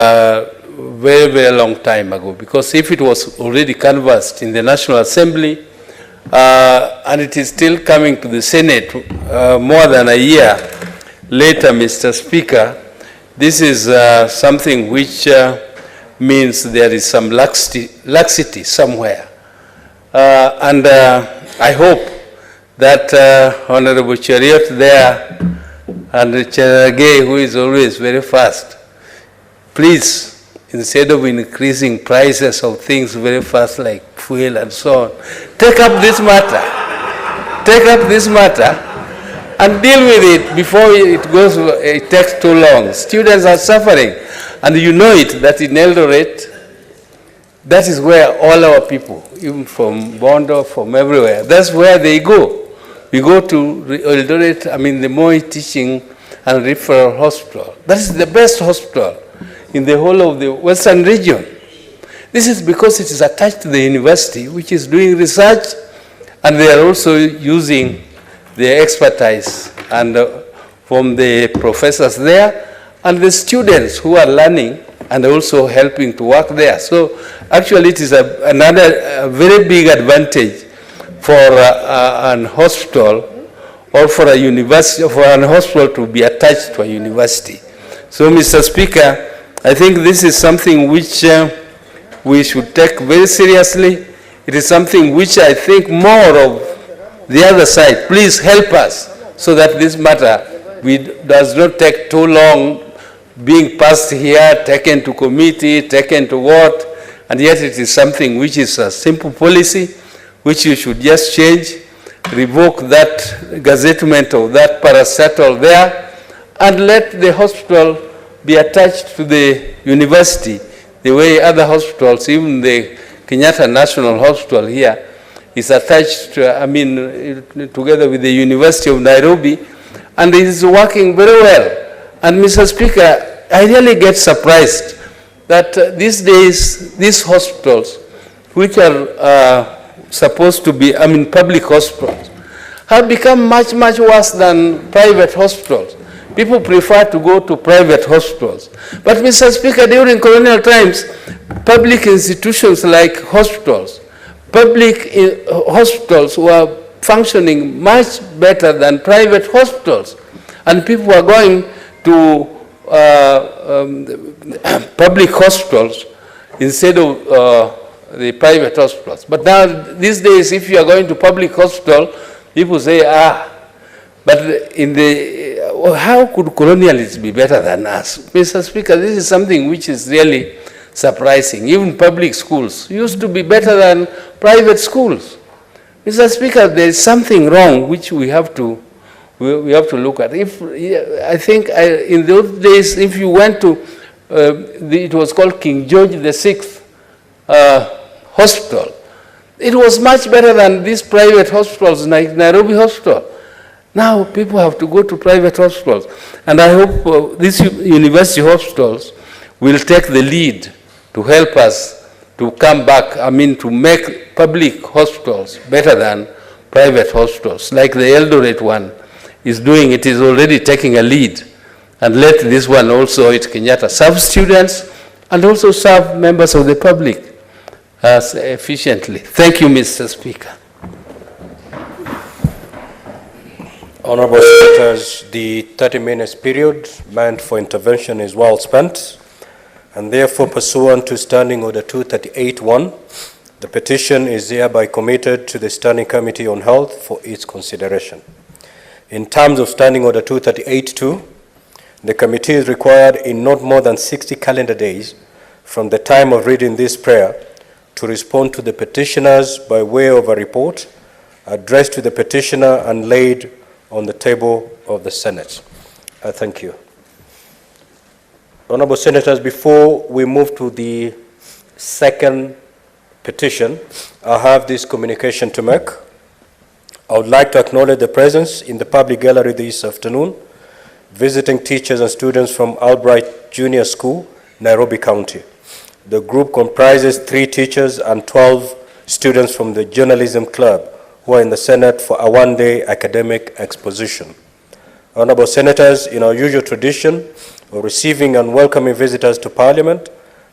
very, very long time ago, because if it was already canvassed in the National Assembly and it is still coming to the Senate more than a year later, Mr. Speaker, this is something which means there is some laxity somewhere. And I hope that Honorable Chariot there and Cheragay, who is always very fast, please, instead of increasing prices of things very fast like fuel and so on, take up this matter. Take up this matter and deal with it before it takes too long. Students are suffering, and you know it, that in Eldoret, that is where all our people, even from Bondo, from everywhere, that's where they go. We go to Eldoret, the Moi Teaching and Referral Hospital. That is the best hospital in the whole of the Western region. This is because it is attached to the university, which is doing research, and they are also using their expertise and from the professors there and the students who are learning and also helping to work there. So actually it is another very big advantage for an hospital or for a university, for an hospital to be attached to a university. So Mr. Speaker, I think this is something which we should take very seriously. It is something which I think more of the other side, please help us so that this matter does not take too long being passed here, taken to committee, taken to what, and yet it is something which is a simple policy which you should just change, revoke that gazettement of that parastatal there, and let the hospital be attached to the university the way other hospitals, even the Kenyatta National Hospital here, is attached, together with the University of Nairobi, and it is working very well. And Mr. Speaker, I really get surprised that these days, these hospitals, which are supposed to be, public hospitals, have become much, much worse than private hospitals. People prefer to go to private hospitals. But Mr. Speaker, during colonial times, public institutions like hospitals, public hospitals were functioning much better than private hospitals. And people were going to public hospitals instead of the private hospitals. But now, these days, if you are going to public hospital, people say, but how could colonialists be better than us? Mr. Speaker, this is something which is really surprising. Even public schools used to be better than private schools. Mr. Speaker, there is something wrong which we have to look at. I think in those days, if you went to, it was called King George VI Hospital, it was much better than these private hospitals like Nairobi Hospital. Now people have to go to private hospitals. And I hope these university hospitals will take the lead to help us to come back, to make public hospitals better than private hospitals, like the Eldoret one is doing. It is already taking a lead. And let this one also at Kenyatta serve students and also serve members of the public as efficiently. Thank you, Mr. Speaker. Honorable Senators, the 30 minutes period meant for intervention is well spent, and therefore pursuant to Standing Order 238-1, the petition is hereby committed to the Standing Committee on Health for its consideration. In terms of Standing Order 238-2, the committee is required in not more than 60 calendar days from the time of reading this prayer to respond to the petitioners by way of a report addressed to the petitioner and laid on the table of the Senate. I thank you. Honorable Senators, before we move to the second petition, I have this communication to make. I would like to acknowledge the presence in the public gallery this afternoon, visiting teachers and students from Albright Junior School, Nairobi County. The group comprises 3 teachers and 12 students from the Journalism Club who are in the Senate for a one-day academic exposition. Honorable Senators, in our usual tradition, or receiving and welcoming visitors to Parliament,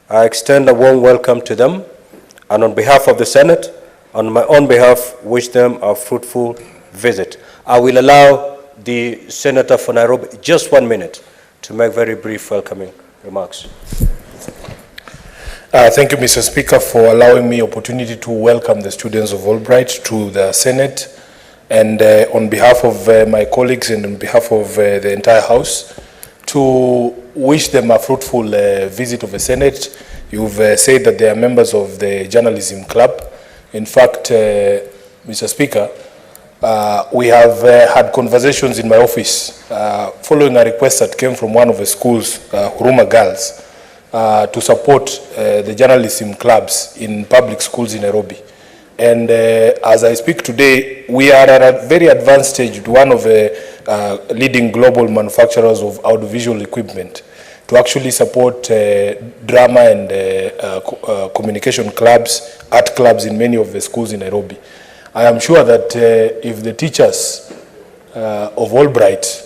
I extend a warm welcome to them, and on behalf of the Senate, on my own behalf, wish them a fruitful visit. I will allow the Senator for Nairobi just 1 minute to make very brief welcoming remarks. Thank you, Mr. Speaker, for allowing me opportunity to welcome the students of Albright to the Senate. And on behalf of my colleagues and on behalf of the entire House, to wish them a fruitful visit of the Senate. You've said that they are members of the Journalism Club. In fact, Mr. Speaker, we have had conversations in my office following a request that came from one of the schools, Huruma Girls, to support the journalism clubs in public schools in Nairobi. And as I speak today, we are at a very advanced stage with one of the leading global manufacturers of audiovisual equipment to actually support drama and communication clubs, art clubs in many of the schools in Nairobi. I am sure that if the teachers of Albright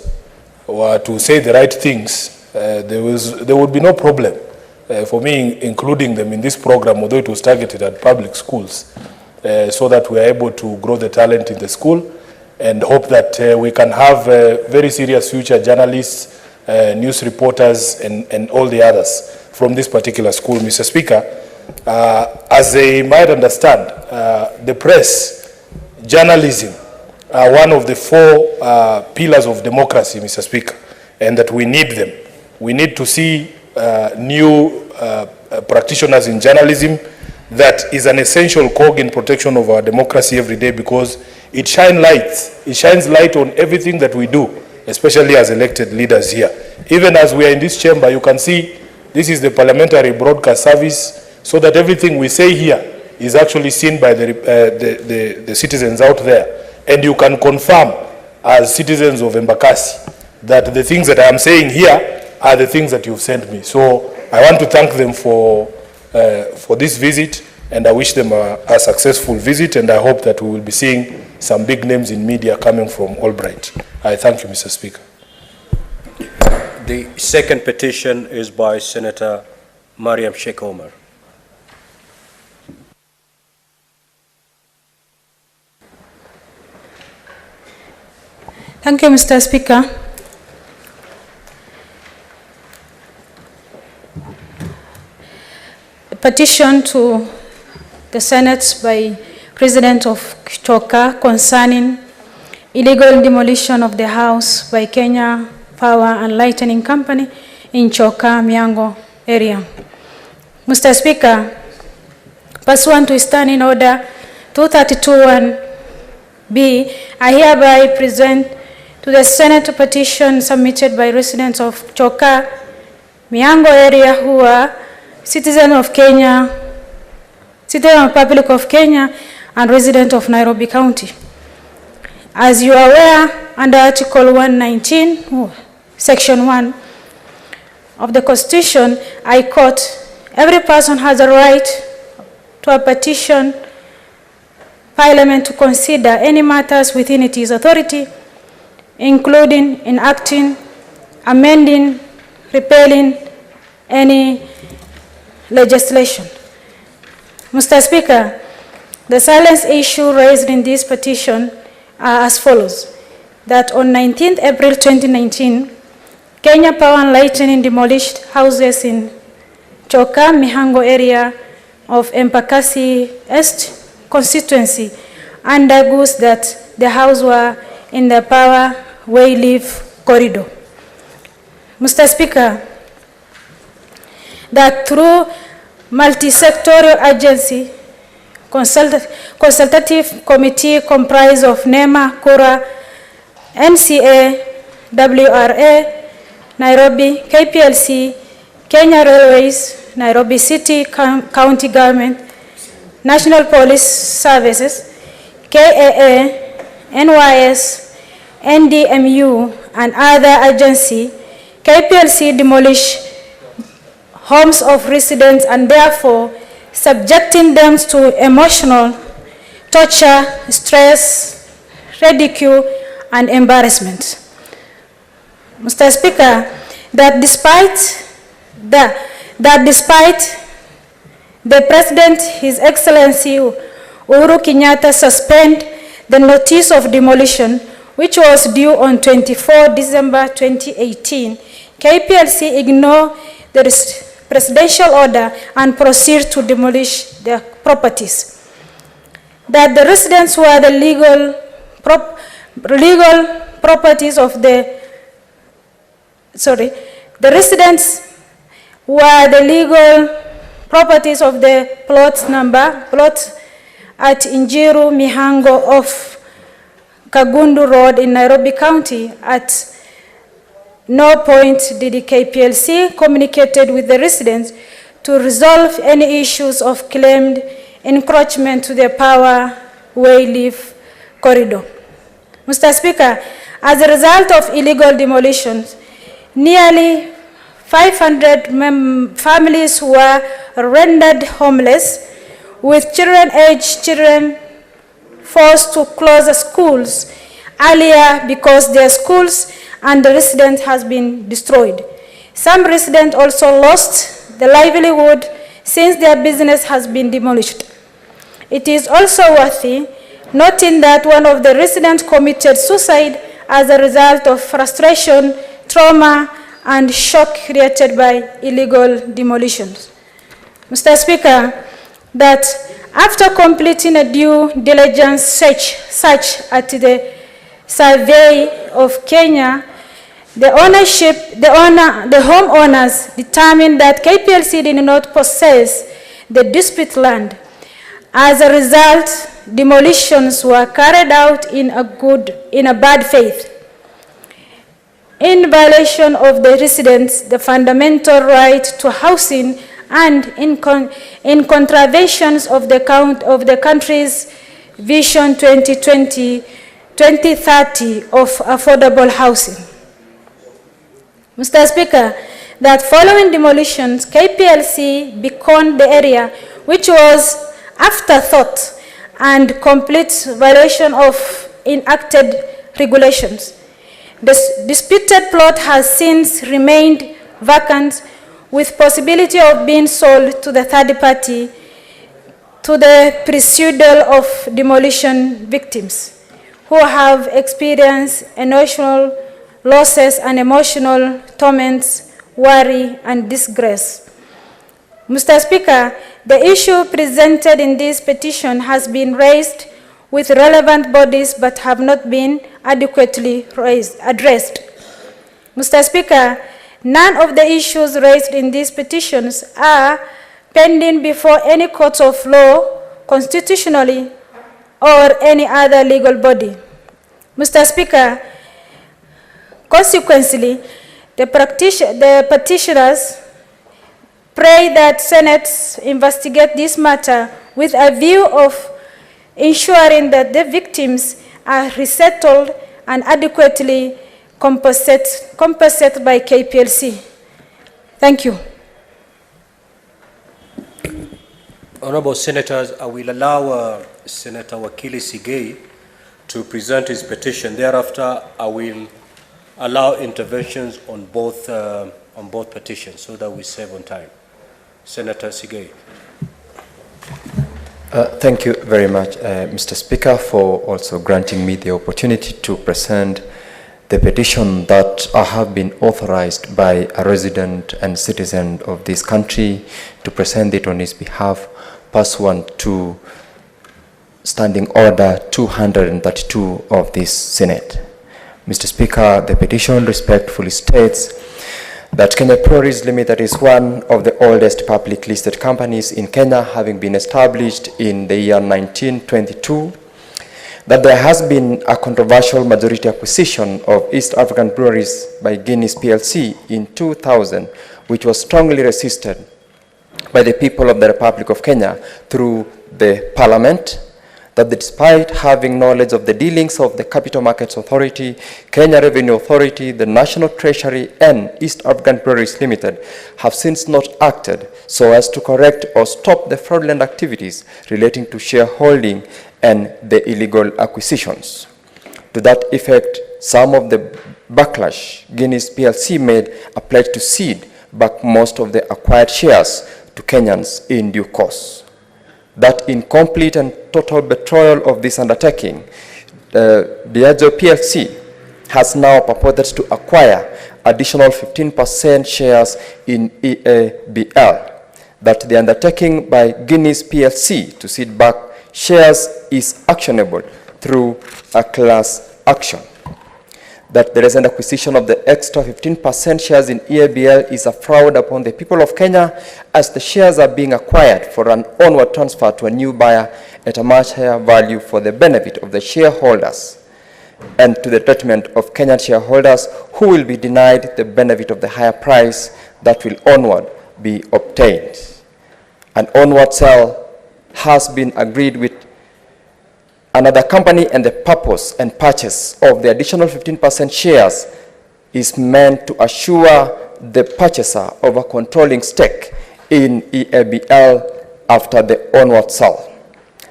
were to say the right things, there would be no problem for me including them in this program, although it was targeted at public schools, so that we are able to grow the talent in the school and hope that we can have very serious future journalists, news reporters, and all the others from this particular school. Mr. Speaker, as they might understand, the press, journalism, are one of the four pillars of democracy, Mr. Speaker, and that we need them. We need to see new practitioners in journalism. That is an essential cog in protection of our democracy every day, because it shines light on everything that we do, especially as elected leaders here. Even as we are in this chamber, you can see this is the parliamentary broadcast service, so that everything we say here is actually seen by the citizens out there. And you can confirm as citizens of Embakasi that the things that I am saying here are the things that you've sent me. So I want to thank them for this visit, and I wish them a successful visit, and I hope that we will be seeing some big names in media coming from Albright. I thank you, Mr. Speaker. The second petition is by Senator Mariam Sheikh Omar. Thank you, Mr. Speaker. A petition to the Senate by President of Choka concerning illegal demolition of the house by Kenya Power and Lightning Company in Choka, Miango area. Mr. Speaker, pursuant to Standing Order 232(1)B, I hereby present to the Senate a petition submitted by residents of Choka, Miango area who are citizens of Kenya, citizen of Republic of Kenya, and resident of Nairobi County. As you are aware, under Article 119, Section 1 of the Constitution, I quote, every person has a right to a petition Parliament to consider any matters within its authority, including enacting, amending, repealing any legislation. Mr. Speaker, the silence issue raised in this petition are as follows: that on 19th April 2019, Kenya Power and Lightning demolished houses in Choka, Mihango area of Embakasi East constituency and argues that the houses were in the Power Way Leave corridor. Mr. Speaker, that through multi-sectorial agency, consultative committee comprised of NEMA, KURA, NCA, WRA, Nairobi, KPLC, Kenya Railways, Nairobi City County Government, National Police Services, KAA, NYS, NDMU, and other agencies, KPLC demolished homes of residents and therefore subjecting them to emotional torture, stress, ridicule, and embarrassment. Mr. Speaker, that despite the President, His Excellency Uhuru Kenyatta, suspend the notice of demolition, which was due on 24 December 2018, KPLC ignored the presidential order and proceed to demolish the properties. That the residents were the legal properties of the residents were the legal properties of the plot at Injiru Mihango of Kagundu Road in Nairobi County. At no point did the KPLC communicated with the residents to resolve any issues of claimed encroachment to the Power Way Leaf Corridor. Mr. Speaker, as a result of illegal demolitions, nearly 500 families were rendered homeless, with children forced to close schools earlier because their schools and the residence has been destroyed. Some residents also lost their livelihood since their business has been demolished. It is also worthy noting that one of the residents committed suicide as a result of frustration, trauma, and shock created by illegal demolitions. Mr. Speaker, that after completing a due diligence search at the survey of Kenya, the homeowners determined that KPLC did not possess the dispute land. As a result, demolitions were carried out in bad faith, in violation of the residents' the fundamental right to housing and in contraventions of the country's Vision 2020-2030 of affordable housing. Mr. Speaker, that following demolitions, KPLC beconed the area, which was afterthought and complete violation of enacted regulations. The disputed plot has since remained vacant, with possibility of being sold to the third party to the pursuit of demolition victims who have experienced emotional losses and emotional torments, worry, and disgrace. Mr. Speaker, the issue presented in this petition has been raised with relevant bodies but have not been adequately addressed. Mr. Speaker, none of the issues raised in these petitions are pending before any court of law, constitutionally, or any other legal body. Mr. Speaker, consequently, the petitioners pray that Senate investigate this matter with a view of ensuring that the victims are resettled and adequately compensated by KPLC. Thank you. Honorable Senators, I will allow Senator Wakili Sigei to present his petition. Thereafter, I will allow interventions on both petitions so that we save on time. Senator Sigei. Thank you very much, Mr. Speaker, for also granting me the opportunity to present the petition that I have been authorized by a resident and citizen of this country to present it on his behalf pursuant to Standing Order 232 of this Senate. Mr. Speaker, the petition respectfully states that Kenya Breweries Limited is one of the oldest public listed companies in Kenya, having been established in the year 1922, that there has been a controversial majority acquisition of East African Breweries by Guinness PLC in 2000, which was strongly resisted by the people of the Republic of Kenya through the Parliament, that despite having knowledge of the dealings of the Capital Markets Authority, Kenya Revenue Authority, the National Treasury, and East African Breweries Limited have since not acted so as to correct or stop the fraudulent activities relating to shareholding and the illegal acquisitions. To that effect, some of the backlash, Guinness PLC made a pledge to cede back most of the acquired shares to Kenyans in due course. That incomplete and total betrayal of this undertaking, Diageo PLC has now purported to acquire additional 15% shares in EABL. That the undertaking by Guinness PLC to cede back shares is actionable through a class action. That the recent acquisition of the extra 15% shares in EABL is a fraud upon the people of Kenya, as the shares are being acquired for an onward transfer to a new buyer at a much higher value for the benefit of the shareholders and to the detriment of Kenyan shareholders who will be denied the benefit of the higher price that will onward be obtained. An onward sale has been agreed with another company, and the purpose and purchase of the additional 15% shares is meant to assure the purchaser of a controlling stake in EABL after the onward sale.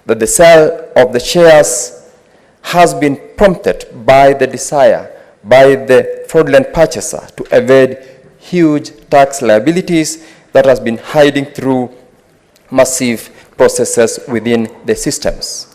That the sale of the shares has been prompted by the desire by the fraudulent purchaser to evade huge tax liabilities that has been hiding through massive processes within the systems.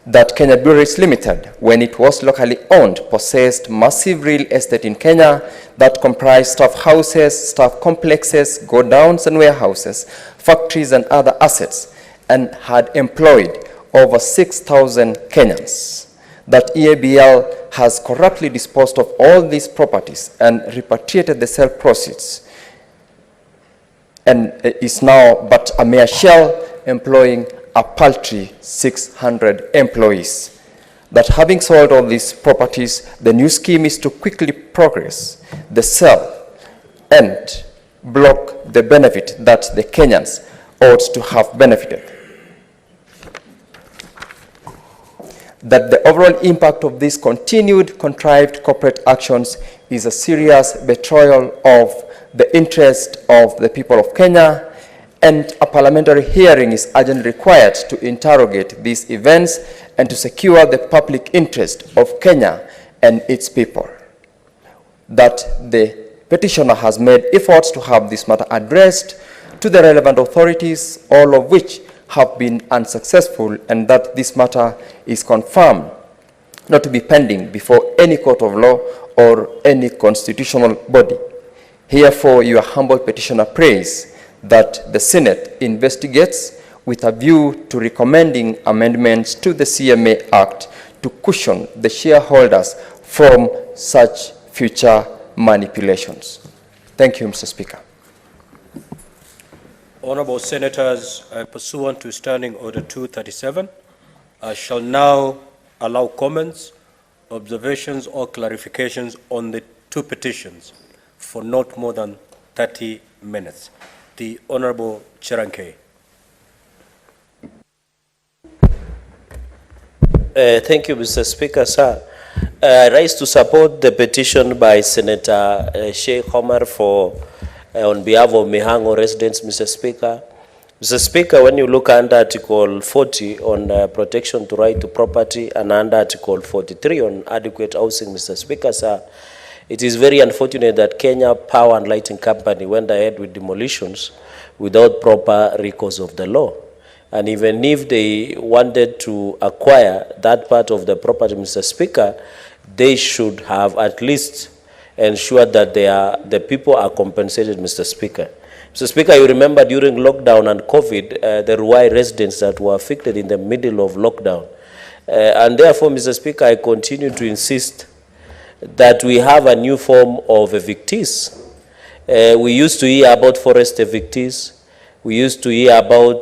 That Kenya Breweries Limited, when it was locally owned, possessed massive real estate in Kenya that comprised staff houses, staff complexes, godowns and warehouses, factories and other assets, and had employed over 6,000 Kenyans. That EABL has corruptly disposed of all these properties and repatriated the sale proceeds, and is now but a mere shell employing a paltry 600 employees. That having sold all these properties, the new scheme is to quickly progress the sale and block the benefit that the Kenyans ought to have benefited. That the overall impact of these continued contrived corporate actions is a serious betrayal of the interest of the people of Kenya, and a parliamentary hearing is urgently required to interrogate these events and to secure the public interest of Kenya and its people. That the petitioner has made efforts to have this matter addressed to the relevant authorities, all of which have been unsuccessful, and that this matter is confirmed not to be pending before any court of law or any constitutional body. Herefore, your humble petitioner prays that the Senate investigates with a view to recommending amendments to the CMA Act to cushion the shareholders from such future manipulations. Thank you, Mr. Speaker. Honorable Senators, pursuant to Standing Order 237, I shall now allow comments, observations, or clarifications on the two petitions for not more than 30 minutes. The Honorable Cheranke. Thank you, Mr. Speaker, sir. I rise to support the petition by Senator Sheikh Omar on behalf of Mihango residents, Mr. Speaker. Mr. Speaker, when you look under Article 40 on protection to right to property and under Article 43 on adequate housing, Mr. Speaker, sir, it is very unfortunate that Kenya Power and Lighting Company went ahead with demolitions without proper recourse of the law. And even if they wanted to acquire that part of the property, Mr. Speaker, they should have at least ensured that the people are compensated, Mr. Speaker. Mr. Speaker, you remember during lockdown and COVID, the Ruai residents that were affected in the middle of lockdown. And therefore, Mr. Speaker, I continue to insist that we have a new form of evictees. We used to hear about forest evictees. We used to hear about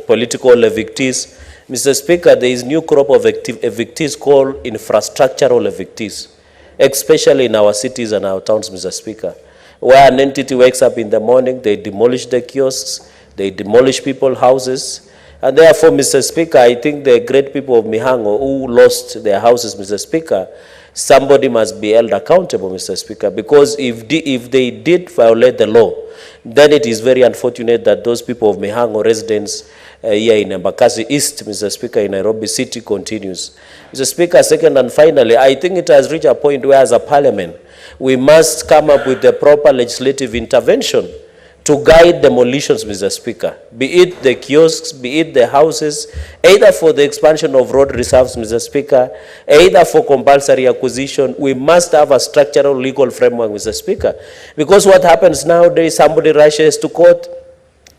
political evictees. Mr. Speaker, there is new crop of evictees called infrastructural evictees, especially in our cities and our towns, Mr. Speaker, where an entity wakes up in the morning, they demolish the kiosks, they demolish people's houses, And therefore, Mr. Speaker, I think the great people of Mihango who lost their houses, Mr. Speaker, somebody must be held accountable, Mr. Speaker, because if they did violate the law, then it is very unfortunate that those people of Mihango residents here in Embakasi East, Mr. Speaker, in Nairobi City continues. Mr. Speaker, second and finally, I think it has reached a point where as a parliament, we must come up with the proper legislative intervention to guide demolitions, Mr. Speaker, be it the kiosks, be it the houses, either for the expansion of road reserves, Mr. Speaker, either for compulsory acquisition. We must have a structural legal framework, Mr. Speaker, because what happens nowadays, somebody rushes to court,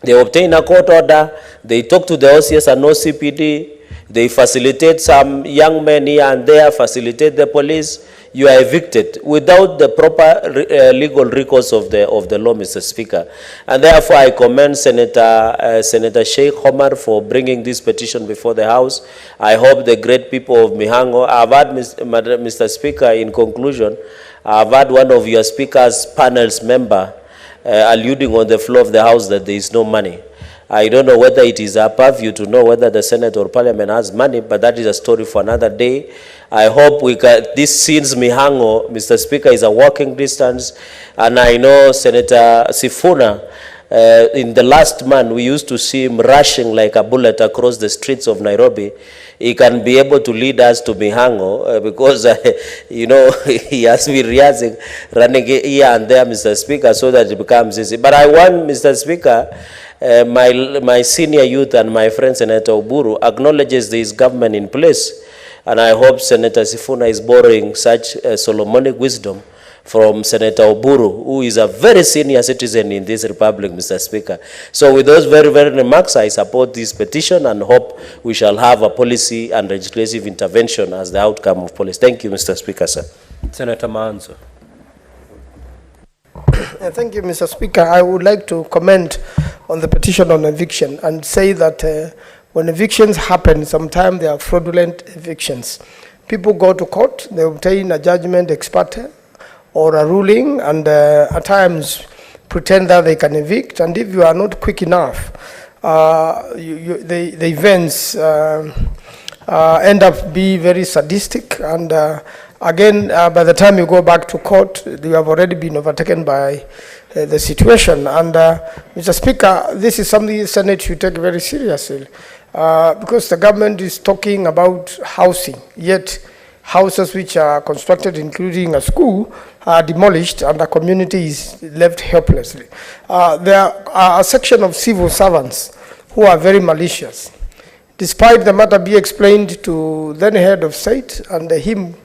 they obtain a court order, they talk to the OCS and OCPD, they facilitate some young men here and there, facilitate the police, you are evicted without the proper legal recourse of the law, Mr. Speaker. And therefore, I commend Senator Sheikh Omar for bringing this petition before the House. I hope the great people of Mihango, I've had, Mr. Speaker, in conclusion, I've had one of your speaker's panel's member alluding on the floor of the House that there is no money. I don't know whether it is our purview to know whether the Senate or Parliament has money, but that is a story for another day. I hope we can, this since Mihango, Mr. Speaker, is a walking distance, and I know Senator Sifuna, in the last month, we used to see him rushing like a bullet across the streets of Nairobi. He can be able to lead us to Mihango because, you know, he has been rehearsing, running here and there, Mr. Speaker, so that it becomes easy. But I want, Mr. Speaker, my senior youth and my friend Senator Uhuru acknowledges there is government in place, and I hope Senator Sifuna is borrowing such Solomonic wisdom from Senator Uhuru, who is a very senior citizen in this republic, Mr. Speaker. So with those very, very remarks, I support this petition and hope we shall have a policy and legislative intervention as the outcome of policy. Thank you, Mr. Speaker, sir. Senator Manzo. Thank you, Mr. Speaker. I would like to comment on the petition on eviction and say that when evictions happen, sometimes they are fraudulent evictions. People go to court, they obtain a judgment ex parte or a ruling, and at times pretend that they can evict, and if you are not quick enough, the events end up being very sadistic, and again, by the time you go back to court, you have already been overtaken by the situation. And Mr. Speaker, this is something the Senate should take very seriously, because the government is talking about housing, yet houses which are constructed, including a school, are demolished and the community is left helplessly. There are a section of civil servants who are very malicious. Despite the matter be explained to then head of state and him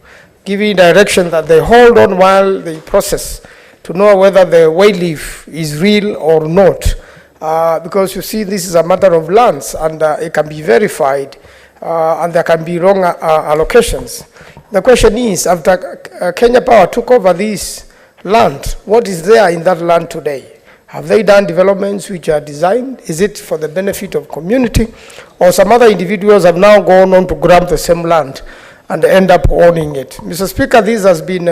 giving direction that they hold on while they process to know whether the wayleave is real or not. Because you see, this is a matter of lands, and it can be verified, and there can be wrong allocations. The question is, after Kenya Power took over this land, what is there in that land today? Have they done developments which are designed? Is it for the benefit of community? Or some other individuals have now gone on to grab the same land and end up owning it? Mr. Speaker, this has been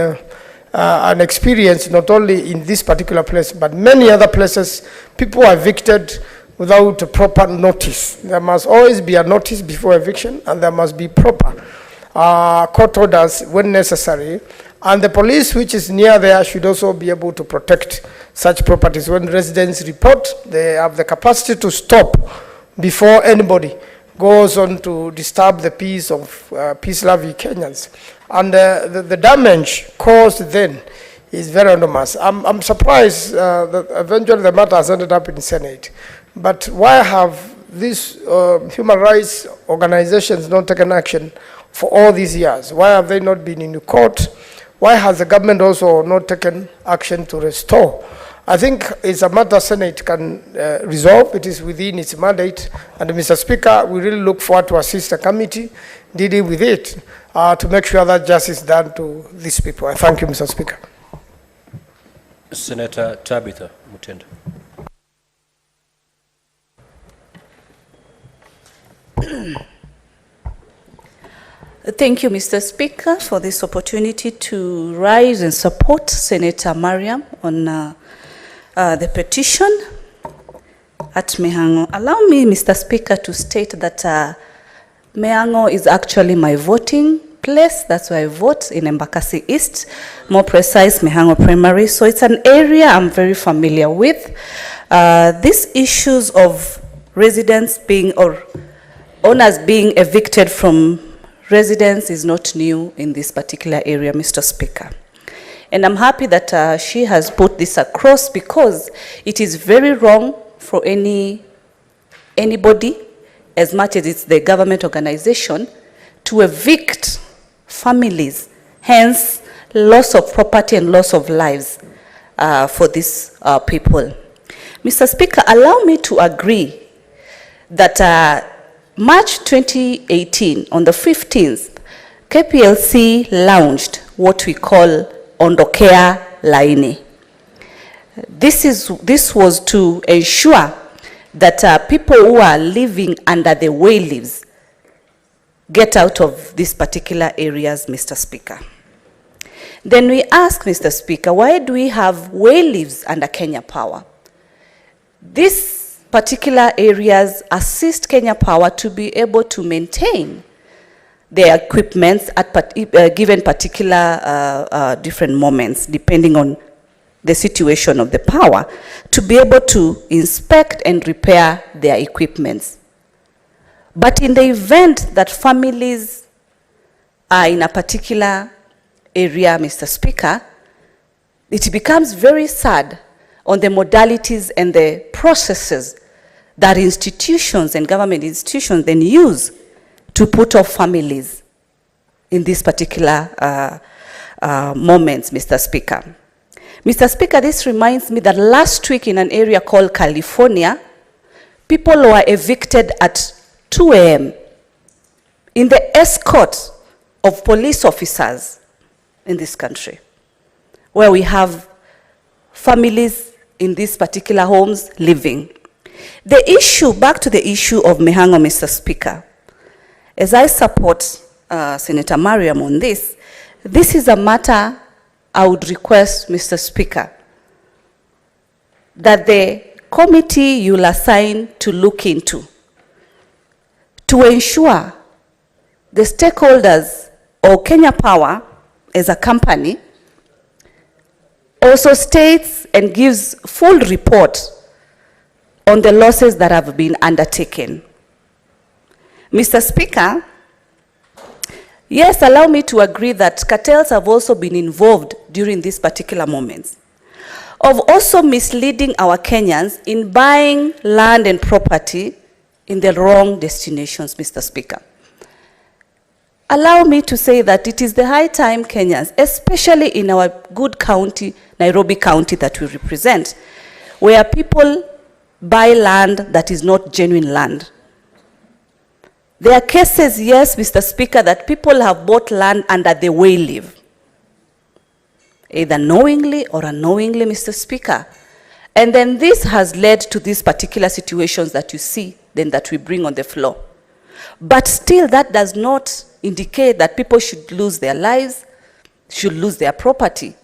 an experience not only in this particular place, but many other places. People are evicted without a proper notice. There must always be a notice before eviction, and there must be proper court orders when necessary. And the police, which is near there, should also be able to protect such properties. When residents report, they have the capacity to stop before anybody goes on to disturb the peace of peace-loving Kenyans. And the damage caused then is very enormous. I'm surprised that eventually the matter has ended up in the Senate. But why have these human rights organizations not taken action for all these years? Why have they not been in the court? Why has the government also not taken action to restore? I think it's a matter Senate can resolve. It is within its mandate. And Mr. Speaker, we really look forward to assist the committee dealing with it to make sure that justice is done to these people. I thank you, Mr. Speaker. Senator Tabitha Mutembei. Thank you, Mr. Speaker, for this opportunity to rise and support Senator Mariam on the petition. at Mihango. Allow me, Mr. Speaker, to state that Mihango is actually my voting place. That's where I vote, in Embakasi East, more precise, Mihango Primary. So it's an area I'm very familiar with. These issues of residents being, or owners being evicted from residence is not new in this particular area, Mr. Speaker. And I'm happy that she has put this across, because it is very wrong for anybody, as much as it's the government organization, to evict families, hence loss of property and loss of lives for these people. Mr. Speaker, allow me to agree that March 2018, on the 15th, KPLC launched what we call Ondokea Laini. This was to ensure that people who are living under the way leaves get out of these particular areas, Mr. Speaker. Then we ask, Mr. Speaker, why do we have way leaves under Kenya Power? These particular areas assist Kenya Power to be able to maintain their equipments at given particular different moments, depending on the situation of the power, to be able to inspect and repair their equipments. But in the event that families are in a particular area, Mr. Speaker, it becomes very sad on the modalities and the processes that institutions and government institutions then use to put off families in these particular moments, Mr. Speaker. Mr. Speaker, this reminds me that last week in an area called California, people were evicted at 2 a.m. in the escort of police officers in this country, where we have families in these particular homes living. The issue, back to the issue of Mihango, Mr. Speaker, as I support Senator Mariam on this is a matter I would request, Mr. Speaker, that the committee you'll assign to look into, to ensure the stakeholders or Kenya Power as a company also states and gives full report on the losses that have been undertaken. Mr. Speaker, yes, allow me to agree that cartels have also been involved during these particular moments of also misleading our Kenyans in buying land and property in the wrong destinations, Mr. Speaker. Allow me to say that it is the high time Kenyans, especially in our good county, Nairobi County that we represent, where people buy land that is not genuine land. There are cases, yes, Mr. Speaker, that people have bought land under the way leave, either knowingly or unknowingly, Mr. Speaker. And then this has led to these particular situations that you see, then that we bring on the floor. But still, that does not indicate that people should lose their lives, should lose their property.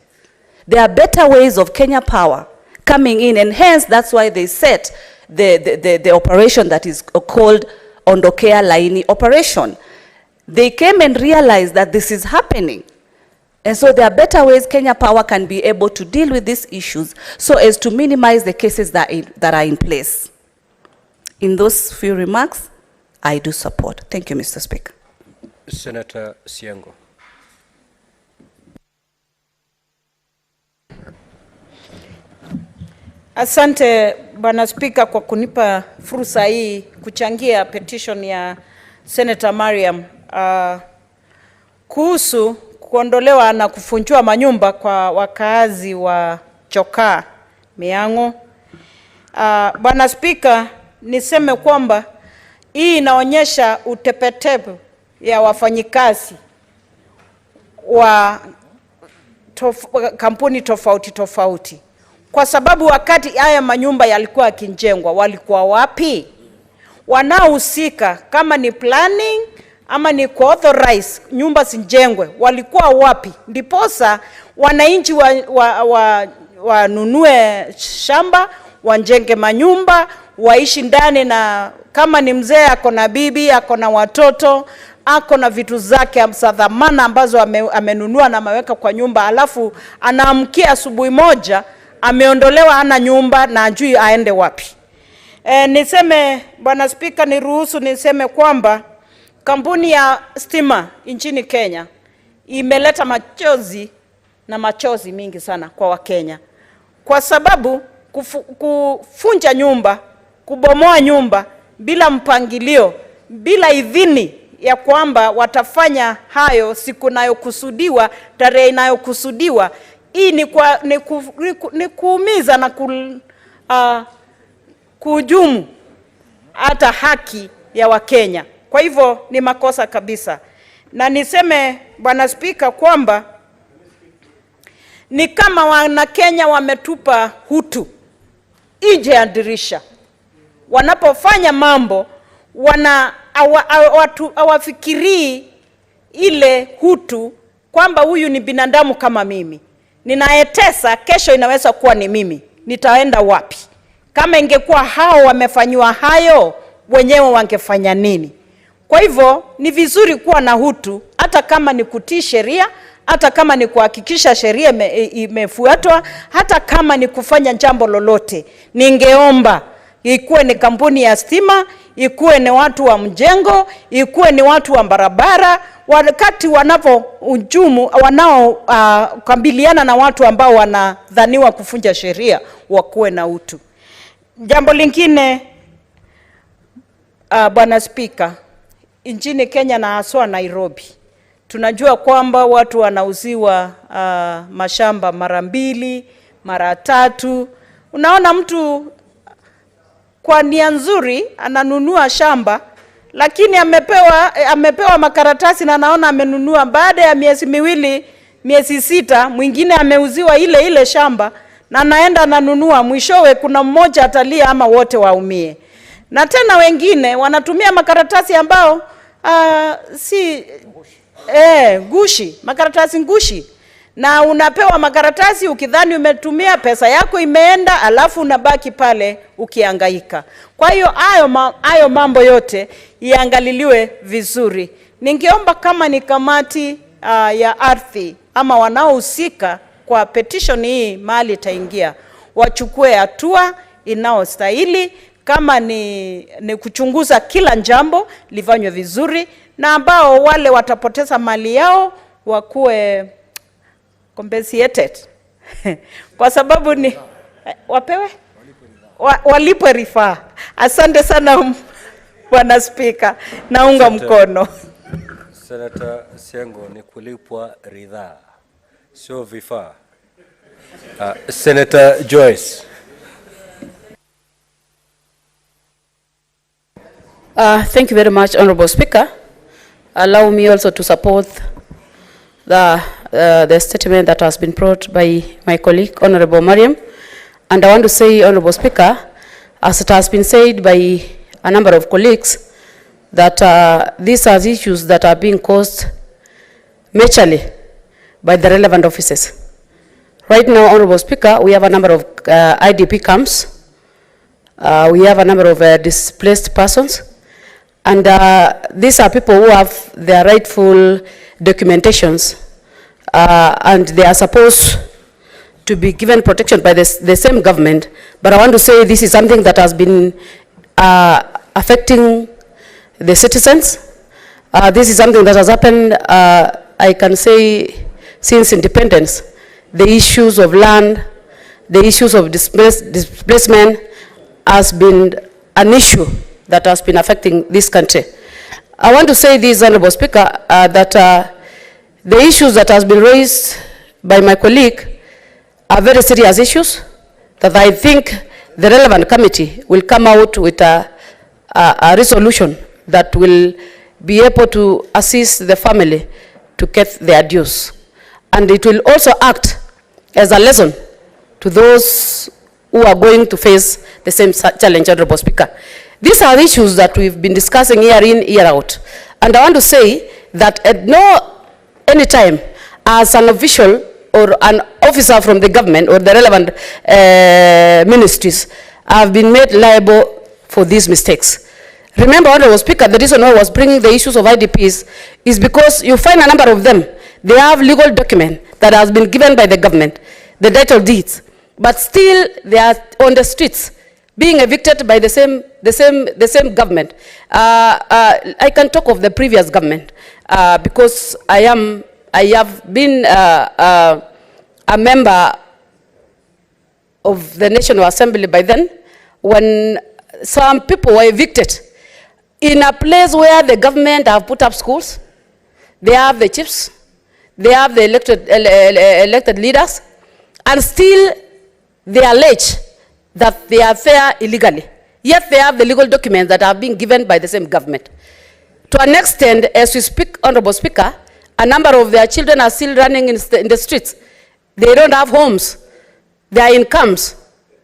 There are better ways of Kenya Power coming in, and hence that's why they set the operation that is called Ondokea Laini operation. They came and realized that this is happening. And so there are better ways Kenya Power can be able to deal with these issues so as to minimize the cases that are in place. In those few remarks, I do support. Thank you, Mr. Speaker. Senator Siango. Asante Bwana Spika kwa kunipa fursa hii kuchangia petition ya Senator Mariam kuhusu kuondolewa na kufunjua manyumba kwa wakazi wa Chokaa Mihango. Bwana Spika, niseme kwamba hii inaonyesha utepetepe ya wafanyikazi wa kampuni tofauti tofauti. Kwa sababu wakati haya manyumba yalikuwa yakijengwa, walikuwa wapi? Wanaohusika kama ni planning ama ni authorize nyumba zijengwe, walikuwa wapi? Ndiposa wananchi wanunue shamba, wajenge manyumba, waishi ndani, na kama ni mzee ako na bibi, ako na watoto, ako na vitu zake za dhamana ambazo amenunua na ameweka kwa nyumba, alafu anaamkia asubuhi moja ameondolewa, hana nyumba na ajui aende wapi. Niseme Bwana Spika, niruhusu niseme kwamba kampuni ya stima nchini Kenya imeleta machozi mingi sana kwa Wakenya, kwa sababu kufunja nyumba, kubomoa nyumba bila mpangilio, bila idhini ya kwamba watafanya hayo siku inayokusudiwa, tarehe inayokusudiwa, hii ni kuumiza na kuhujumu hata haki ya Wakenya. Kwa hivyo ni makosa kabisa. Na niseme Bwana Spika kwamba ni kama wana Kenya wametupa hutu nje ya dirisha. Wanapofanya mambo hawafikirii ile hutu kwamba huyu ni binadamu kama mimi. Ninaetesa, kesho inaweza kuwa ni mimi. Nitaenda wapi? Kama ingekuwa hao wamefanywa hayo, wenyewe wangefanya nini? Kwa hivyo ni vizuri kuwa na hutu, hata kama ni kutii sheria, hata kama ni kuhakikisha sheria imefuatwa, hata kama ni kufanya jambo lolote. Ningeomba ikuwe ni kampuni ya stima, ikuwe ni watu wa mjengo, ikuwe ni watu wa barabara, wakati kabiliana na watu ambao wanadhaniwa kufunja sheria, wakuwe na utu. Jambo lingine, Bwana Spika, nchini Kenya na haswa Nairobi, tunajua kwamba watu wanauziwa mashamba mara 2, mara 3. Unaona mtu kwa nia nzuri ananunua shamba, lakini amepewa makaratasi na anaona amenunua, baada ya miezi 2, miezi 6, mwingine ameuziwa ile shamba na anaenda ananunua, mwishowe kuna mmoja atalia ama wote waumie. Na tena wengine wanatumia makaratasi ambao gushi, makaratasi ngushi, na unapewa makaratasi ukidhani umetumia, pesa yako imeenda, alafu unabaki pale ukihangaika. Kwa hiyo hayo mambo yote iangaliliwe vizuri. Ningeomba kama ni kamati ya ardhi ama wanaohusika kwa petition hii mahali itaingia, wachukue hatua inaostahili. Kama ni kuchunguza kila jambo lifanywe vizuri, na ambao wale watapoteza mali yao wakuwe compensated kwa sababu ni wapewe walipwe rifaa. Asante sana Bwana Spika, naunga mkono. Senator Siango, ni kulipwa ridhaa, sio vifaa. Senator Joyce. Thank you very much, Honorable Speaker. Allow me also to support the statement that has been brought by my colleague, Honorable Mariam. And I want to say, Honorable Speaker, as it has been said by a number of colleagues, that these are issues that are being caused majorly by the relevant offices. Right now, Honorable Speaker, we have a number of IDP camps. We have a number of displaced persons. And these are people who have their rightful documentations, and they are supposed to be given protection by the same government. But I want to say this is something that has been affecting the citizens. This is something that has happened, I can say, since independence. The issues of land, the issues of displacement has been an issue that has been affecting this country. I want to say this, Honorable Speaker, that the issues that has been raised by my colleague are very serious issues that I think the relevant committee will come out with a resolution that will be able to assist the family to get their dues. And it will also act as a lesson to those who are going to face the same challenge, Honorable Speaker. These are issues that we've been discussing year in, year out. And I want to say that at any time, as an official or an officer from the government or the relevant ministries have been made liable for these mistakes. Remember, Honorable Speaker, the reason why I was bringing the issues of IDPs is because you find a number of them, they have legal document that has been given by the government, the title deeds, but still they are on the streets, being evicted by the same government. I can talk of the previous government because I have been a member of the National Assembly by then, when some people were evicted in a place where the government have put up schools, they have the chiefs, they have the elected leaders, and still they allege that they are there illegally. Yet they have the legal documents that have been given by the same government. To an extent, as we speak, Honorable Speaker, a number of their children are still running in the streets. They don't have homes. They are in camps.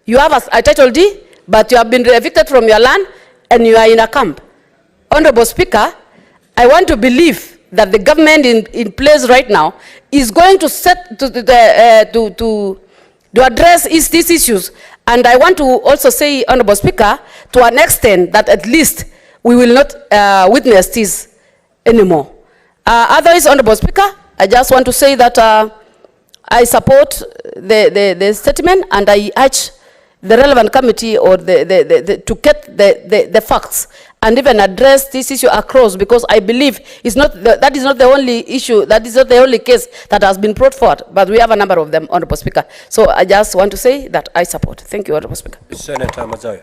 You have a title deed, but you have been evicted from your land and you are in a camp. Honorable Speaker, I want to believe that the government in place right now is going to address these issues. And I want to also say, Honorable Speaker, to an extent that at least we will not witness this anymore. Otherwise, Honorable Speaker, I just want to say that I support the statement, and I urge the relevant committee or to get the facts and even address this issue across, because I believe that is not the only issue, that is not the only case that has been brought forward, but we have a number of them, Honorable Speaker. So I just want to say that I support. Thank you, Honorable Speaker. Senator Mazayo.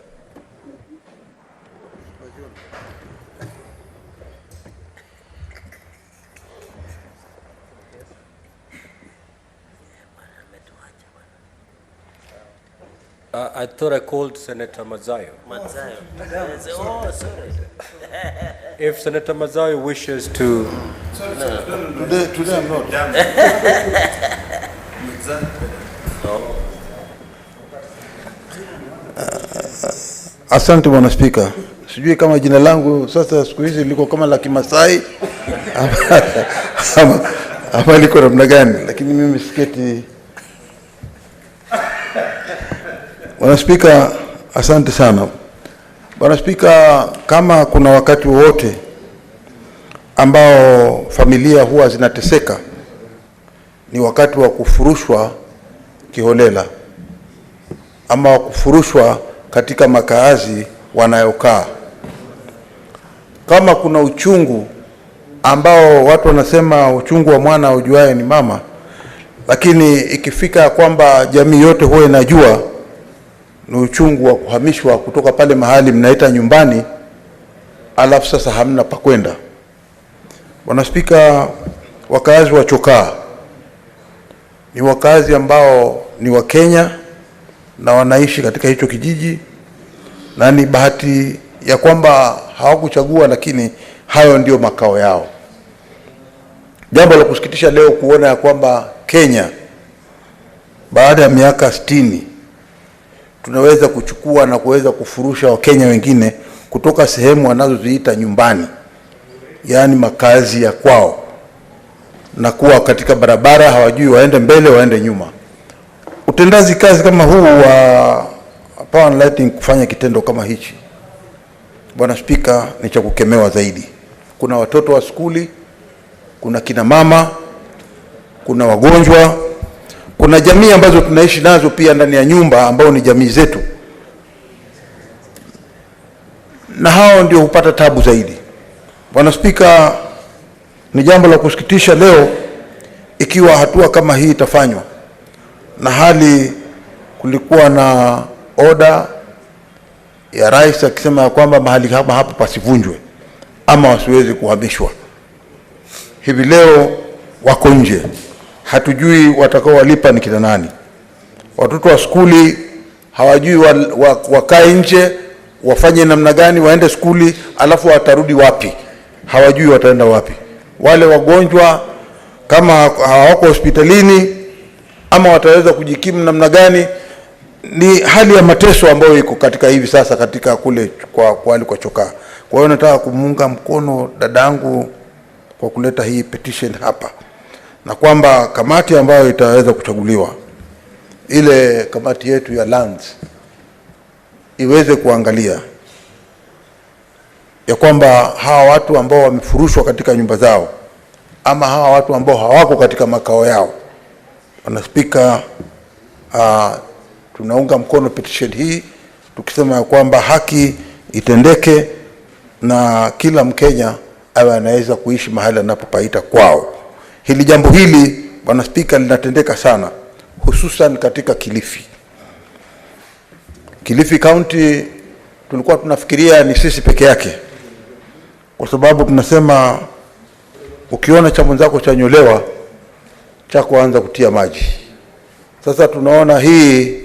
I thought I called Senator Mazayo. Mazayo. Oh, sorry. If Senator Mazayo wishes to... Today I'm not. Asante Bwana Speaker. Sijui kama jina langu sasa siku hizi liko kama la Kimasai ama liko namna gani, lakini mimi siketi. Bwana Speaker, asante sana. Bwana Speaker, kama kuna wakati wowote ambao familia huwa zinateseka, ni wakati wa kufurushwa kiholela ama kufurushwa katika makaazi wanayokaa. Kama kuna uchungu ambao watu wanasema uchungu wa mwana ujuaye ni mama, lakini ikifika kwamba jamii yote huwa inajua ni uchungu wa kuhamishwa kutoka pale mahali mnaita nyumbani, alafu sasa hamna pa kwenda. Bwana Speaker, wakazi wa Chokaa ni wakazi ambao ni wa Kenya na wanaishi katika hicho kijiji, na ni bahati ya kwamba hawakuchagua, lakini hayo ndio makao yao. Jambo la kusikitisha leo kuona ya kwamba Kenya baada ya miaka 60 tunaweza kuchukua na kuweza kufurusha Wakenya wengine kutoka sehemu wanazoziita nyumbani, yaani makazi ya kwao, na kuwa katika barabara, hawajui waende mbele waende nyuma. Utendaji kazi kama huu wa Power and Lighting kufanya kitendo kama hichi, Bwana Speaker, ni cha kukemewa zaidi. Kuna watoto wa skuli, kuna kina mama, kuna wagonjwa, kuna jamii ambazo tunaishi nazo pia ndani ya nyumba ambao ni jamii zetu, na hao ndio hupata tabu zaidi. Bwana Speaker, ni jambo la kusikitisha leo ikiwa hatua kama hii itafanywa, na hali kulikuwa na oda ya rais akisema ya kwamba mahali hapa pasivunjwe ama wasiweze kuhamishwa. Hivi leo wako nje, hatujui watakao walipa ni kina nani. Watoto wa skuli hawajui wakae nje, wafanye namna gani, waende skuli alafu watarudi wapi, hawajui wataenda wapi. Wale wagonjwa kama hawako hospitalini ama wataweza kujikimu namna gani. Ni hali ya mateso ambayo iko katika hivi sasa katika kule kwa Chokaa. Kwa hiyo nataka kumuunga mkono dadangu kwa kuleta hii petition hapa, na kwamba kamati ambayo itaweza kuchaguliwa, ile kamati yetu ya lands, iweze kuangalia ya kwamba hawa watu ambao wamefurushwa katika nyumba zao ama hawa watu ambao hawako katika makao yao, Bwana Spika, tunaunga mkono petition hii tukisema ya kwamba haki itendeke na kila Mkenya awe anaweza kuishi mahali anapopaita kwao. Jambo hili Bwana Spika linatendeka sana, hususan katika Kilifi. Kilifi County tulikuwa tunafikiria ni sisi peke yake, kwa sababu tunasema ukiona cha mwenzako chanyolewa cha kuanza kutia maji. Sasa tunaona hii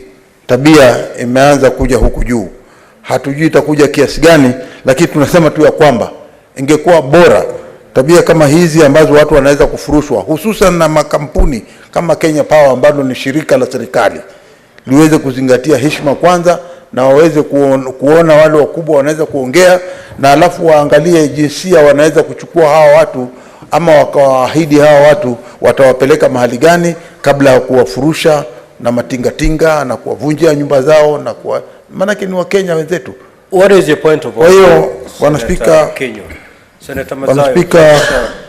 tabia imeanza kuja huku juu. Hatujui itakuja kiasi gani, lakini tunasema tu ya kwamba ingekuwa bora tabia kama hizi ambazo watu wanaweza kufurushwa, hususan na makampuni kama Kenya Power ambalo ni shirika la serikali, liweze kuzingatia heshima kwanza, na waweze kuona wale wakubwa wanaweza kuongea, na alafu waangalie jinsia wanaweza kuchukua hawa watu ama wakawaahidi hawa watu watawapeleka mahali gani kabla ya kuwafurusha na matingatinga na kuwavunjia nyumba zao na maana ni wa Kenya wenzetu. What is your point of order? Kwa hiyo Bwana Spika, Senator Mazayo.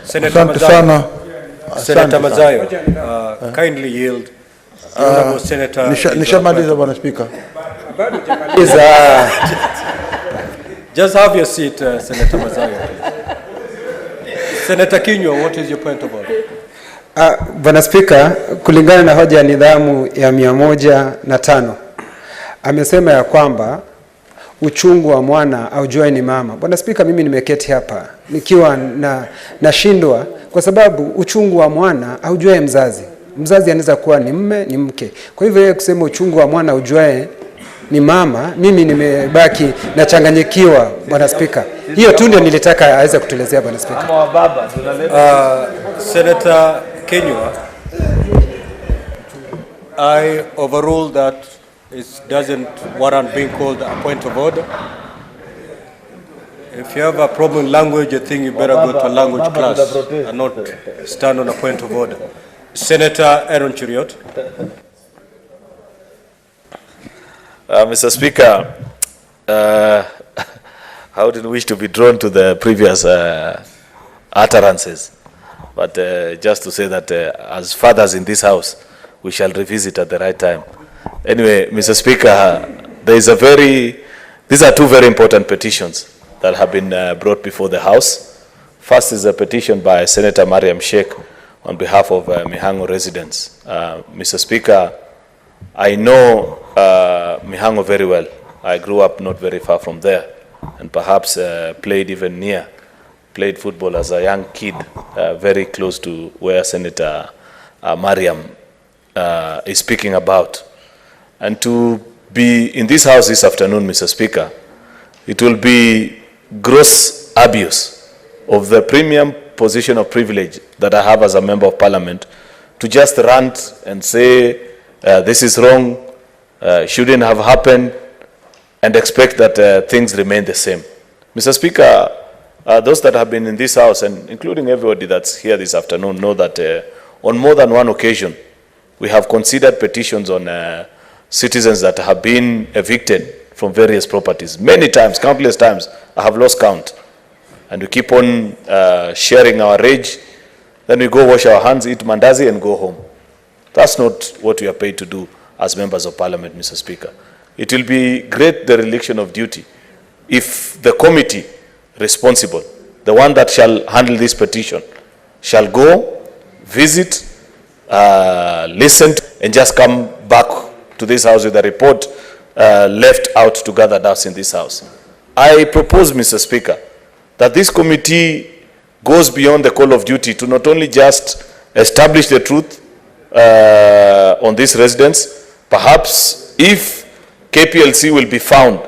Asante sana. Senator Mazayo, kindly yield. Nishamaliza Bwana Spika. Just have your seat, Senator Mazayo. Senator Kinyua, what is your point of order? Bwana Spika, kulingana na hoja ya nidhamu ya 105 amesema ya kwamba uchungu wa mwana aujuae ni mama. Bwana Spika, mimi nimeketi hapa nikiwa nashindwa kwa sababu uchungu wa mwana aujuae mzazi. Mzazi anaweza kuwa ni mme, ni mke. Kwa hivyo yeye kusema uchungu wa mwana aujuae ni mama, mimi nimebaki na changanyikiwa Bwana Spika. Hiyo tu ndio nilitaka aweze kutuelezea Bwana Spika. Senator Kenyua, I overrule that. It doesn't warrant being called a point of order. If you have a problem in language, I think you better go to a language class and not stand on a point of order. Senator Aaron Chiriot. Mr. Speaker, I wouldn't wish to be drawn to the previous utterances, but just to say that as fathers in this house, we shall revisit at the right time. Anyway, Mr. Speaker, these are two very important petitions that have been brought before the House. First is a petition by Senator Mariam Sheikh on behalf of Mihango residents. Mr. Speaker, I know Mihango very well. I grew up not very far from there, and perhaps played football as a young kid, very close to where Senator Mariam is speaking about. And to be in this house this afternoon, Mr. Speaker, it will be gross abuse of the premium position of privilege that I have as a member of parliament to just rant and say this is wrong, shouldn't have happened, and expect that things remain the same. Mr. Speaker, those that have been in this house, and including everybody that's here this afternoon, know that on more than one occasion, we have considered petitions on citizens that have been evicted from various properties. Many times, countless times, I have lost count. And we keep on sharing our rage. Then we go wash our hands, eat mandazi, and go home. That's not what we are paid to do as members of parliament, Mr. Speaker. It will be great dereliction of duty if the committee responsible, the one that shall handle this petition, shall go, visit, listen, and just come back to this house with a report left out to gather dust in this house. I propose, Mr. Speaker, that this committee goes beyond the call of duty to not only just establish the truth on these residents, perhaps if KPLC will be found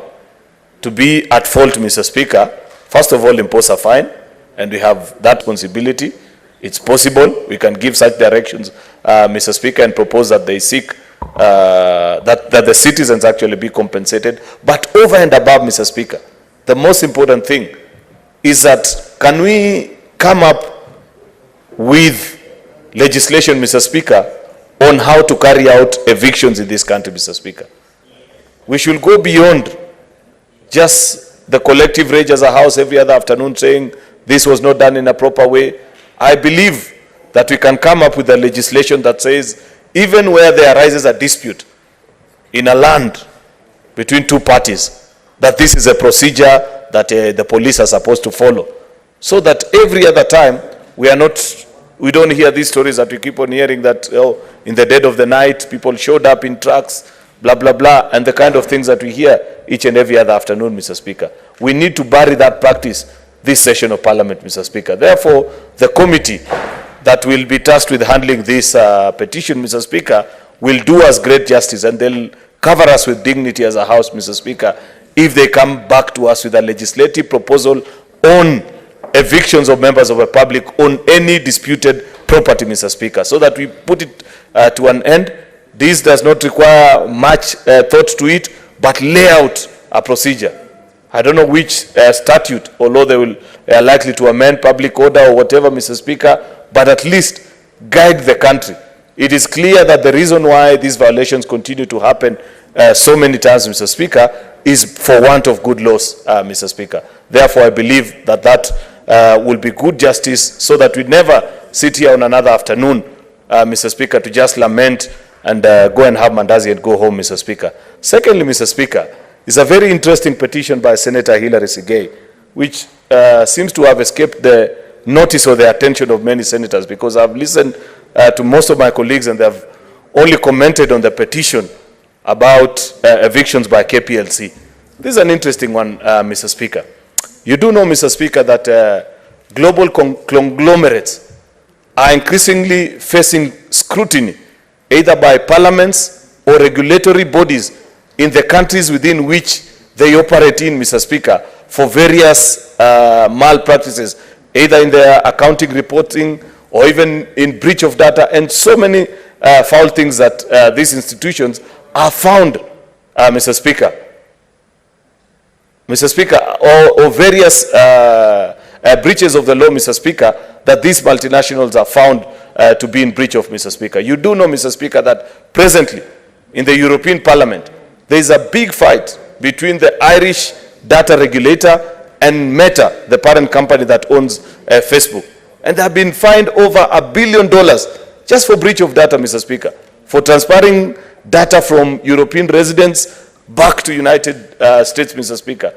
to be at fault, Mr. Speaker, first of all, impose a fine, and we have that responsibility. It's possible. We can give such directions, Mr. Speaker, and propose that they seek that the citizens actually be compensated. But over and above, Mr. Speaker, the most important thing is that can we come up with legislation, Mr. Speaker, on how to carry out evictions in this country, Mr. Speaker. We should go beyond just the collective rage as a house every other afternoon saying this was not done in a proper way. I believe that we can come up with a legislation that says even where there arises a dispute in a land between two parties, that this is a procedure that the police are supposed to follow. So that every other time we don't hear these stories that we keep on hearing that in the dead of the night people showed up in trucks, blah, blah, blah, and the kind of things that we hear each and every other afternoon, Mr. Speaker. We need to bury that practice this session of Parliament, Mr. Speaker. Therefore, the committee that will be tasked with handling this petition, Mr. Speaker, will do us great justice, and they'll cover us with dignity as a House, Mr. Speaker, if they come back to us with a legislative proposal on evictions of members of the public on any disputed property, Mr. Speaker, so that we put it to an end. This does not require much thought to it, but lay out a procedure. I don't know which statute, although they will likely to amend public order or whatever, Mr. Speaker, but at least guide the country. It is clear that the reason why these violations continue to happen so many times, Mr. Speaker, is for want of good laws, Mr. Speaker. Therefore, I believe that will be good justice, so that we never sit here on another afternoon, Mr. Speaker, to just lament and go and have mandazi and go home, Mr. Speaker. Secondly, Mr. Speaker, is a very interesting petition by Senator Hilary Sigei, which seems to have escaped the notice or the attention of many senators, because I've listened to most of my colleagues and they have only commented on the petition about evictions by KPLC. This is an interesting one, Mr. Speaker. You do know, Mr. Speaker, that global conglomerates are increasingly facing scrutiny, either by parliaments or regulatory bodies in the countries within which they operate in, Mr. Speaker, for various malpractices, either in their accounting reporting or even in breach of data, and so many foul things that these institutions are found, Mr. Speaker. Mr. Speaker, or various breaches of the law, Mr. Speaker, that these multinationals are found to be in breach of, Mr. Speaker. You do know, Mr. Speaker, that presently in the European Parliament, there is a big fight between the Irish data regulator and Meta, the parent company that owns Facebook. And they have been fined over $1 billion just for breach of data, Mr. Speaker, for transferring data from European residents back to United States, Mr. Speaker.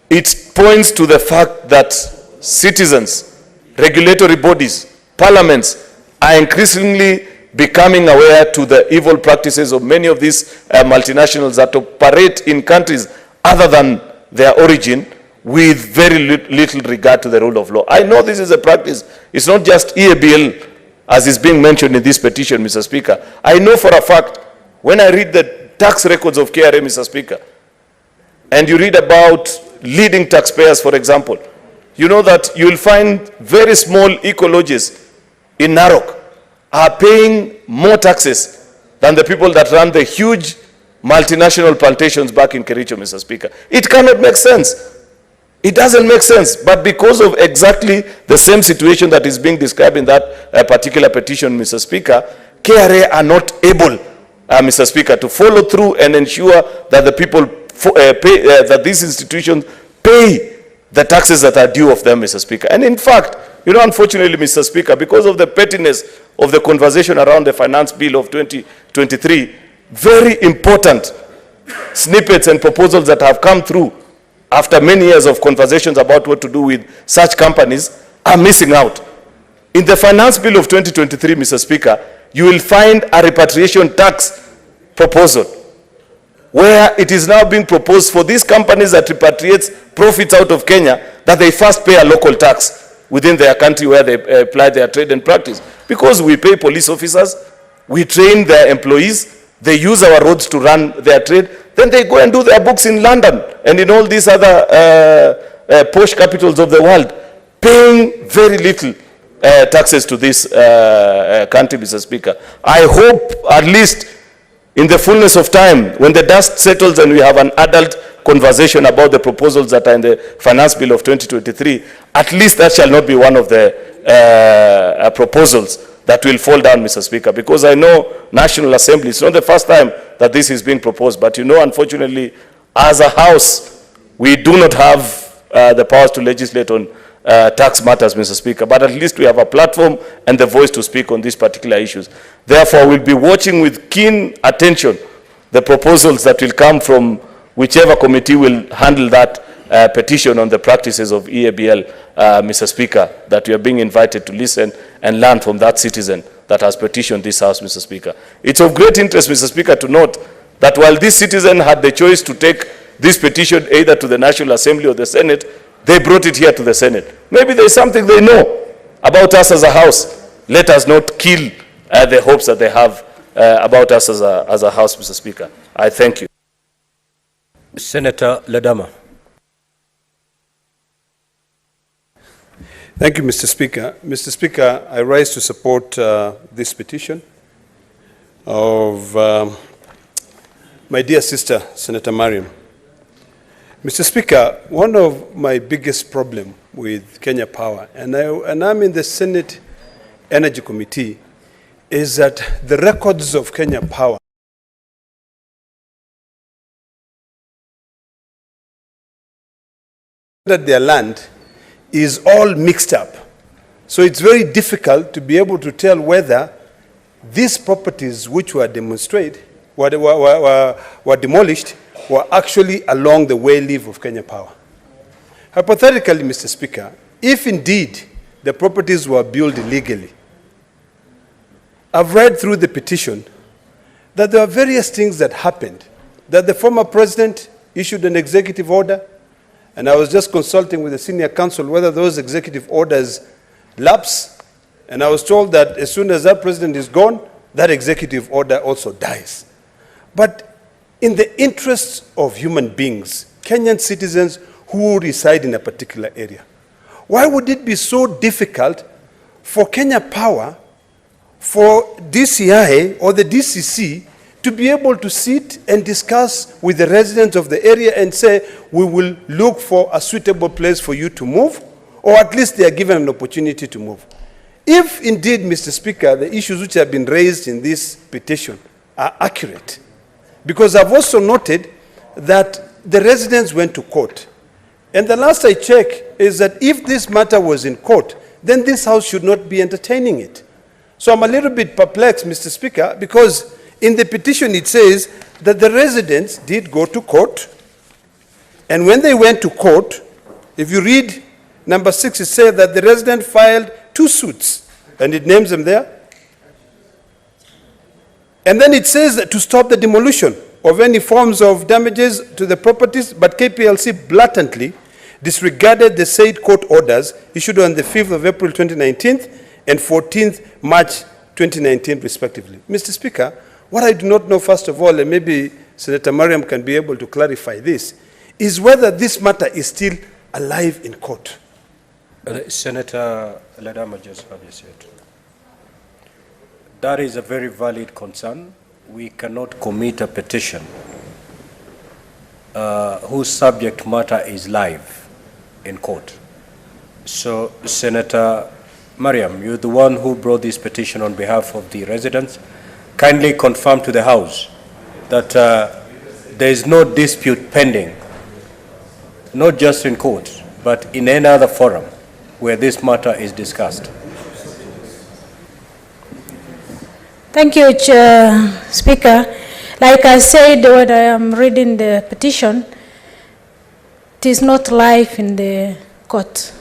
It points to the fact that citizens, regulatory bodies, parliaments are increasingly becoming aware to the evil practices of many of these multinationals that operate in countries other than their origin, with very little regard to the rule of law. I know this is a practice. It's not just EABL, as is being mentioned in this petition, Mr. Speaker. I know for a fact, when I read the tax records of KRA, Mr. Speaker, and you read about leading taxpayers, for example, you know that you will find very small eco-lodges in Narok are paying more taxes than the people that run the huge multinational plantations back in Kericho, Mr. Speaker. It cannot make sense. It doesn't make sense, but because of exactly the same situation that is being described in that particular petition, Mr. Speaker, KRA are not able, Mr. Speaker, to follow through and ensure that the people that these institutions pay the taxes that are due of them, Mr. Speaker. And in fact, you know, unfortunately, Mr. Speaker, because of the pettiness of the conversation around the finance bill of 2023, very important snippets and proposals that have come through after many years of conversations about what to do with such companies are missing out. In the finance bill of 2023, Mr. Speaker, you will find a repatriation tax proposal where it is now being proposed for these companies that repatriate profits out of Kenya that they first pay a local tax within their country where they apply their trade and practice. Because we pay police officers, we train their employees, they use our roads to run their trade, then they go and do their books in London and in all these other posh capitals of the world, paying very little taxes to this country, Mr. Speaker. I hope at least in the fullness of time, when the dust settles and we have an adult conversation about the proposals that are in the finance bill of 2023, at least that shall not be one of the proposals that will fall down, Mr. Speaker, because I know National Assembly, it's not the first time that this is being proposed, but you know, unfortunately, as a House, We do not have the powers to legislate on tax matters, Mr. Speaker, but at least we have a platform and the voice to speak on these particular issues. Therefore, we'll be watching with keen attention the proposals that will come from whichever committee will handle that petition on the practices of EABL, Mr. Speaker, that we are being invited to listen and learn from that citizen that has petitioned this House, Mr. Speaker. It's of great interest, Mr. Speaker, to note that while this citizen had the choice to take this petition either to the National Assembly or the Senate, they brought it here to the Senate. Maybe there's something they know about us as a House. Let us not kill the hopes that they have about us as a House, Mr. Speaker. I thank you. Senator Ledama. Thank you, Mr. Speaker. Mr. Speaker, I rise to support this petition of my dear sister, Senator Mariam. Mr. Speaker, one of my biggest problems with Kenya Power, and I'm in the Senate Energy Committee, is that the records of Kenya Power that their land is all mixed up. So it's very difficult to be able to tell whether these properties which were demonstrated, were demolished, were actually along the way live of Kenya Power. Hypothetically, Mr. Speaker, if indeed the properties were built illegally, I've read through the petition that there are various things that happened, that the former president issued an executive order, and I was just consulting with the senior counsel whether those executive orders lapse, and I was told that as soon as that president is gone, that executive order also dies. But in the interests of human beings, Kenyan citizens who reside in a particular area, why would it be so difficult for Kenya Power, for DCI or the DCC to be able to sit and discuss with the residents of the area and say, we will look for a suitable place for you to move, or at least they are given an opportunity to move? If indeed, Mr. Speaker, the issues which have been raised in this petition are accurate, because I've also noted that the residents went to court. And the last I checked is that if this matter was in court, then this House should not be entertaining it. So I'm a little bit perplexed, Mr. Speaker, because in the petition it says that the residents did go to court, and when they went to court, if you read number 6, it says that the resident filed 2 suits, and it names them there. And then it says that to stop the demolition of any forms of damages to the properties, but KPLC blatantly disregarded the said court orders issued on the 5th of April 2019 and 14th March 2019 respectively. Mr. Speaker, what I do not know, first of all, and maybe Senator Mariam can be able to clarify this, is whether this matter is still alive in court. Senator Ledama, just have you said. That is a very valid concern. We cannot commit a petition whose subject matter is live in court. So, Senator Mariam, you're the one who brought this petition on behalf of the residents. Kindly confirm to the House that there is no dispute pending, not just in court, but in any other forum where this matter is discussed. Thank you, Speaker. Like I said when I am reading the petition, it is not live in the court.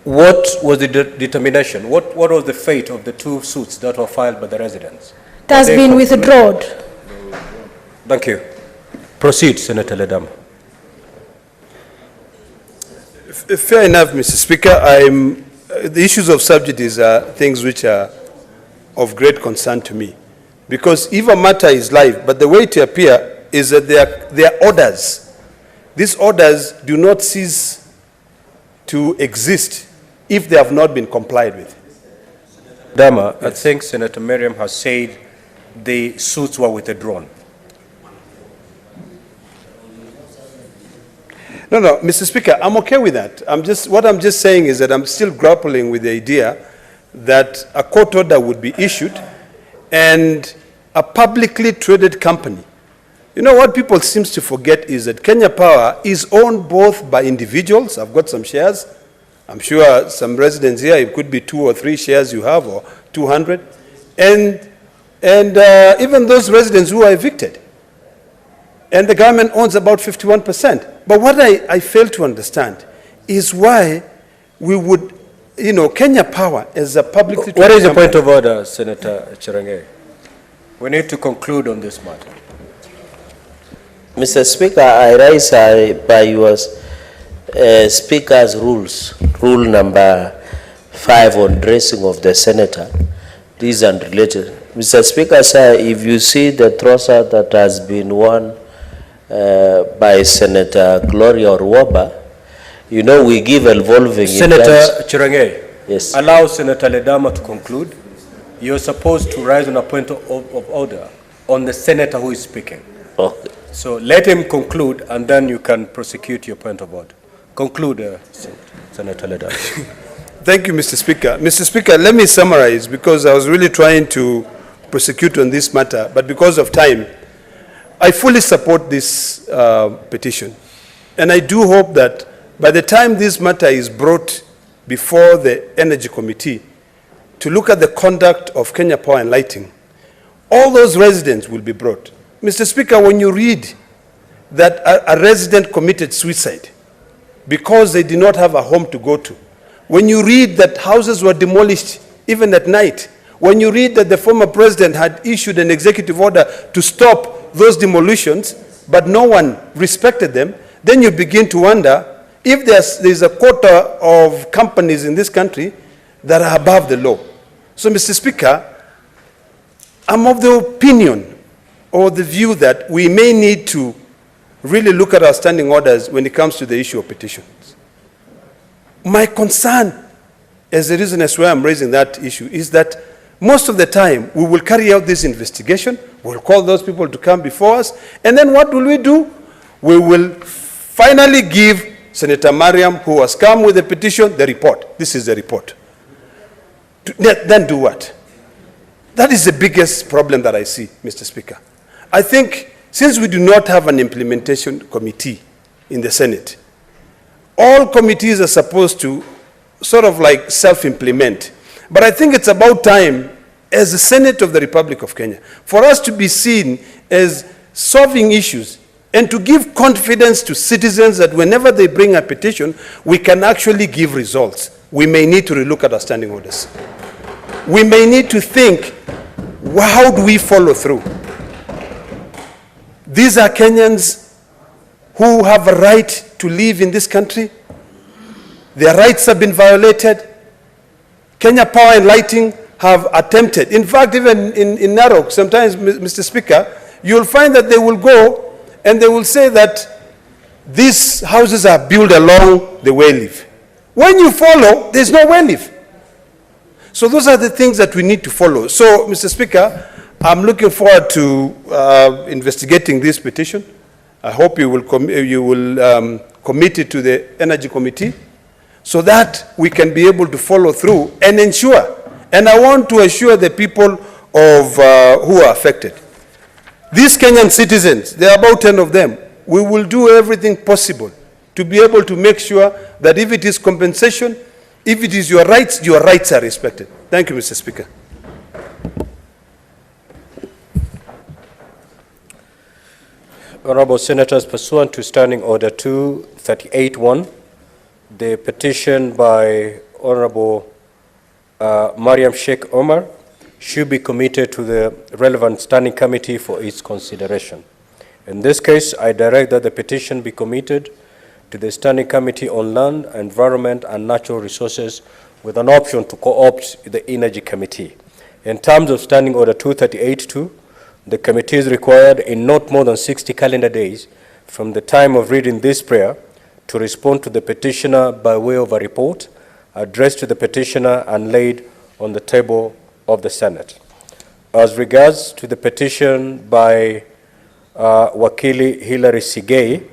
What was the determination? What was the fate of the 2 suits that were filed by the residents? It has been withdrawn. Thank you. Proceed, Senator Ledama. Fair enough, Mr. Speaker. The issues of subsidies are things which are of great concern to me. Because if a matter is live, but the way to appear is that there are orders. These orders do not cease to exist if they have not been complied with. Dama, yes. I think Senator Mariam has said the suits were withdrawn. No, Mr. Speaker, I'm okay with that. What I'm just saying is that I'm still grappling with the idea that a court order would be issued and a publicly traded company You know, what people seem to forget is that Kenya Power is owned both by individuals. I've got some shares. I'm sure some residents here, it could be 2 or 3 shares you have, or 200. And even those residents who are evicted. And the government owns about 51%. But what I fail to understand is why we would, you know, Kenya Power as a publicly traded What is the company. point of order, Senator Cherangei? We need to conclude on this matter. Mr. Speaker, I rise by your Speaker's rules, rule number 5 on dressing of the senator. This is unrelated. Mr. Speaker, sir, if you see the trouser that has been worn by Senator Gloria Orwoba, you know we give evolving. Senator Cherangei, yes. Allow Senator Ledama to conclude. You're supposed to rise on a point of order on the senator who is speaking. Okay. So let him conclude, and then you can prosecute your point of order. Conclude, Senator Ledama. Thank you, Mr. Speaker. Mr. Speaker, let me summarize, because I was really trying to prosecute on this matter, but because of time, I fully support this petition. And I do hope that by the time this matter is brought before the Energy Committee to look at the conduct of Kenya Power and Lighting, all those residents will be brought. Mr. Speaker, when you read that a resident committed suicide because they did not have a home to go to, when you read that houses were demolished even at night, when you read that the former president had issued an executive order to stop those demolitions, but no one respected them, then you begin to wonder if there's a quota of companies in this country that are above the law. So, Mr. Speaker, I'm of the opinion or the view that we may need to really look at our standing orders when it comes to the issue of petitions. My concern, as the reason as why I'm raising that issue, is that most of the time we will carry out this investigation, we'll call those people to come before us, and then what will we do? We will finally give Senator Mariam, who has come with the petition, the report. This is the report. Then do what? That is the biggest problem that I see, Mr. Speaker. I think since we do not have an implementation committee in the Senate, all committees are supposed to sort of like self-implement. But I think it's about time, as the Senate of the Republic of Kenya, for us to be seen as solving issues and to give confidence to citizens that whenever they bring a petition, we can actually give results. We may need to relook at our standing orders. We may need to think, how do we follow through? These are Kenyans who have a right to live in this country. Their rights have been violated. Kenya Power and Lighting have attempted. In fact, even in Narok, sometimes, Mr. Speaker, you'll find that they will go and they will say that these houses are built along the way-live. When you follow, there's no way-live. So those are the things that we need to follow. So, Mr. Speaker, I'm looking forward to investigating this petition. I hope you will commit it to the Energy Committee so that we can be able to follow through and ensure. And I want to assure the people of who are affected. These Kenyan citizens, there are about 10 of them, we will do everything possible to be able to make sure that if it is compensation, if it is your rights are respected. Thank you, Mr. Speaker. Honorable Senators, pursuant to Standing Order 238-1, the petition by Honorable Mariam Sheikh Omar should be committed to the relevant standing committee for its consideration. In this case, I direct that the petition be committed to the Standing Committee on Land, Environment and Natural Resources with an option to co-opt the Energy Committee. In terms of Standing Order 238-2, the committee is required in not more than 60 calendar days from the time of reading this prayer to respond to the petitioner by way of a report addressed to the petitioner and laid on the table of the Senate. As regards to the petition by Wakili Hilary Sigei,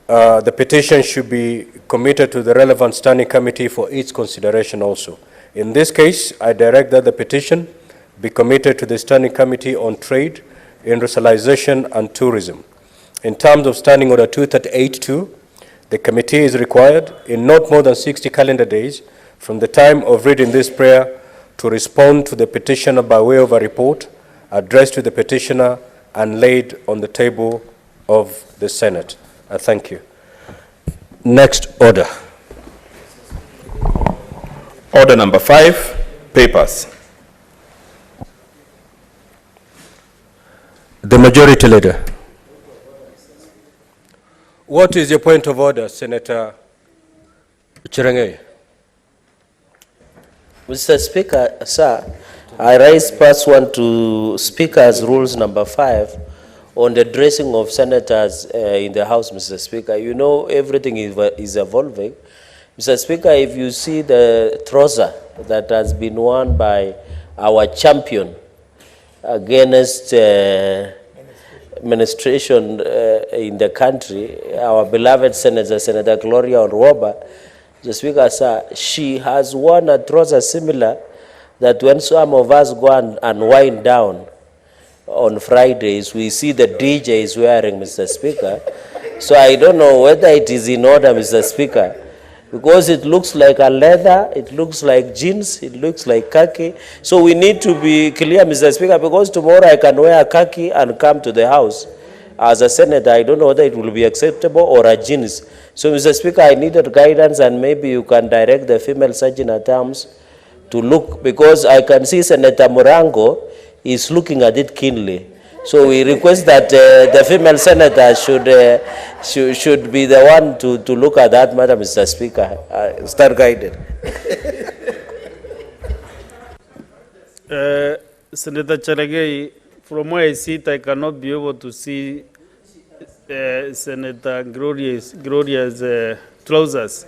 the petition should be committed to the relevant standing committee for its consideration also. In this case, I direct that the petition be committed to the Standing Committee on Trade, industrialization and tourism. In terms of Standing Order 238-2, the committee is required in not more than 60 calendar days from the time of reading this prayer to respond to the petitioner by way of a report addressed to the petitioner and laid on the table of the Senate. I thank you. Next order. Order number 5, papers. The Majority Leader. What is your point of order, Senator Chirangei? Mr. Speaker, sir, I raise pursuant to Speaker's Rules number 5 on the dressing of senators in the House, Mr. Speaker. You know everything is evolving. Mr. Speaker, if you see the trouser that has been worn by our champion against administration in the country, our beloved Senator, Senator Gloria Orwoba, Mr. Speaker, sir, she has worn a trouser similar that when some of us go and wind down on Fridays, we see the DJ is wearing, Mr. Speaker. So I don't know whether it is in order, Mr. Speaker, because it looks like a leather, it looks like jeans, it looks like khaki. So we need to be clear, Mr. Speaker, because tomorrow I can wear a khaki and come to the House. As a senator, I don't know whether it will be acceptable or a jeans. So, Mr. Speaker, I needed guidance, and maybe you can direct the female sergeant at arms to look, because I can see Senator Murango is looking at it keenly. So we request that the female senator should be the one to look at that matter, Mr. Speaker. Start guided. Senator Chirangei, from where I sit, I cannot be able to see Senator Gloria's trousers.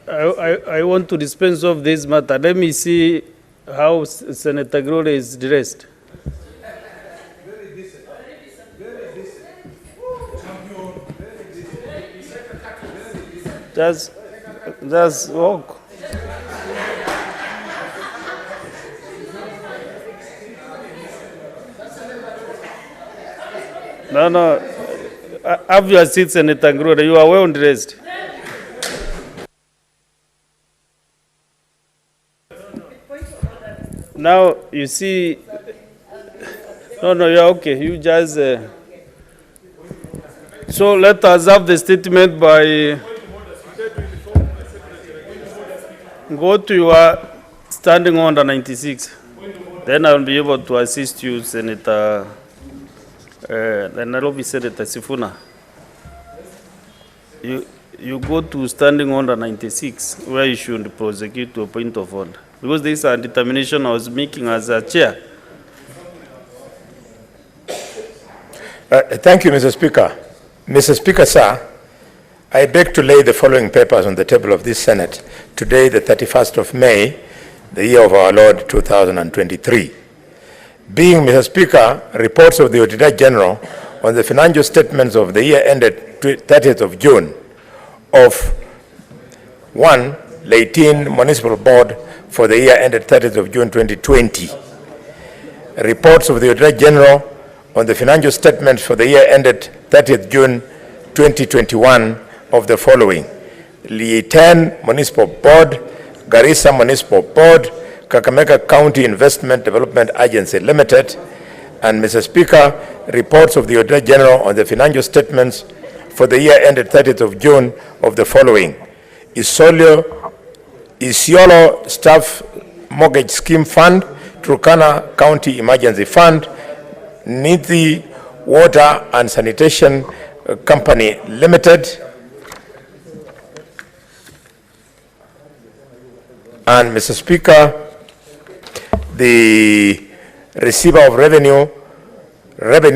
I want to dispense of this matter. Let me see how Senator Gloria is dressed. Very decent. Very decent. Just walk. No. Have your seat, Senator Gloria. You are well dressed. Now, you see, no, you're okay. You just, so let us have the statement by, go to your Standing Order 96. Then I'll be able to assist you, Senator, the Nairobi Senator Sifuna. You go to Standing Order 96, where you should prosecute to a point of order. Because this is a determination I was making as a chair. Thank you, Mr. Speaker. Mr. Speaker, sir, I beg to lay the following papers on the table of this Senate today, the 31st of May, the year of our Lord 2023. Being, Mr. Speaker, reports of the Auditor General on the financial statements of the year ended 30th of June of 1. Leighton Municipal Board for the year ended 30th of June 2020. Reports of the Auditor General on the financial statements for the year ended 30th June 2021 of the following: Leighton Municipal Board, Garissa Municipal Board, Kakamega County Investment Development Agency Limited. And, Mr. Speaker, reports of the Auditor General on the financial statements for the year ended 30th of June of the following: Isiolo Staff Mortgage Scheme Fund, Turkana County Emergency Fund, Nithi Water and Sanitation Company Limited, and, Mr. Speaker, the receiver of revenue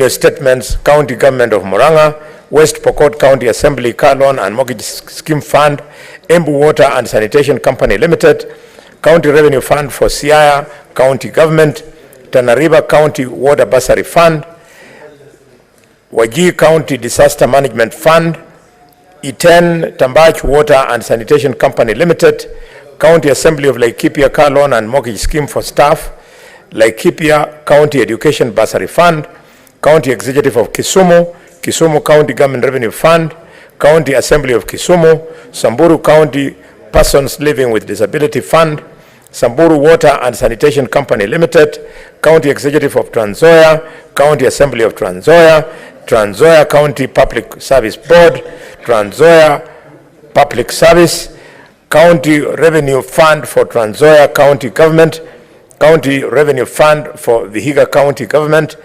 statements, County Government of Murang'a, West Pokot County Assembly Car Loan and Mortgage Scheme Fund, Embu Water and Sanitation Company Limited, County Revenue Fund for Siaya County Government, Tana River County Water Bursary Fund, Wajir County Disaster Management Fund, Iten Tambach Water and Sanitation Company Limited, County Assembly of Laikipia Car Loan and Mortgage Scheme for Staff, Laikipia County Education Bursary Fund, County Executive of Kisumu, Kisumu County Government Revenue Fund, County Assembly of Kisumu, Samburu County Persons Living with Disability Fund, Samburu Water and Sanitation Company Limited, County Executive of Trans Nzoia, County Assembly of Trans Nzoia, Trans Nzoia County Public Service Board, Trans Nzoia Public Service, County Revenue Fund for Trans Nzoia County Government, County Revenue Fund for Vihiga County Government,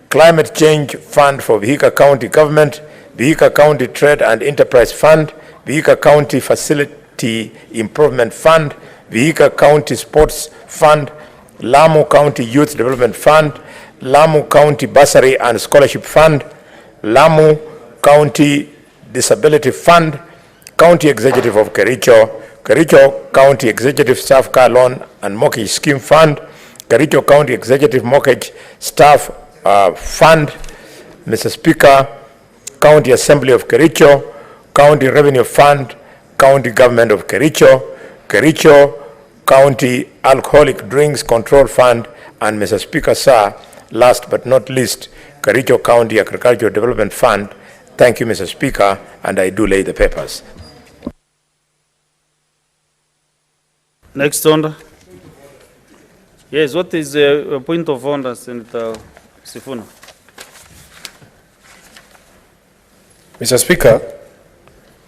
Climate Change Fund for Vihiga County Government, Vihiga County Trade and Enterprise Fund, Vihiga County Facility Improvement Fund, Vihiga County Sports Fund, Lamu County Youth Development Fund, Lamu County Bursary and Scholarship Fund, Lamu County Disability Fund, County Executive of Kericho, Kericho County Executive Staff Car Loan and Mortgage Scheme Fund, Kericho County Executive Mortgage Staff Fund, Mr. Speaker, County Assembly of Kericho, County Revenue Fund, County Government of Kericho, Kericho County Alcoholic Drinks Control Fund, and Mr. Speaker, sir, last but not least, Kericho County Agricultural Development Fund. Thank you, Mr. Speaker, and I do lay the papers. Next order. Yes, what is the point of order, Senator Sifuna? Mr. Speaker,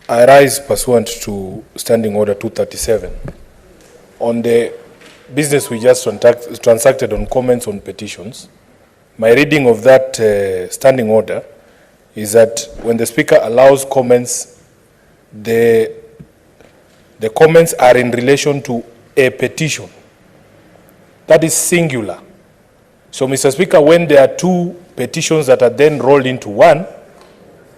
I rise pursuant to Standing Order 237 on the business we just transacted on comments on petitions. My reading of that standing order is that when the Speaker allows comments, the comments are in relation to a petition. That is singular. So, Mr. Speaker, when there are two petitions that are then rolled into one,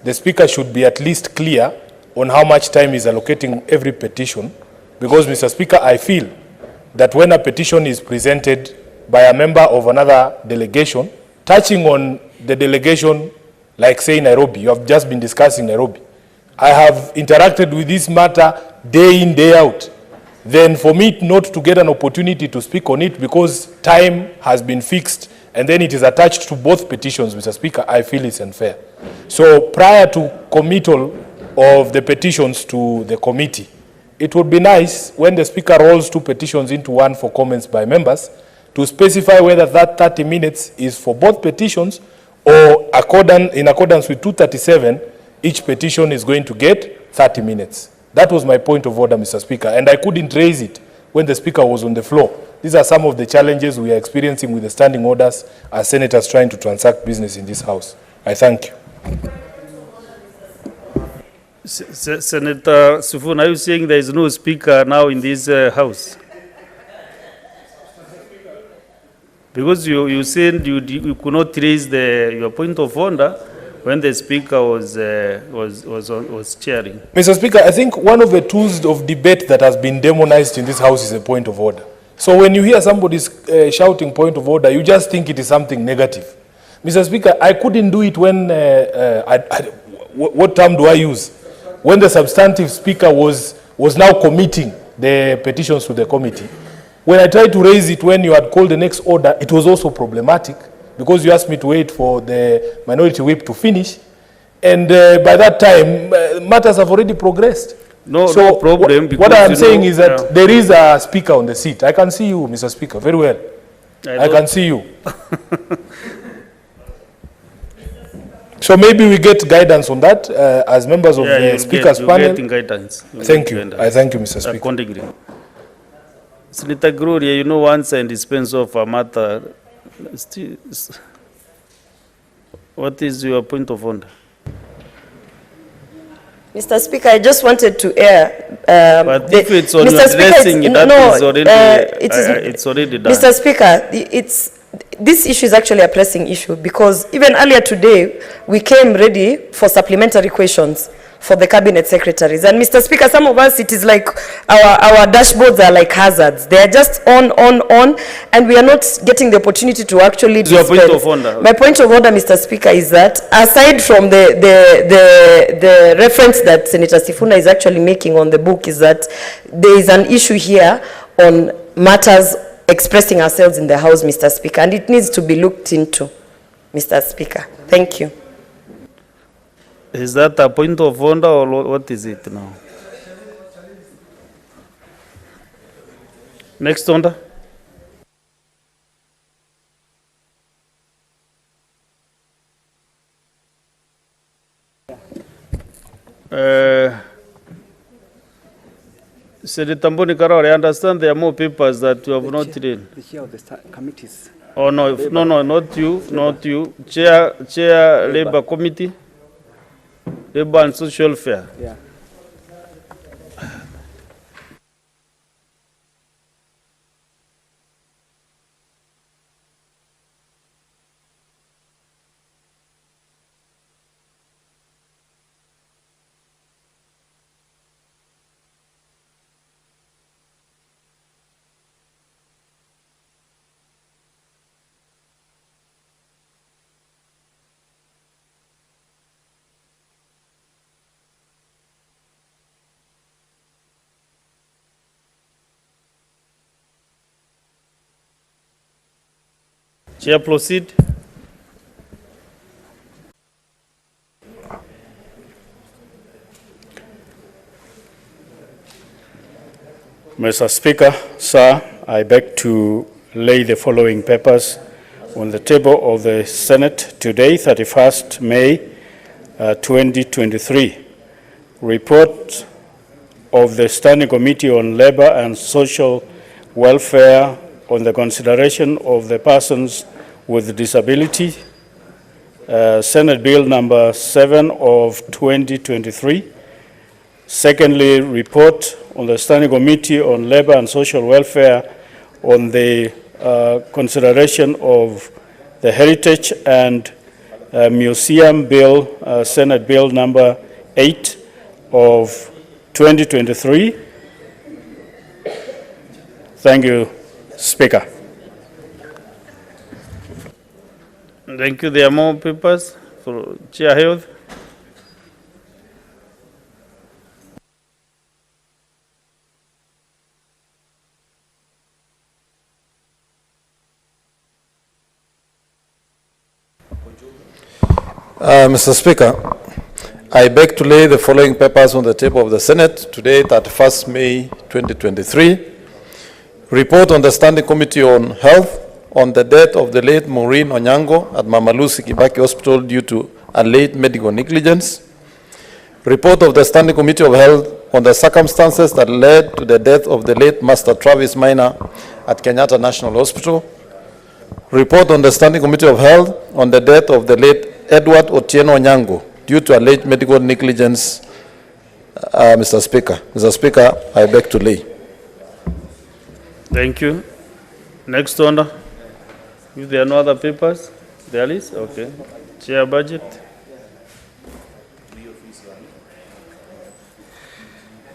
the Speaker should be at least clear on how much time is allocating every petition, because, Mr. Speaker, I feel that when a petition is presented by a member of another delegation, touching on the delegation, like say Nairobi, you have just been discussing Nairobi, I have interacted with this matter day in, day out, then for me not to get an opportunity to speak on it because time has been fixed and then it is attached to both petitions, Mr. Speaker, I feel it's unfair. So prior to committal of the petitions to the committee, it would be nice when the Speaker rolls two petitions into one for comments by members to specify whether that 30 minutes is for both petitions or in accordance with 237, each petition is going to get 30 minutes. That was my point of order, Mr. Speaker, and I couldn't raise it when the Speaker was on the floor. These are some of the challenges we are experiencing with the standing orders as senators trying to transact business in this House. I thank you. Senator Sifuna, are you saying there is no Speaker now in this House? Because you said you could not raise your point of order when the Speaker was chairing. Mr. Speaker, I think one of the tools of debate that has been demonized in this House is a point of order. So when you hear somebody shouting point of order, you just think it is something negative. Mr. Speaker, I couldn't do it when, what term do I use? When the substantive Speaker was now committing the petitions to the committee. When I tried to raise it when you had called the next order, it was also problematic because you asked me to wait for the minority whip to finish. And by that time, matters have already progressed. No problem. What I am saying is that there is a Speaker on the seat. I can see you, Mr. Speaker, very well. I can see you. So maybe we get guidance on that as members of the Speaker's panel. Guidance. Thank you. I thank you, Mr. Speaker. Accordingly. Senator Gloria, you know, once and dispense of a matter. What is your point of order? Mr. Speaker, I just wanted to air. But if it's on your addressing, it's already done. Mr. Speaker, this issue is actually a pressing issue because even earlier today, we came ready for supplementary questions. for the cabinet secretaries. And Mr. Speaker, some of us, it is like our dashboards are like hazards. They are just on, and we are not getting the opportunity to actually Your point of order. My point of order, Mr. Speaker, is that aside from the reference that Senator Sifuna is actually making on the book, is that there is an issue here on matters expressing ourselves in the House, Mr. Speaker, and it needs to be looked into, Mr. Speaker. Thank you. Is that a point of order or what is it now? Next order. Senator Mboni Karori, I understand there are more papers that you have not read. The chair of the committees. Oh no, no, not you. Chair Labour Committee, Labour and Social Welfare. Yeah. Chair, proceed. Mr. Speaker, sir, I beg to lay the following papers on the table of the Senate today, 31st May 2023. Report of the Standing Committee on Labor and Social Welfare on the consideration of the persons with disability, Senate Bill number 7 of 2023. Secondly, report on the Standing Committee on Labor and Social Welfare on the consideration of the Heritage and Museum Bill, Senate Bill number 8 of 2023. Thank you, Speaker. Thank you. There are more papers for Chair Health. Mr. Speaker, I beg to lay the following papers on the table of the Senate today, 31st May 2023. Report on the Standing Committee on Health on the death of the late Maureen Onyango at Mama Lucy Kibaki Hospital due to a late medical negligence. Report of the Standing Committee of Health on the circumstances that led to the death of the late Master Travis Minor at Kenyatta National Hospital. Report on the Standing Committee of Health on the death of the late Edward Otieno Onyango due to a late medical negligence. Mr. Speaker. Mr. Speaker, I beg to lay. Thank you. Next order. If there are no other papers, there is? Okay. Chair Budget.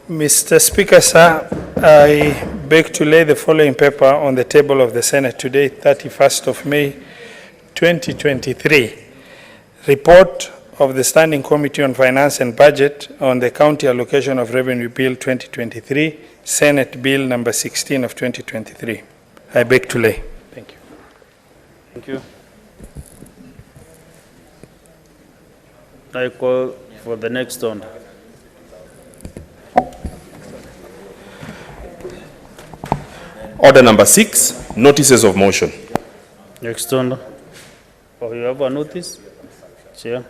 Mr. Speaker, sir, I beg to lay the following paper on the table of the Senate today, 31st of May, 2023. Report of the Standing Committee on Finance and Budget on the County Allocation of Revenue Bill 2023, Senate Bill number 16 of 2023. I beg to lay. Thank you. Thank you. I call for the next order. Order number 6, notices of motion. Next order. Oh, you have a notice? Chair.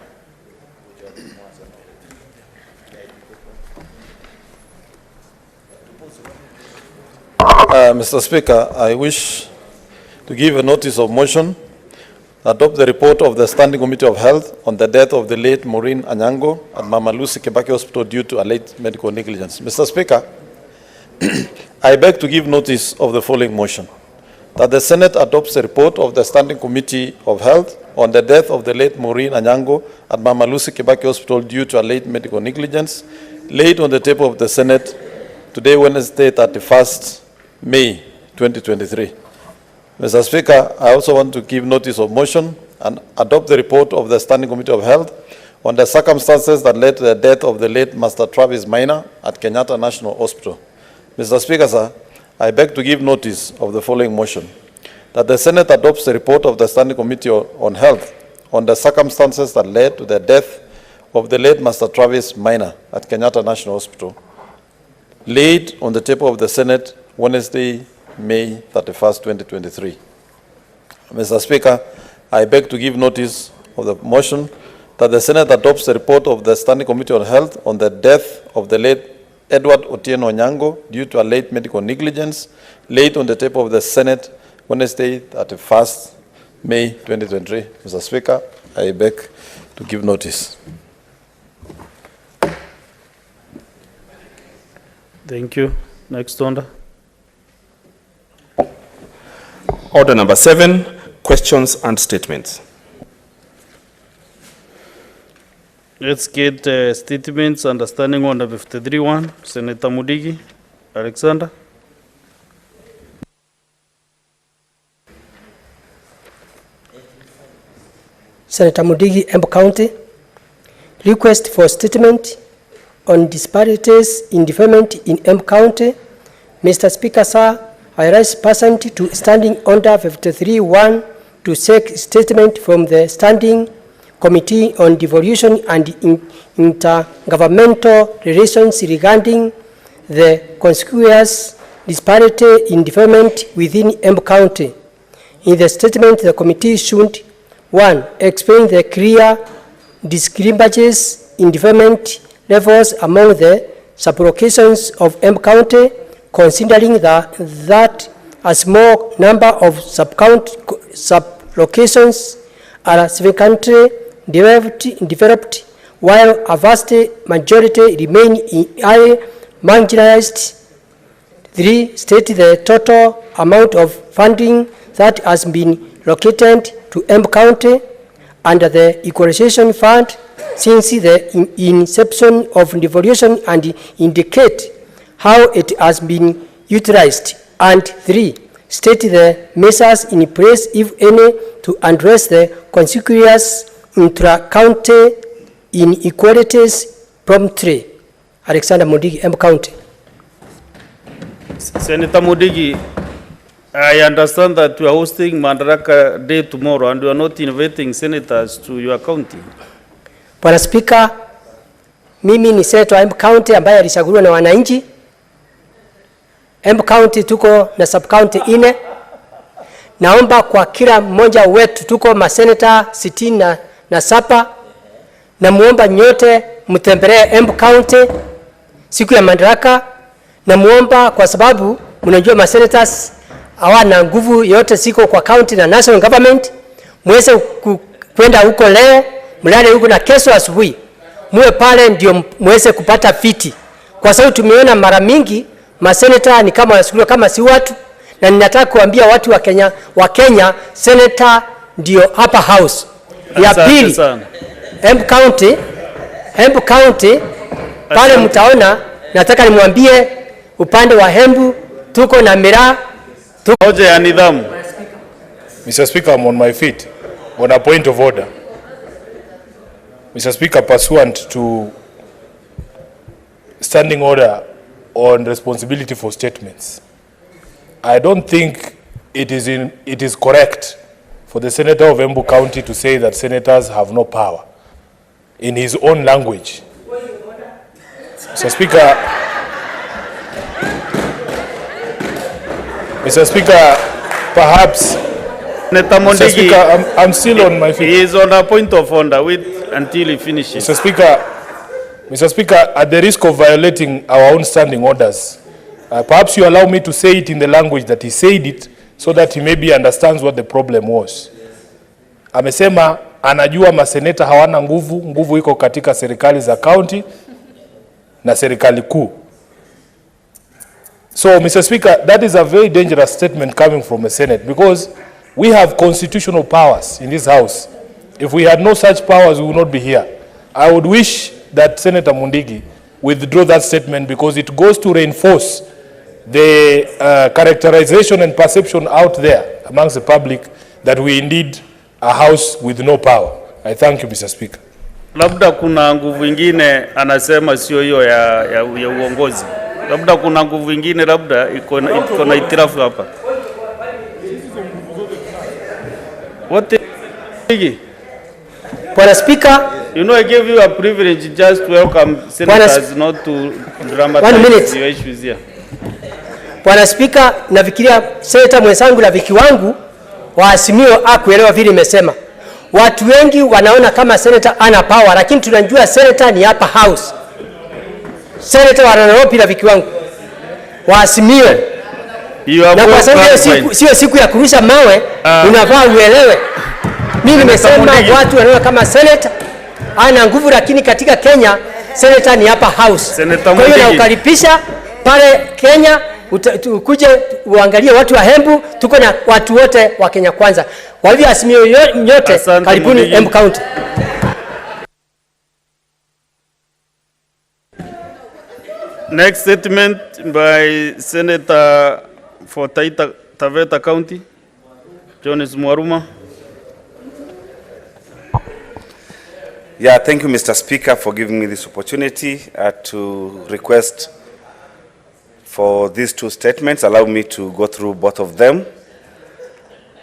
Mr. Speaker, I wish to give a notice of motion, adopt the report of the Standing Committee of Health on the death of the late Maureen Onyango at Mama Lucy Kibaki Hospital due to a late medical negligence. Mr. Speaker, I beg to give notice of the following motion, that the Senate adopts the report of the Standing Committee of Health on the death of the late Maureen Anyango at Mama Lucy Kibaki Hospital due to a late medical negligence, laid on the table of the Senate today, Wednesday, 31st May 2023. Mr. Speaker, I also want to give notice of motion and adopt the report of the Standing Committee of Health on the circumstances that led to the death of the late Master Travis Maina at Kenyatta National Hospital. Mr. Speaker, sir, I beg to give notice of the following motion: that the Senate adopts the report of the Standing Committee on Health on the circumstances that led to the death of the late Master Travis Maina at Kenyatta National Hospital, laid on the table of the Senate Wednesday, May 31st, 2023. Mr. Speaker, I beg to give notice of the motion that the Senate adopts the report of the Standing Committee on Health on the death of the late Edward Otieno Onyango due to a late medical negligence, laid on the table of the Senate Wednesday, 31st May 2023. Mr. Speaker, I beg to give notice. Thank you. Next order. Order number 7, questions and statements. Let's get statements. Understanding order 53-1. Senator Mudigi, Alexander. Senator Mudigi, Embu County. Request for statement on disparities in development in Embu County. Mr. Speaker, sir, I rise pursuant to Standing Order 53-1 to seek statement from the Standing Committee on Devolution and Intergovernmental Relations regarding the conspicuous disparity in development within Embu County. In the statement, the committee should 1. Explain the clear discrepancies in development levels among the sublocations of Embu County, considering that a small number of sublocations are significantly developed, while a vast majority remain highly marginalized. 3. State the total amount of funding that has been located to Embu County under the Equalization Fund since the inception of devolution and indicate how it has been utilized. And 3. State the measures in place, if any, to address the conspicuous intra-county inequalities promptly. Alexander Mudigi, Embu County. Senator Mudigi, I understand that you are hosting Madaraka Day tomorrow and you are not inviting senators to your county. Bwana Speaker, mimi ni senator wa Embu County ambaye alichaguliwa na wananchi. Embu County tuko na sub-county 4. Naomba kwa kila mmoja wetu, tuko maseneta 67, na muomba nyote mtembelee Embu County siku ya Madaraka. Na muomba kwa sababu mnajua masenators hawana nguvu yote, siko kwa county na national government, muweze kwenda huko leo, mlale huko na kesho asubuhi muwe pale ndio muweze kupata fiti, kwa sababu tumeona mara mingi maseneta ni kama wanasukuliwa kama si watu. Na ninataka kuambia watu wa Kenya senator ndio hapa house. Ya pili, Embu County pale mtaona, nataka nimwambie upande wa Embu tuko na miraa. Hoja ya nidhamu. Mr. Speaker, I'm on my feet on a point of order. Mr. Speaker, pursuant to standing order on responsibility for statements, I don't think it is correct for the senator of Embu County to say that senators have no power in his own language. Mr. Speaker, perhaps. Mr. Speaker, I'm still on my feet. He is on a point of order. Wait until he finishes. Mr. Speaker, at the risk of violating our own standing orders, perhaps you allow me to say it in the language that he said it, so that he maybe understands what the problem was. Amesema anajua maseneta hawana nguvu iko katika serikali za county na serikali kuu. So, Mr. Speaker, that is a very dangerous statement coming from a Senate, because we have constitutional powers in this house If we had no such powers, we would not be here. I would wish that Senator Mundigi withdraw that statement because it goes to reinforce the characterization and perception out there amongst the public that we indeed a house with no power. I thank you, Mr. Speaker. Labda kuna nguvu ingine anasema sio hiyo ya uongozi. Labda kuna nguvu ingine, labda iko na itirafu hapa. What Bwana Speaker, you know I gave you a privilege just to welcome senators not to dramatize your issues here. Bwana Speaker, nafikiria senator mwenzangu na viki wangu wa Azimio akuelewa vile nimesema. Watu wengi wanaona kama senator ana power, lakini tunajua senator ni hapa house. Senator wa Nairobi na viki wangu wa Azimio. Na kwa sababu sio siku ya kurusha mawe, unafaa uelewe. Mimi nimesema watu wanaona kama senator ana nguvu, lakini katika Kenya senator ni hapa house. Kwa hiyo naukaribisha pale Kenya ukuje uangalie watu wa Hembu, tuko na watu wote wa Kenya kwanza. Kwa hivyo Azimio nyote karibuni Embu County. Next statement by Senator for Taita Taveta County, Jones Mwaruma. Yeah, thank you, Mr. Speaker, for giving me this opportunity to request for these two statements. Allow me to go through both of them.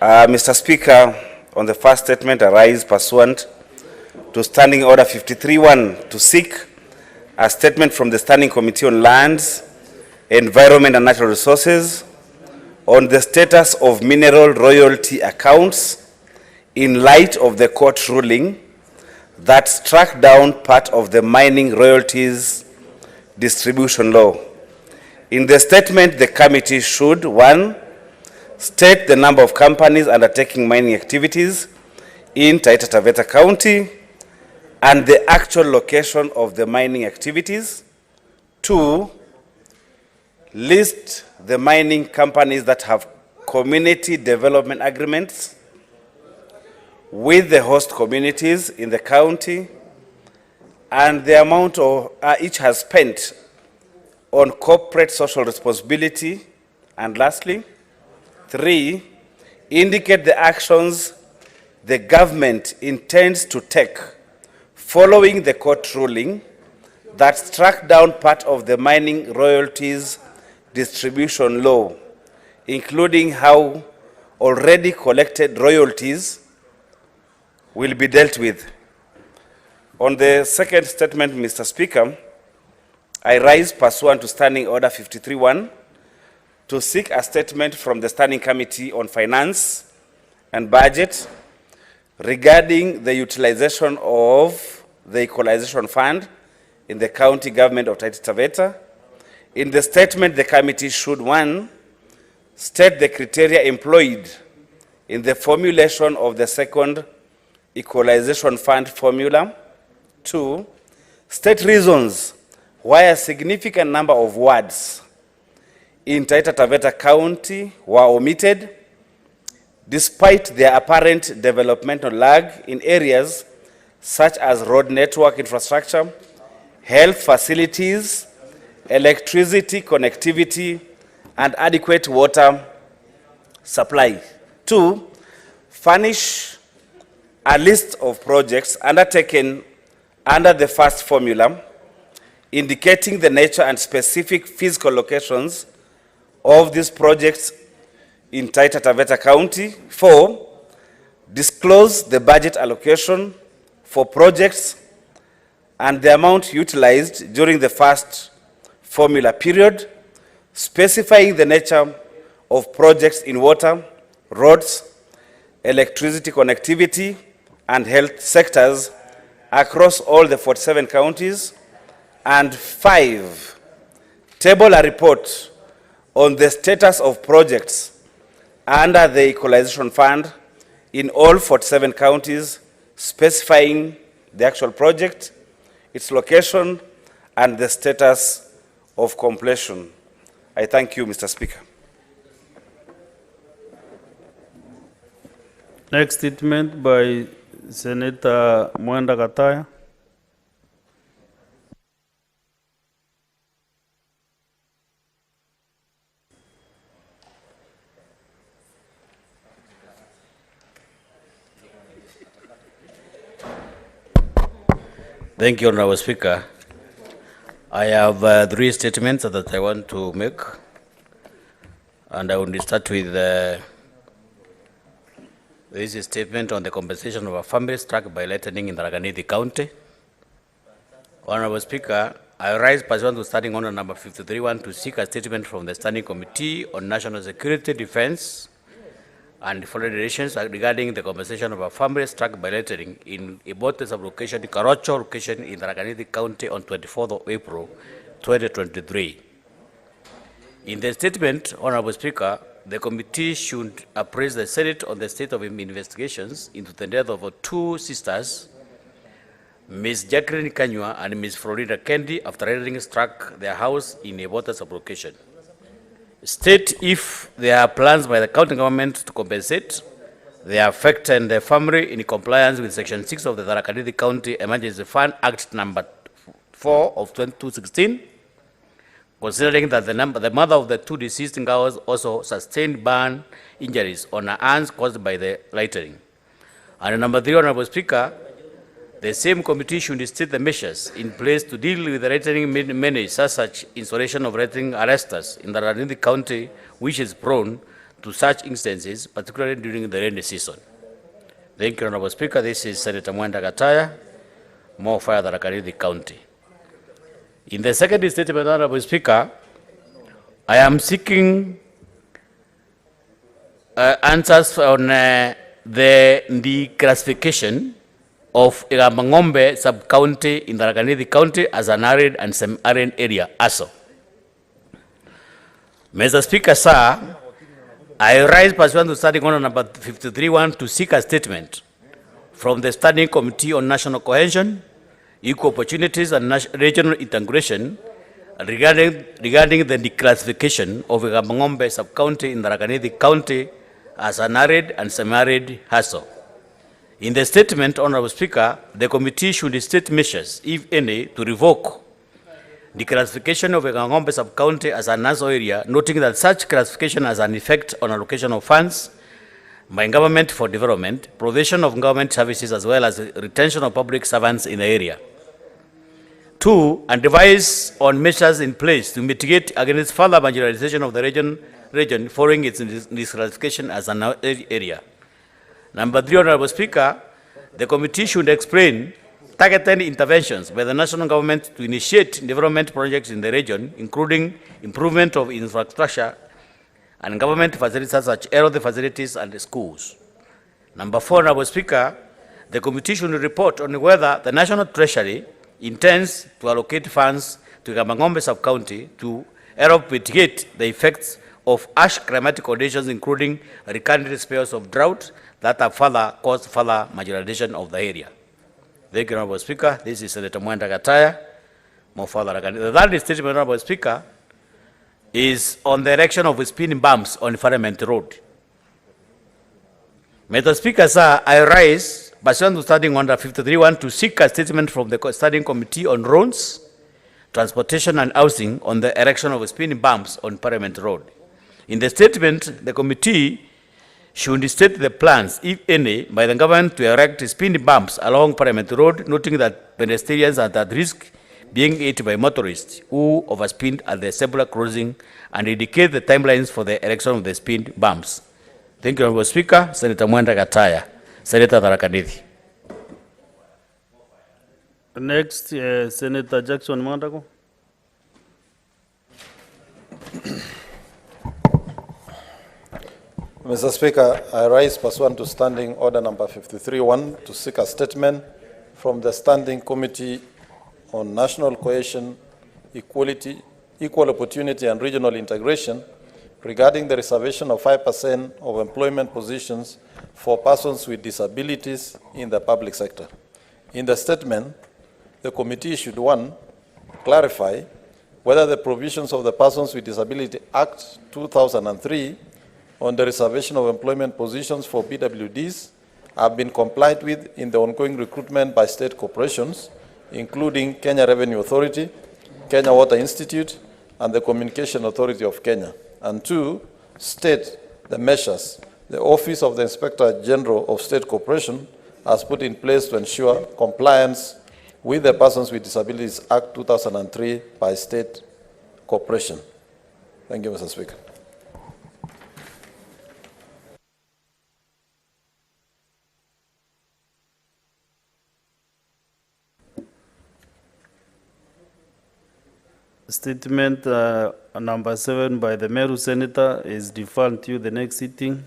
Mr. Speaker, on the first statement, I rise pursuant to Standing Order 53-1 to seek a statement from the Standing Committee on Lands, Environment and Natural Resources on the status of mineral royalty accounts in light of the court ruling that struck down part of the mining royalties distribution law. In the statement, the committee should, 1, state the number of companies undertaking mining activities in Taita Taveta County and the actual location of the mining activities. 2, list the mining companies that have community development agreements with the host communities in the county and the amount of each has spent on corporate social responsibility. And lastly, 3, indicate the actions the government intends to take following the court ruling that struck down part of the mining royalties distribution law, including how already collected royalties will be dealt with. On the second statement, Mr. Speaker, I rise pursuant to Standing Order 53-1 to seek a statement from the Standing Committee on Finance and Budget regarding the utilization of the Equalization Fund in the County Government of Taita Taveta. In the statement, the committee should, 1, state the criteria employed in the formulation of the second Equalization Fund formula. 2, state reasons why a significant number of words in Taita Taveta County were omitted, despite their apparent developmental lag in areas such as road network infrastructure, health facilities, electricity connectivity, and adequate water supply. 2, furnish a list of projects undertaken under the first formula, indicating the nature and specific physical locations of these projects in Taita Taveta County. 4, disclose the budget allocation for projects and the amount utilized during the first formula period, specifying the nature of projects in water, roads, electricity connectivity, and health sectors across all the 47 counties. And 5, table a report on the status of projects under the Equalization Fund in all 47 counties, specifying the actual project, its location, and the status of completion. I thank you, Mr. Speaker. Next statement by Senator Mwenda Gataya. Thank you, Honorable Speaker. I have 3 statements that I want to make, and I will start with this is statement on the compensation of a family struck by lightning in Tharaka County. Honorable Speaker, I rise pursuant to Standing Order number 53-1 to seek a statement from the Standing Committee on National Security, Defense, and Foreign Relations regarding the compensation of a family struck by lightning in Ibote sub-location, Karocho location in Tharaka County on 24th of April, 2023. In the statement, Honorable Speaker, the committee should appraise the Senate on the state of investigations into the death of 2 sisters, Ms. Jacqueline Kanywa and Ms. Florida Kendi, after lightning struck their house in Ibote sub-location. State if there are plans by the county government to compensate the affected and the family in compliance with Section 6 of the Tharaka County Emergency Fund Act number 4 of 2016, considering that the mother of the 2 deceased girls also sustained burn injuries on her hands caused by the lightning. And number 3, Honorable Speaker, the same committee should state the measures in place to deal with the lightning managed, such installation of lightning arresters in the Tharaka County, which is prone to such instances, particularly during the rainy season. Thank you, Honorable Speaker. This is Senator Mwenda Gataya, more fire Tharaka County. In the second statement, Honorable Speaker, I am seeking answers on the declassification of Mangombe sub-county in Tharaka County as an arid and semi-arid area also. Mr. Speaker, sir, I rise pursuant to Standing Order number 53-1 to seek a statement from the Standing Committee on National Cohesion, Equal Opportunities and Regional Integration regarding the declassification of Mangombe sub-county in Tharaka County as an arid and semi-arid hassle. In the statement, Honorable Speaker, the committee should state measures, if any, to revoke the classification of Mangombe sub-county as an hassle area, noting that such classification has an effect on allocation of funds by government for development, provision of government services, as well as retention of public servants in the area. 2, and advise on measures in place to mitigate against further marginalization of the region following its declassification as an area. Number 3, Honorable Speaker, the committee should explain targeted interventions by the national government to initiate development projects in the region, including improvement of infrastructure and government facilities such as health facilities and schools. Number 4, Honorable Speaker, the committee should report on whether the National Treasury intends to allocate funds to Mangombe sub-county to help mitigate the effects of harsh climatic conditions, including recurrent spells of drought that have further caused further marginalization of the area. Thank you, Honorable Speaker. This is Senator Mwenda Gataya. More further. The third statement, Honorable Speaker, is on the erection of speed bumps on Parliament Road. Mr. Speaker, sir, I rise pursuant to Standing Order 53-1 to seek a statement from the Standing Committee on Roads, Transportation and Housing on the erection of speed bumps on Parliament Road. In the statement, the committee should state the plans, if any, by the government to erect speed bumps along Parliament Road, noting that pedestrians are at risk being hit by motorists who overspeed at the zebra crossing, and indicate the timelines for the erection of the speed bumps. Thank you, Honorable Speaker. Senator Mwenda Gataya, Senator Tharaka Nithi. Next, Senator Jackson Mandago. Mr. Speaker, I rise pursuant to Standing Order number 53-1 to seek a statement from the Standing Committee on National Cohesion, Equality, Equal Opportunity and Regional Integration regarding the reservation of 5% of employment positions for persons with disabilities in the public sector. In the statement, the committee should, 1, clarify whether the provisions of the Persons with Disability Act 2003 on the reservation of employment positions for PWDs have been complied with in the ongoing recruitment by state corporations, including Kenya Revenue Authority, Kenya Water Institute, and the Communication Authority of Kenya. And 2, state the measures the Office of the Inspector General of State Corporation has put in place to ensure compliance with the Persons with Disabilities Act 2003 by state corporation. Thank you, Mr. Speaker. Statement number 7 by the Meru Senator is deferred to the next sitting.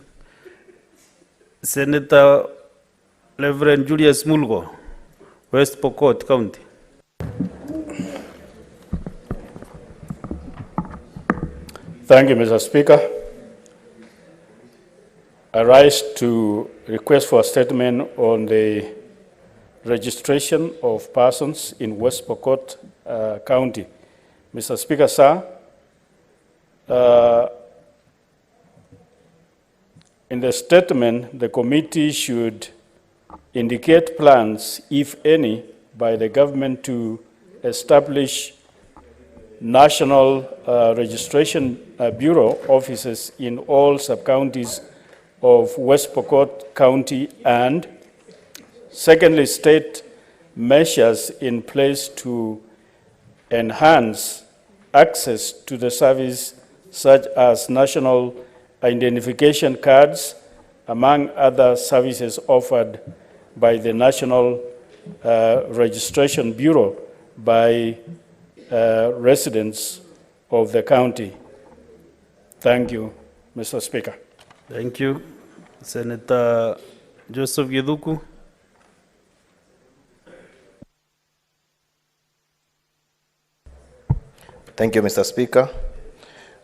Senator Reverend Julius Mulgo, West Pokot County. Thank you, Mr. Speaker. I rise to request for a statement on the registration of persons in West Pokot County. Mr. Speaker, sir, in the statement, the committee should indicate plans, if any, by the government to establish national registration bureau offices in all sub-counties of West Pokot County, and secondly, state measures in place to enhance access to the service, such as national identification cards, among other services offered by the National Registration Bureau by residents of the county. Thank you, Mr. Speaker. Thank you. Senator Joseph Geduku. Thank you, Mr. Speaker.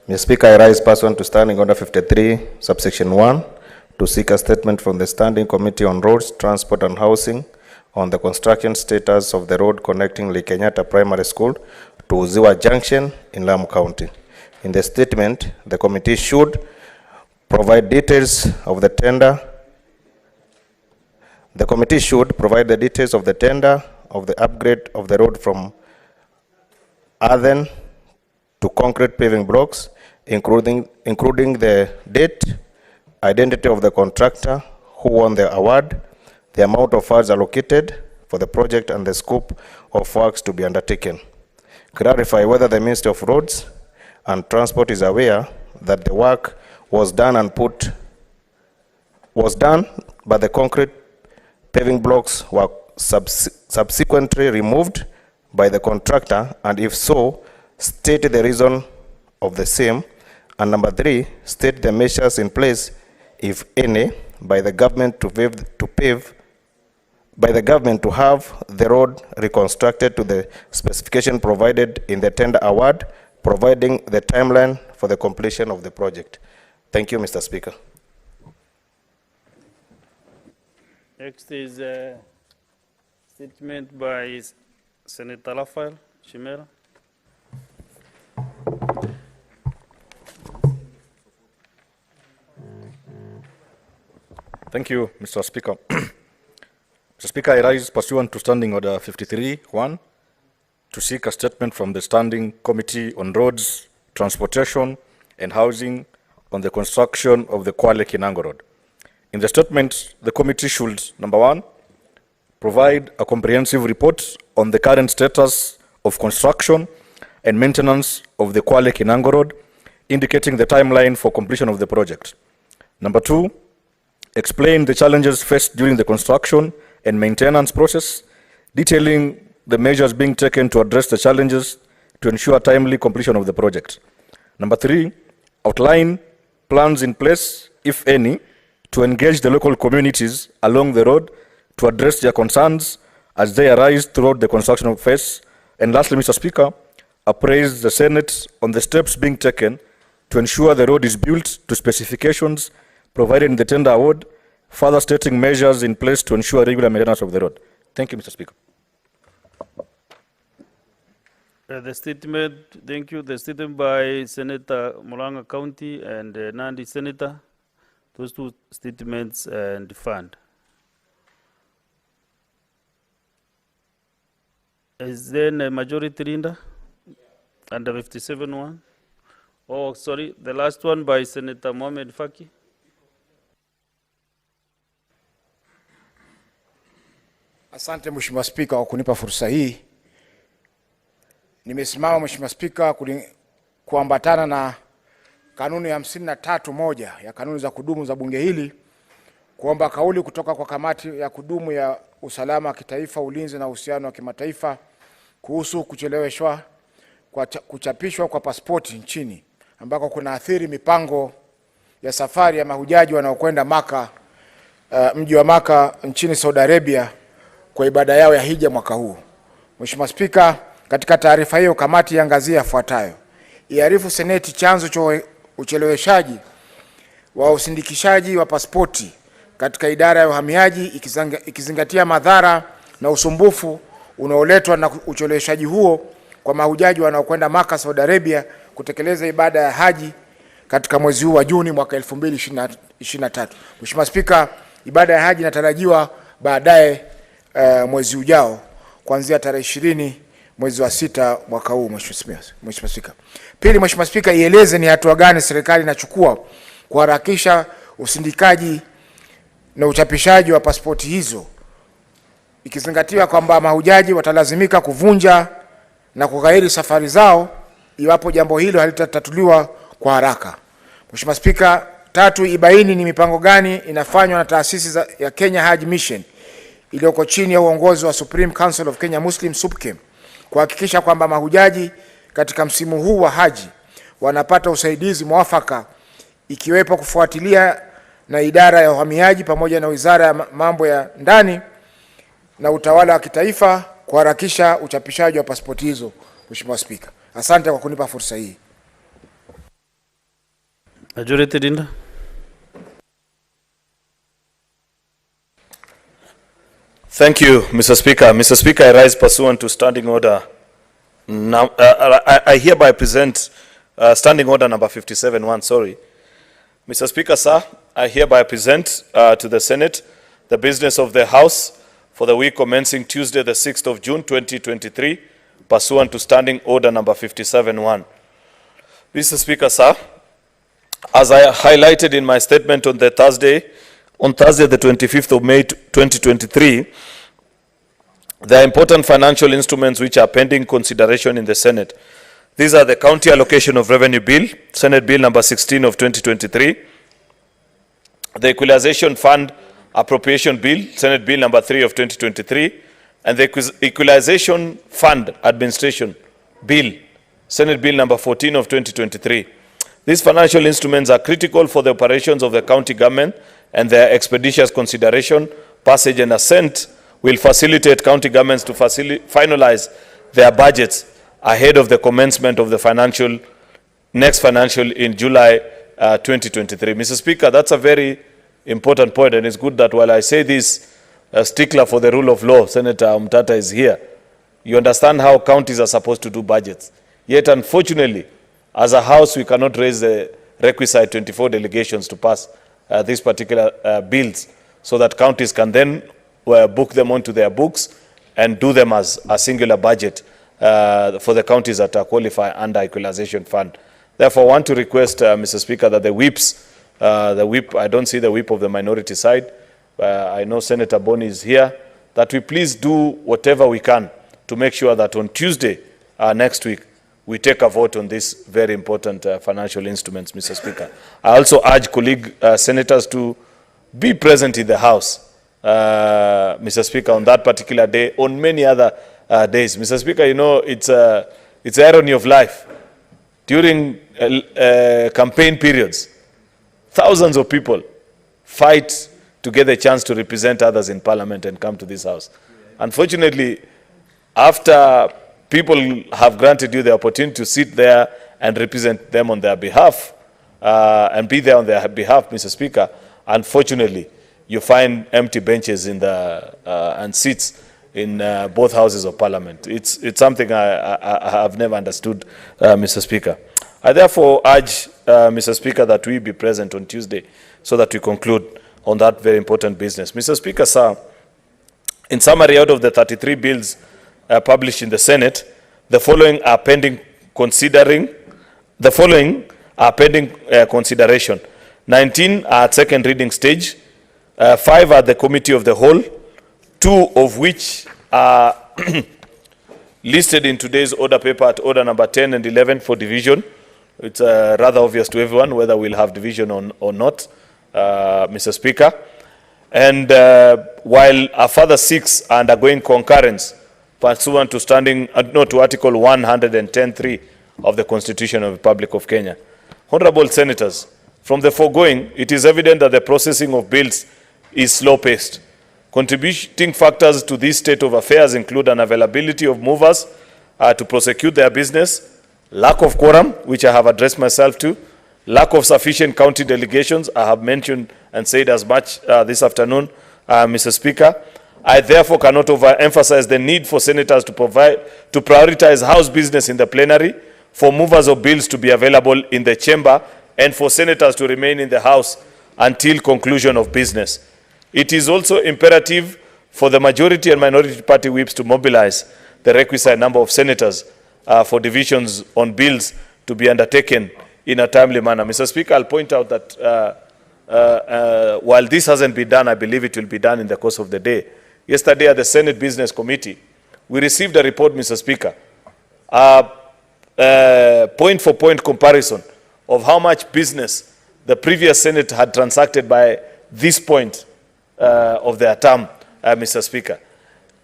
Mr. Speaker, I rise pursuant to Standing Order 53, subsection 1, to seek a statement from the Standing Committee on Roads, Transport and Housing on the construction status of the road connecting Kenyatta Primary School to Uziwa Junction in Lamu County. In the statement, the committee should provide details of the tender. The committee should provide the details of the tender of the upgrade of the road from earthen to concrete paving blocks, including the date, identity of the contractor who won the award, the amount of funds allocated for the project, and the scope of works to be undertaken. Clarify whether the Ministry of Roads and Transport is aware that the work was done, but the concrete paving blocks were subsequently removed by the contractor, and if so, state the reason of the same. And number 3, state the measures in place, if any, by the government to have the road reconstructed to the specification provided in the tender award, providing the timeline for the completion of the project. Thank you, Mr. Speaker. Next is a statement by Senator Rafael Shimera. Thank you, Mr. Speaker. Mr. Speaker, I rise pursuant to Standing Order 53-1 to seek a statement from the Standing Committee on Roads, Transportation and Housing on the construction of the Kwale-Kinango Road. In the statement, the committee should, number 1, provide a comprehensive report on the current status of construction and maintenance of the Kwale-Kinango Road, indicating the timeline for completion of the project. Number 2, explain the challenges faced during the construction and maintenance process, detailing the measures being taken to address the challenges to ensure timely completion of the project. Number 3, outline plans in place, if any, to engage the local communities along the road to address their concerns as they arise throughout the construction phase. And lastly, Mr. Speaker, appraise the Senate on the steps being taken to ensure the road is built to specifications provided in the tender award, further stating measures in place to ensure regular maintenance of the road. Thank you, Mr. Speaker. The statement, thank you. The statement by Senator Mulanga County and Nandi Senator. Those two statements and fund. Is there a majority leader? Under 57-1? Oh, sorry, the last one by Senator Mohamed Faki. Asante Mheshimiwa Spika kwa kunipa fursa hii. Nimesimama Mheshimiwa Spika kuambatana na kanuni ya 53(1) ya kanuni za kudumu za bunge hili kuomba kauli kutoka kwa kamati ya kudumu ya usalama wa kitaifa, ulinzi na uhusiano wa kimataifa kuhusu kuchapishwa kwa pasipoti nchini ambako kuna athiri mipango ya safari ya mahujaji wanaokwenda Maka, mji wa Maka nchini Saudi Arabia kwa ibada yao ya hija mwaka huu. Mheshimiwa Spika, katika taarifa hiyo kamati iangazia yafuatayo: iarifu Seneti chanzo cha ucheleweshaji wa usindikishaji wa pasipoti katika idara ya uhamiaji ikizingatia madhara na usumbufu unaoletwa na ucheleweshaji huo kwa mahujaji wanaokwenda Maka, Saudi Arabia kutekeleza ibada ya haji katika mwezi huu wa Juni mwaka 2023. Mheshimiwa Spika, ibada ya haji inatarajiwa baadaye mwezi ujao kuanzia tarehe 20 mwezi wa 6 mwaka huu. Mheshimiwa Spika. Pili, Mheshimiwa Spika, ieleze ni hatua gani serikali inachukua kuharakisha usindikaji na uchapishaji wa pasipoti hizo ikizingatiwa kwamba mahujaji watalazimika kuvunja na kughairi safari zao iwapo jambo hilo halitatatuliwa kwa haraka. Mheshimiwa Spika. Tatu, ibaini ni mipango gani inafanywa na taasisi ya Kenya Hajj Mission iliyoko chini ya uongozi wa Supreme Council of Kenya Muslim SUPKEM kuhakikisha kwamba mahujaji katika msimu huu wa haji wanapata usaidizi mwafaka, ikiwepo kufuatilia na idara ya uhamiaji pamoja na Wizara ya Mambo ya Ndani na Utawala wa Kitaifa kuharakisha uchapishaji wa pasipoti hizo. Mheshimiwa Spika, asante kwa kunipa fursa hii. Majority Leader. Thank you, Mr. Speaker. Mr. Speaker, I rise pursuant to Standing Order. Now, I hereby present Standing Order number 57(1). Sorry, Mr. Speaker, sir, I hereby present to the Senate the business of the House for the week commencing Tuesday, the 6th of June, 2023, pursuant to Standing Order number 57(1). Mr. Speaker, sir, as I highlighted in my statement on Thursday, the 25th of May, 2023, there are important financial instruments which are pending consideration in the Senate. These are the County Allocation of Revenue Bill, Senate Bill number 16 of 2023, the Equalization Fund Appropriation Bill, Senate Bill number 3 of 2023, and the Equalization Fund Administration Bill, Senate Bill number 14 of 2023. These financial instruments are critical for the operations of the county government, and their expeditious consideration, passage and assent will facilitate county governments to finalize their budgets ahead of the commencement of the next financial in July 2023. Mr. Speaker, that's a very important point, and it's good that while I say this, stickler for the rule of law, Senator Mutata, is here. You understand how counties are supposed to do budgets. Yet, unfortunately, as a House, we cannot raise the requisite 24 delegations to pass these particular bills, so that counties can then book them onto their books and do them as a singular budget for the counties that qualify under Equalization Fund. Therefore, I want to request, Mr. Speaker, that the whips, I don't see the whip of the minority side. I know Senator Boni is here, that we please do whatever we can to make sure that on Tuesday next week, we take a vote on these very important financial instruments, Mr. Speaker. I also urge colleague senators to be present in the House, Mr. Speaker, on that particular day, on many other days. Mr. Speaker, you know, it's the irony of life. During campaign periods, thousands of people fight to get a chance to represent others in Parliament and come to this House. Unfortunately, after people have granted you the opportunity to sit there and represent them on their behalf and be there on their behalf, Mr. Speaker, unfortunately, you find empty benches in and seats in both houses of Parliament. It's something I have never understood, Mr. Speaker. I therefore urge, Mr. Speaker, that we be present on Tuesday so that we conclude on that very important business. Mr. Speaker, sir, in summary, out of the 33 bills published in the Senate, the following are pending consideration. 19 are at second reading stage, 5 are at the committee of the whole, 2 of which are listed in today's order paper at order number 10 and 11 for division. It's rather obvious to everyone whether we'll have division or not, Mr. Speaker. And while a further 6 are undergoing concurrence pursuant to to Article 110(3) of the Constitution of the Republic of Kenya. Honorable Senators, from the foregoing, it is evident that the processing of bills is slow-paced. Contributing factors to this state of affairs include unavailability of movers to prosecute their business, lack of quorum, which I have addressed myself to, lack of sufficient county delegations. I have mentioned and said as much this afternoon, Mr. Speaker. I therefore cannot overemphasize the need for senators to prioritize House business in the plenary, for movers of bills to be available in the chamber, and for senators to remain in the House until conclusion of business. It is also imperative for the majority and minority party whips to mobilize the requisite number of senators for divisions on bills to be undertaken in a timely manner. Mr. Speaker, I'll point out that while this hasn't been done, I believe it will be done in the course of the day. Yesterday at the Senate Business Committee, we received a report, Mr. Speaker, point-for-point comparison of how much business the previous Senate had transacted by this point of their term, Mr. Speaker.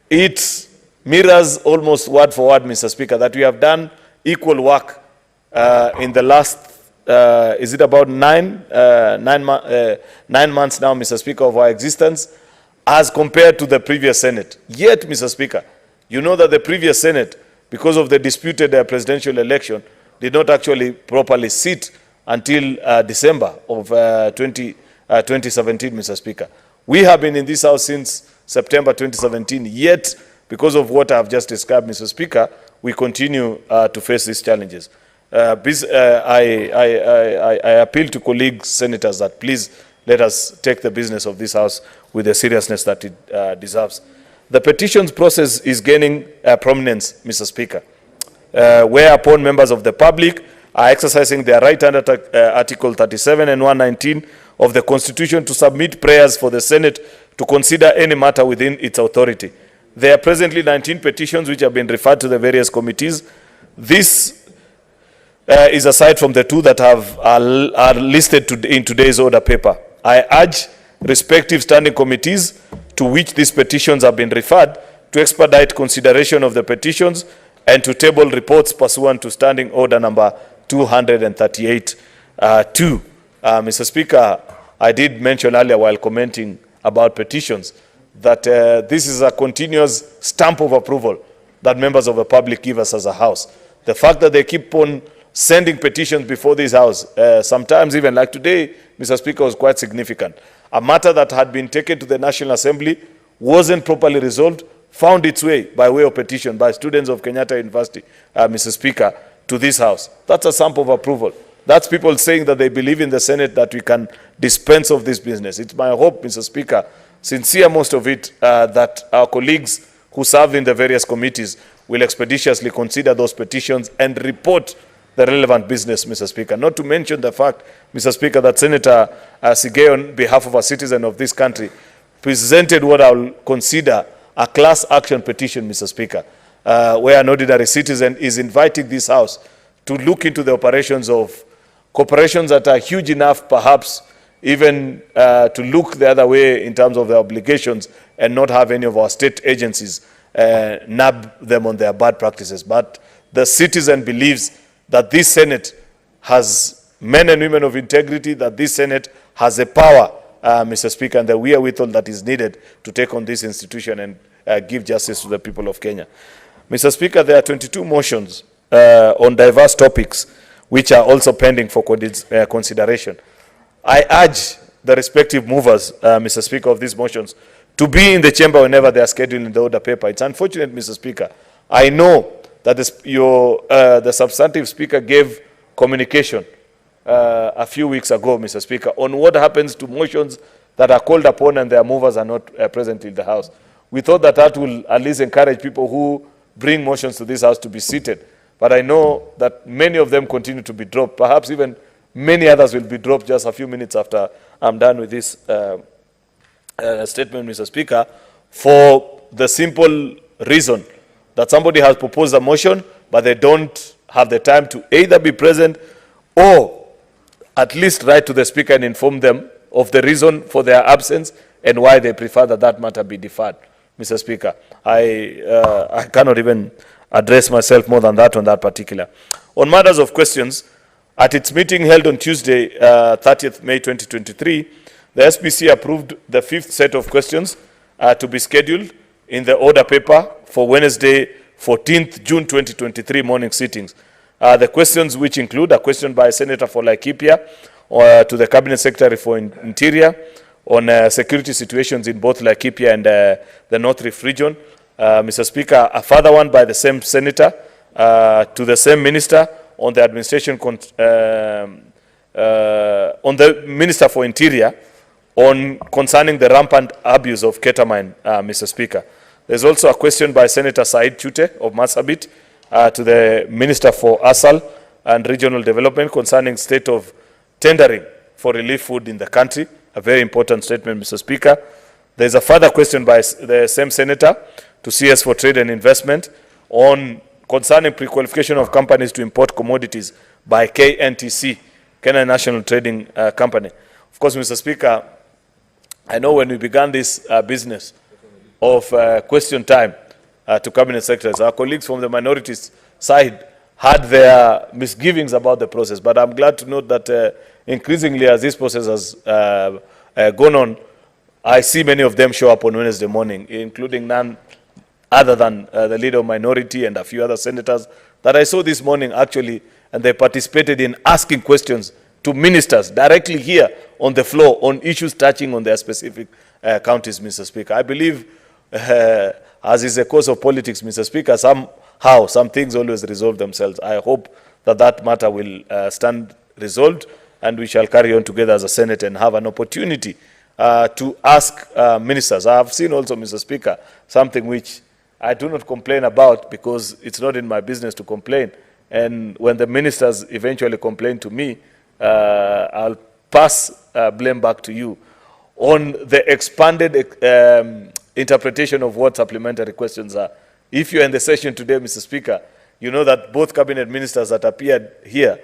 It mirrors almost word for word, Mr. Speaker, that we have done equal work in the last, is it about 9 months now, Mr. Speaker, of our existence, as compared to the previous Senate. Yet, Mr. Speaker, you know that the previous Senate, because of the disputed presidential election, did not actually properly sit until December of 2017, Mr. Speaker. We have been in this House since September 2017, yet, because of what I have just described, Mr. Speaker, we continue to face these challenges. I appeal to colleagues, senators, that please let us take the business of this House with the seriousness that it deserves. The petitions process is gaining prominence, Mr. Speaker, whereupon members of the public are exercising their right under Article 37 and 119 of the Constitution to submit prayers for the Senate to consider any matter within its authority. There are presently 19 petitions which have been referred to the various committees. This is aside from the 2 that are listed in today's order paper. I urge respective standing committees to which these petitions have been referred to expedite consideration of the petitions and to table reports pursuant to standing order number 238-2. Mr. Speaker, I did mention earlier while commenting about petitions that this is a continuous stamp of approval that members of the public give us as a House. The fact that they keep on sending petitions before this House, sometimes even like today, Mr. Speaker, was quite significant. A matter that had been taken to the National Assembly wasn't properly resolved, found its way by way of petition by students of Kenyatta University, Mr. Speaker, to this House. That's a stamp of approval. That's people saying that they believe in the Senate that we can dispense of this business. It's my hope, Mr. Speaker, sincere most of it, that our colleagues who serve in the various committees will expeditiously consider those petitions and report the relevant business, Mr. Speaker. Not to mention the fact, Mr. Speaker, that Senator Sige, on behalf of a citizen of this country, presented what I will consider a class action petition, Mr. Speaker, where an ordinary citizen is inviting this House to look into the operations of corporations that are huge enough, perhaps, even to look the other way in terms of their obligations and not have any of our state agencies nab them on their bad practices. But the citizen believes that this Senate has men and women of integrity, that this Senate has the power, Mr. Speaker, and the wherewithal that is needed to take on this institution and give justice to the people of Kenya. Mr. Speaker, there are 22 motions on diverse topics which are also pending for consideration. I urge the respective movers, Mr. Speaker, of these motions to be in the chamber whenever they are scheduled in the order paper. It's unfortunate, Mr. Speaker. I know that the substantive speaker gave communication a few weeks ago, Mr. Speaker, on what happens to motions that are called upon and their movers are not present in the House. We thought that that will at least encourage people who bring motions to this House to be seated. But I know that many of them continue to be dropped. Perhaps even many others will be dropped just a few minutes after I'm done with this statement, Mr. Speaker, for the simple reason that somebody has proposed a motion, but they don't have the time to either be present or at least write to the Speaker and inform them of the reason for their absence and why they prefer that that matter be deferred. Mr. Speaker, I cannot even address myself more than that on that particular. On matters of questions, at its meeting held on Tuesday, 30th May 2023, the SPC approved the 5th set of questions to be scheduled in the order paper for Wednesday, 14th June 2023 morning sittings. The questions, which include a question by Senator for Laikipia to the Cabinet Secretary for Interior on security situations in both Laikipia and the North Rift region. Mr. Speaker, a further one by the same Senator to the same Minister on the administration, on the Minister for Interior concerning the rampant abuse of ketamine, Mr. Speaker. There's also a question by Senator Said Chute of Marsabit to the Minister for ASAL and Regional Development concerning state of tendering for relief food in the country. A very important statement, Mr. Speaker. There's a further question by the same Senator to CS for Trade and Investment concerning pre-qualification of companies to import commodities by KNTC, Kenya National Trading Company. Of course, Mr. Speaker, I know when we began this business of question time to Cabinet Secretaries, our colleagues from the minorities side had their misgivings about the process, but I'm glad to note that increasingly as this process has gone on, I see many of them show up on Wednesday morning, including none other than the leader of minority and a few other senators that I saw this morning actually, and they participated in asking questions to ministers directly here on the floor on issues touching on their specific counties, Mr. Speaker. I believe, as is the course of politics, Mr. Speaker, somehow some things always resolve themselves. I hope that that matter will stand resolved, and we shall carry on together as a Senate and have an opportunity to ask ministers. I have seen also, Mr. Speaker, something which I do not complain about because it's not in my business to complain. And when the ministers eventually complain to me, I'll pass blame back to you on the expanded interpretation of what supplementary questions are. If you're in the session today, Mr. Speaker, you know that both cabinet ministers that appeared here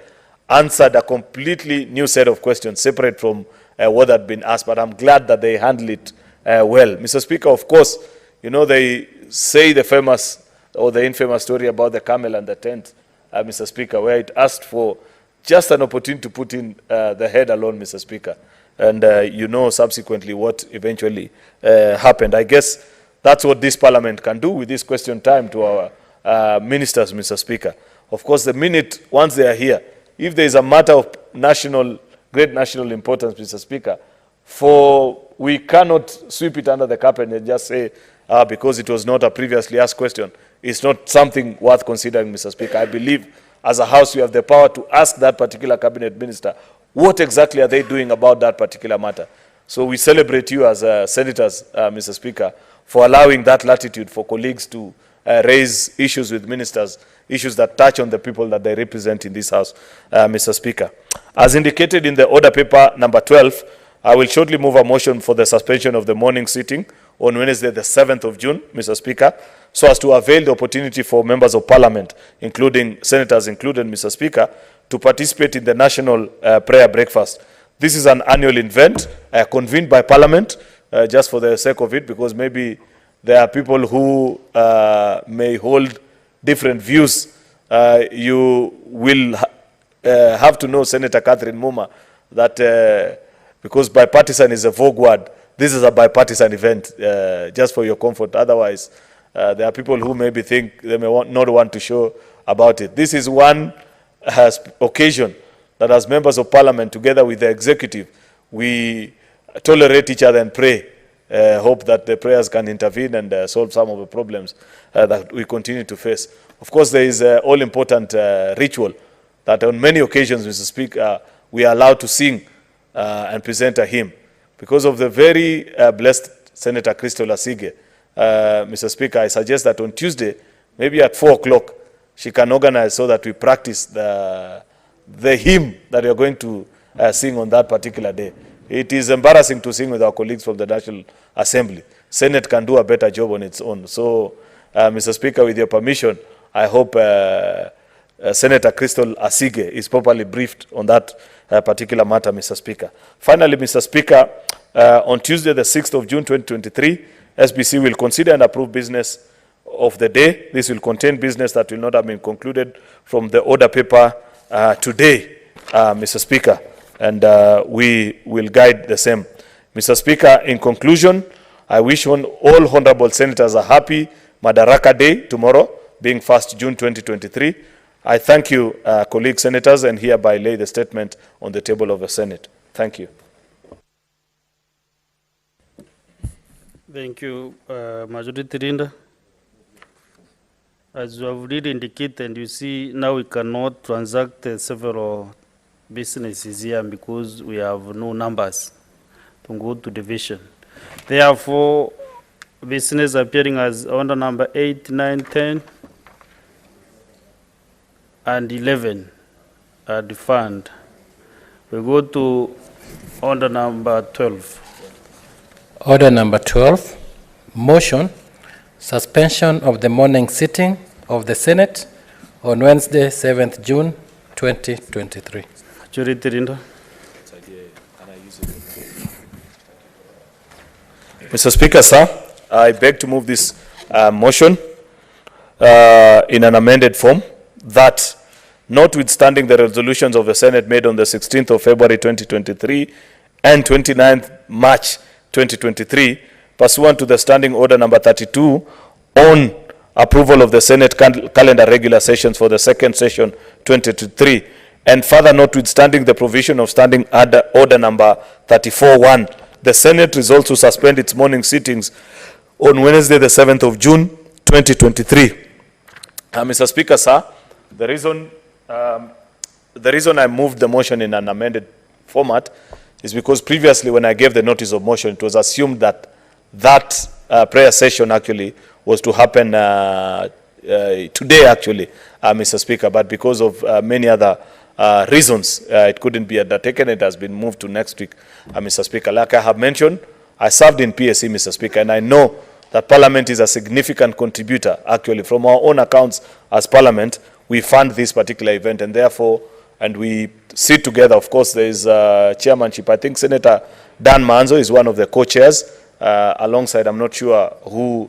answered a completely new set of questions, separate from what had been asked, but I'm glad that they handled it well. Mr. Speaker, of course, you know, they say the famous or the infamous story about the camel and the tent, Mr. Speaker, where it asked for just an opportunity to put in the head alone, Mr. Speaker. And you know subsequently what eventually happened. I guess that's what this parliament can do with this question time to our ministers, Mr. Speaker. Of course, the minute, once they are here, if there is a matter of great national importance, Mr. Speaker, we cannot sweep it under the carpet and just say, because it was not a previously asked question, it's not something worth considering, Mr. Speaker. I believe as a House, you have the power to ask that particular cabinet minister, what exactly are they doing about that particular matter? So we celebrate you as senators, Mr. Speaker, for allowing that latitude for colleagues to raise issues with ministers, issues that touch on the people that they represent in this House, Mr. Speaker. As indicated in the order paper number 12, I will shortly move a motion for the suspension of the morning sitting on Wednesday, the 7th of June, Mr. Speaker, so as to avail the opportunity for members of parliament, including senators included, Mr. Speaker, to participate in the national prayer breakfast. This is an annual event convened by parliament, just for the sake of it, because maybe there are people who may hold different views. You will have to know, Senator Catherine Muma, that because bipartisan is a vogue word, this is a bipartisan event, just for your comfort. Otherwise, there are people who maybe think they may not want to show about it. This is one occasion that as members of parliament, together with the executive, we tolerate each other and pray. Hope that the prayers can intervene and solve some of the problems that we continue to face. Of course, there is an all-important ritual that on many occasions, Mr. Speaker, we are allowed to sing and present a hymn. Because of the very blessed Senator Crystal Asige, Mr. Speaker, I suggest that on Tuesday, maybe at 4 o'clock, she can organize so that we practice the hymn that we are going to sing on that particular day. It is embarrassing to sing with our colleagues from the National Assembly. Senate can do a better job on its own. So, Mr. Speaker, with your permission, I hope Senator Crystal Asige is properly briefed on that particular matter, Mr. Speaker. Finally, Mr. Speaker, on Tuesday, the 6th of June, 2023, SBC will consider and approve business of the day. This will contain business that will not have been concluded from the order paper today, Mr. Speaker, and we will guide the same. Mr. Speaker, in conclusion, I wish all honorable senators a happy Madaraka Day tomorrow, being 1st June 2023. I thank you, colleague senators, and hereby lay the statement on the table of the Senate. Thank you. Thank you, Majority Leader. As you have already indicated, you see now we cannot transact several businesses here because we have no numbers to go to division. Therefore, business appearing as order number 8, 9, 10, and 11 are defined. We go to order number 12. Order number 12, motion, suspension of the morning sitting of the Senate on Wednesday, 7th June, 2023. Majority Leader. Mr. Speaker, sir, I beg to move this motion in an amended form that, notwithstanding the resolutions of the Senate made on the 16th of February 2023 and 29th March 2023, pursuant to the Standing Order number 32 on approval of the Senate calendar regular sessions for the second session 2023, and further notwithstanding the provision of Standing Order number 34-1, the Senate resolves to suspend its morning sittings on Wednesday, the 7th of June, 2023. Mr. Speaker, sir, the reason I moved the motion in an amended format is because previously when I gave the notice of motion, it was assumed that prayer session actually was to happen today actually, Mr. Speaker, but because of many other reasons, it couldn't be undertaken. It has been moved to next week, Mr. Speaker. Like I have mentioned, I served in PSC, Mr. Speaker, and I know that Parliament is a significant contributor. Actually, from our own accounts as Parliament, we fund this particular event, and therefore, and we sit together. Of course, there is chairmanship. I think Senator Dan Manzo is one of the co-chairs, alongside, I'm not sure who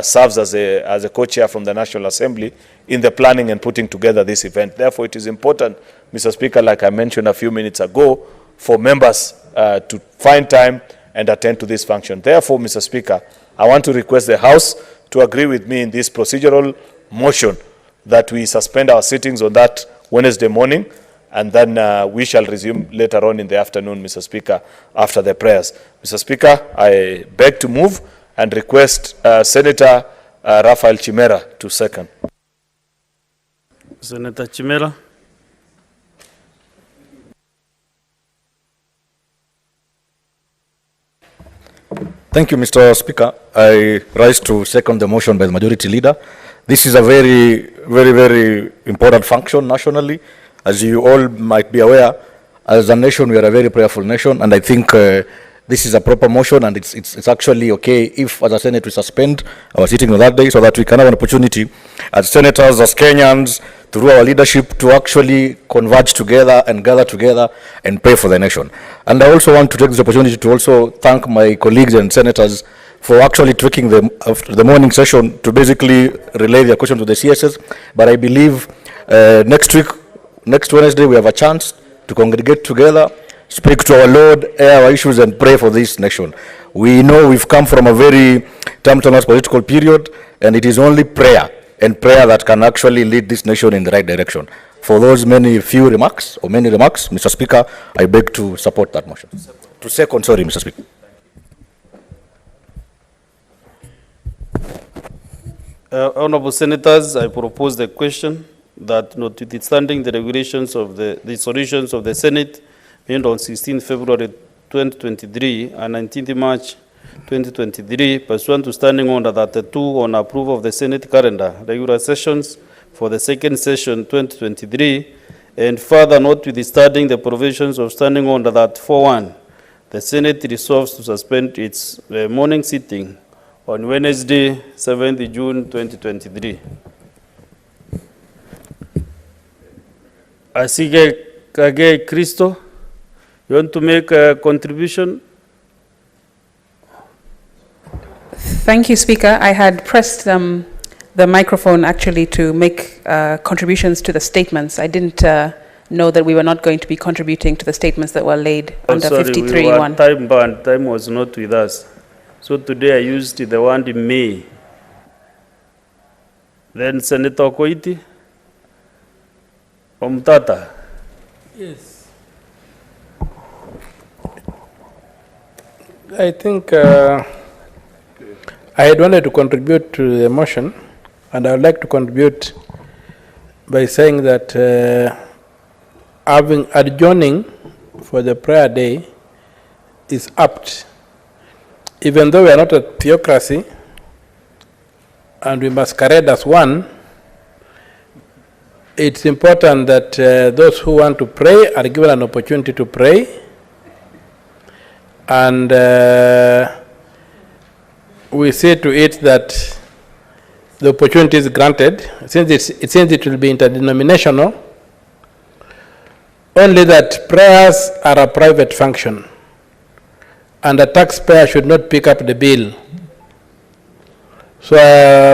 serves as a co-chair from the National Assembly in the planning and putting together this event. Therefore, it is important, Mr. Speaker, like I mentioned a few minutes ago, for members to find time and attend to this function. Therefore, Mr. Speaker, I want to request the House to agree with me in this procedural motion that we suspend our sittings on that Wednesday morning, and then we shall resume later on in the afternoon, Mr. Speaker, after the prayers. Mr. Speaker, I beg to move and request Senator Raphael Chimera to second. Senator Chimera. Thank you, Mr. Speaker. I rise to second the motion by the Majority Leader. This is a very important function nationally. As you all might be aware, as a nation, we are a very prayerful nation, and I think this is a proper motion, and it's actually okay if, as a Senate, we suspend our sitting on that day so that we can have an opportunity as senators, as Kenyans, through our leadership, to actually converge together and gather together and pray for the nation. And I also want to take this opportunity to also thank my colleagues and senators for actually taking the morning session to basically relay their questions to the CSS. But I believe next Wednesday, we have a chance to congregate together, speak to our Lord, air our issues, and pray for this nation. We know we've come from a very tumultuous political period, and it is only prayer and prayer that can actually lead this nation in the right direction. For those many remarks, Mr. Speaker, I beg to support that motion. To second, sorry, Mr. Speaker. Honorable Senators, I propose the question that, notwithstanding the regulations of the resolutions of the Senate made on 16 February 2023 and 19 March 2023, pursuant to Standing Order 32 on approval of the Senate calendar, regular sessions for the second session 2023, and further notwithstanding the provisions of Standing Order 34.1, the Senate resolves to suspend its morning sitting on Wednesday, 7th June 2023. Asige Kage Christo, you want to make a contribution? Thank you, Speaker. I had pressed the microphone actually to make contributions to the statements. I didn't know that we were not going to be contributing to the statements that were laid under 53.1. We were time bound. Time was not with us. So today I used the word may. Then Senator Koiti. Omtata. Yes. I think I had wanted to contribute to the motion, and I would like to contribute by saying that having adjourning for the prayer day is apt. Even though we are not a theocracy and we masquerade as one, it's important that those who want to pray are given an opportunity to pray, and we see to it that the opportunity is granted, since it will be interdenominational, only that prayers are a private function, and the taxpayer should not pick up the bill. So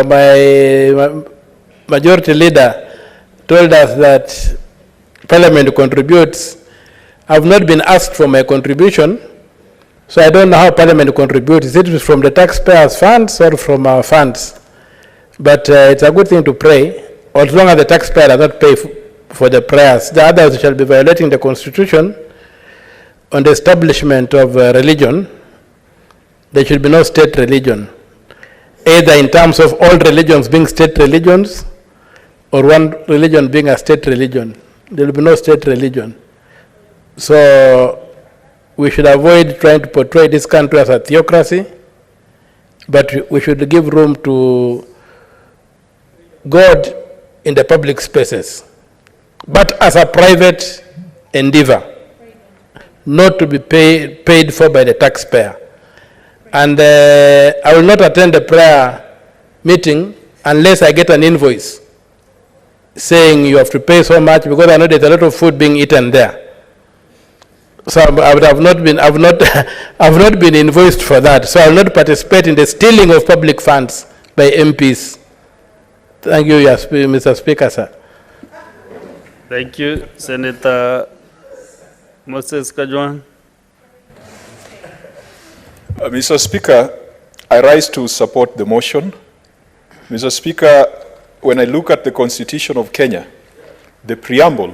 my majority leader told us that Parliament contributes. I've not been asked for my contribution, so I don't know how Parliament contributes. Is it from the taxpayers' funds or from our funds? But it's a good thing to pray, as long as the taxpayer does not pay for the prayers. The others shall be violating the Constitution on the establishment of religion. There should be no state religion, either in terms of all religions being state religions or one religion being a state religion. There will be no state religion. So we should avoid trying to portray this country as a theocracy, but we should give room to God in the public spaces, but as a private endeavor, not to be paid for by the taxpayer. And I will not attend the prayer meeting unless I get an invoice saying you have to pay so much, because I know there's a lot of food being eaten there. So I would have not been, I've not been invoiced for that. So I will not participate in the stealing of public funds by MPs. Thank you, Mr. Speaker, sir. Thank you, Senator Moses Kajwang. Mr. Speaker, I rise to support the motion. Mr. Speaker, when I look at the Constitution of Kenya, the preamble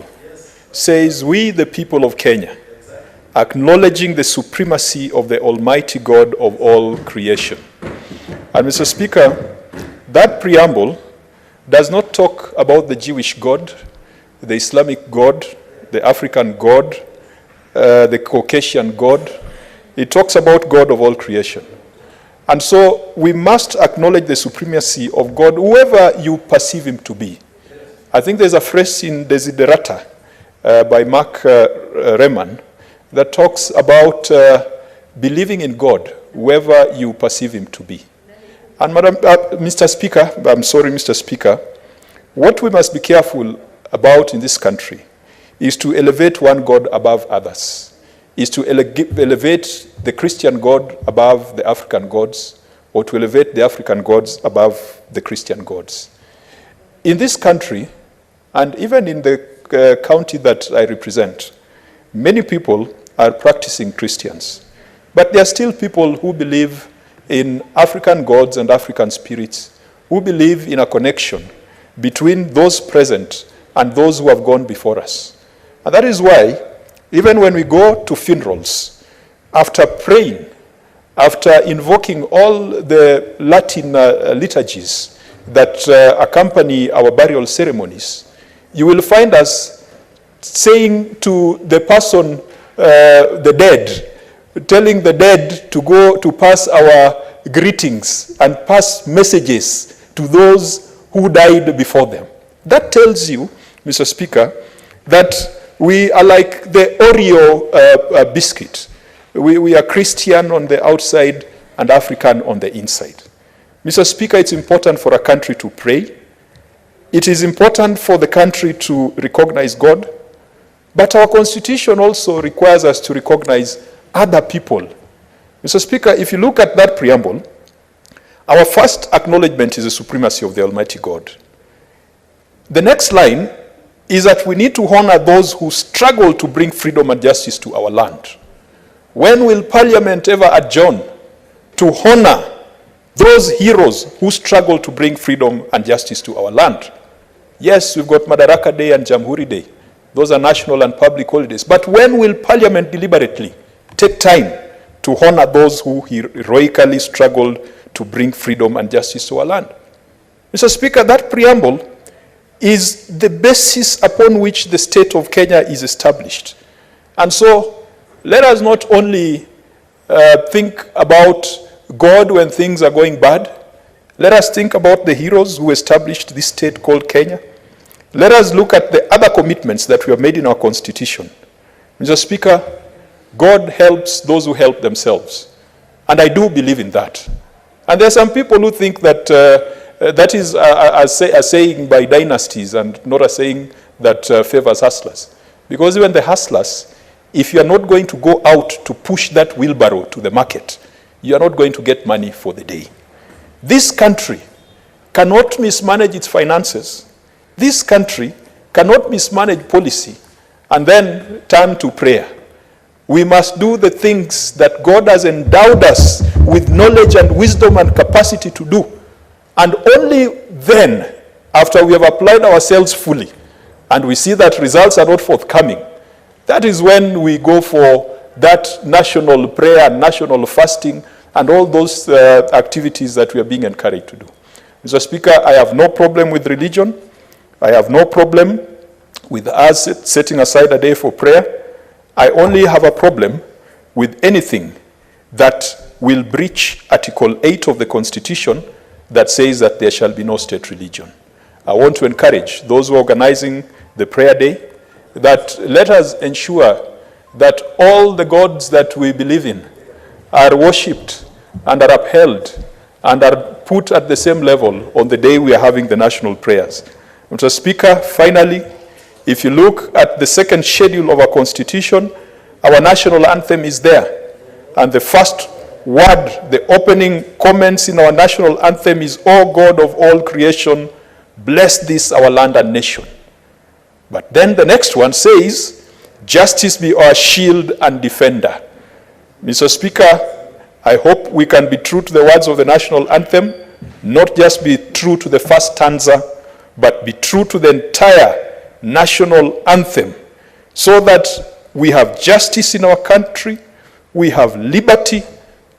says, "We, the people of Kenya, acknowledging the supremacy of the Almighty God of all creation." And Mr. Speaker, that preamble does not talk about the Jewish God, the Islamic God, the African God, the Caucasian God. It talks about God of all creation. And so we must acknowledge the supremacy of God, whoever you perceive him to be. I think there's a phrase in Desiderata by Mark Herman that talks about believing in God, whoever you perceive him to be. And Mr. Speaker, I'm sorry, Mr. Speaker, what we must be careful about in this country is to elevate one God above others, is to elevate the Christian God above the African gods, or to elevate the African gods above the Christian gods. In this country, and even in the county that I represent, many people are practicing Christians. But there are still people who believe in African gods and African spirits, who believe in a connection between those present and those who have gone before us. And that is why, even when we go to funerals, after praying, after invoking all the Latin liturgies that accompany our burial ceremonies, you will find us saying to the person, the dead, telling the dead to go to pass our greetings and pass messages to those who died before them. That tells you, Mr. Speaker, that we are like the Oreo biscuit. We are Christian on the outside and African on the inside. Mr. Speaker, it's important for a country to pray. It is important for the country to recognize God. But our constitution also requires us to recognize other people. Mr. Speaker, if you look at that preamble, our first acknowledgement is the supremacy of the Almighty God. The next line is that we need to honor those who struggle to bring freedom and justice to our land. When will Parliament ever adjourn to honor those heroes who struggle to bring freedom and justice to our land? Yes, we've got Madaraka Day and Jamhuri Day. Those are national and public holidays. But when will Parliament deliberately take time to honor those who heroically struggled to bring freedom and justice to our land? Mr. Speaker, that preamble is the basis upon which the state of Kenya is established. And so let us not only think about God when things are going bad. Let us think about the heroes who established this state called Kenya. Let us look at the other commitments that we have made in our constitution. Mr. Speaker, God helps those who help themselves. And I do believe in that. And there are some people who think that that is a saying by dynasties and not a saying that favors hustlers. Because even the hustlers, if you are not going to go out to push that wheelbarrow to the market, you are not going to get money for the day. This country cannot mismanage its finances. This country cannot mismanage policy and then turn to prayer. We must do the things that God has endowed us with knowledge and wisdom and capacity to do. And only then, after we have applied ourselves fully, and we see that results are not forthcoming, that is when we go for that national prayer, national fasting, and all those activities that we are being encouraged to do. Mr. Speaker, I have no problem with religion. I have no problem with us setting aside a day for prayer. I only have a problem with anything that will breach Article 8 of the Constitution that says that there shall be no state religion. I want to encourage those who are organizing the prayer day that let us ensure that all the gods that we believe in are worshipped and are upheld and are put at the same level on the day we are having the national prayers. Mr. Speaker, finally, if you look at the second schedule of our Constitution, our national anthem is there. And the first word, the opening comments in our national anthem is, "O God of all creation, bless this our land and nation." But then the next one says, "Justice be our shield and defender." Mr. Speaker, I hope we can be true to the words of the national anthem, not just be true to the first stanza, but be true to the entire national anthem, so that we have justice in our country, we have liberty,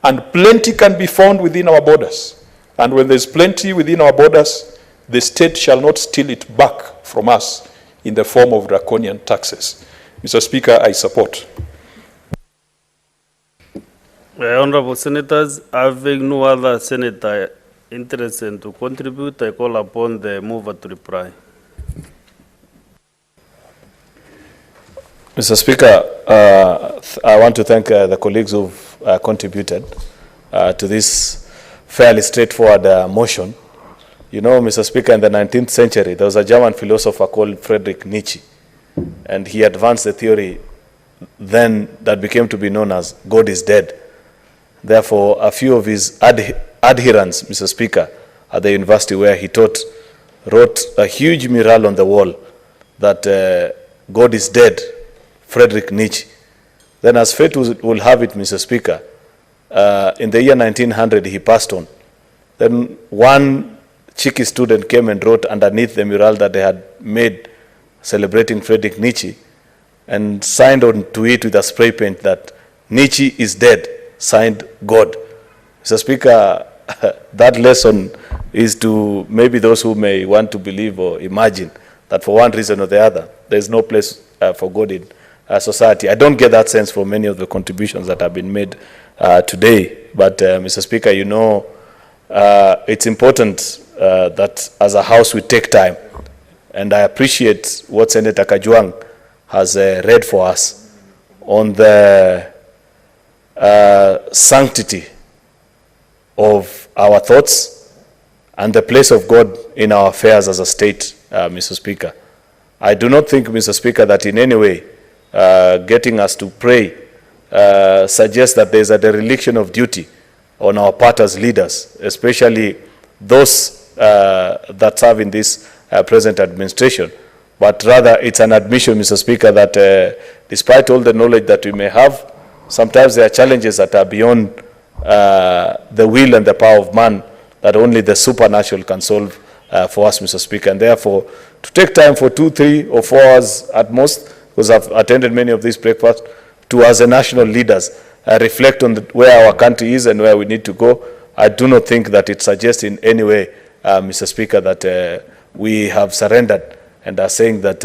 and plenty can be found within our borders. And when there's plenty within our borders, the state shall not steal it back from us in the form of draconian taxes. Mr. Speaker, I support. Honorable Senators, having no other senator interested to contribute, I call upon the mover to reply. Mr. Speaker, I want to thank the colleagues who've contributed to this fairly straightforward motion. You know, Mr. Speaker, in the 19th century, there was a German philosopher called Friedrich Nietzsche, and he advanced the theory then that became to be known as God is dead. Therefore, a few of his adherents, Mr. Speaker, at the university where he taught, wrote a huge mural on the wall that God is dead, Friedrich Nietzsche. Then as fate will have it, Mr. Speaker, in the year 1900, he passed on. Then one cheeky student came and wrote underneath the mural that they had made celebrating Friedrich Nietzsche and signed on to it with a spray paint that Nietzsche is dead, signed God. Mr. Speaker, that lesson is to maybe those who may want to believe or imagine that for one reason or the other, there is no place for God in society. I don't get that sense for many of the contributions that have been made today. But, Mr. Speaker, you know, it's important that as a House we take time. And I appreciate what Senator Kajwang has read for us on the sanctity of our thoughts and the place of God in our affairs as a state, Mr. Speaker. I do not think, Mr. Speaker, that in any way getting us to pray suggests that there is a dereliction of duty on our part as leaders, especially those that serve in this present administration. But rather, it's an admission, Mr. Speaker, that despite all the knowledge that we may have, sometimes there are challenges that are beyond the will and the power of man that only the supernatural can solve for us, Mr. Speaker. And therefore, to take time for 2, 3, or 4 hours at most, because I've attended many of these breakfasts, to, as a national leaders, reflect on where our country is and where we need to go, I do not think that it suggests in any way, Mr. Speaker, that we have surrendered and are saying that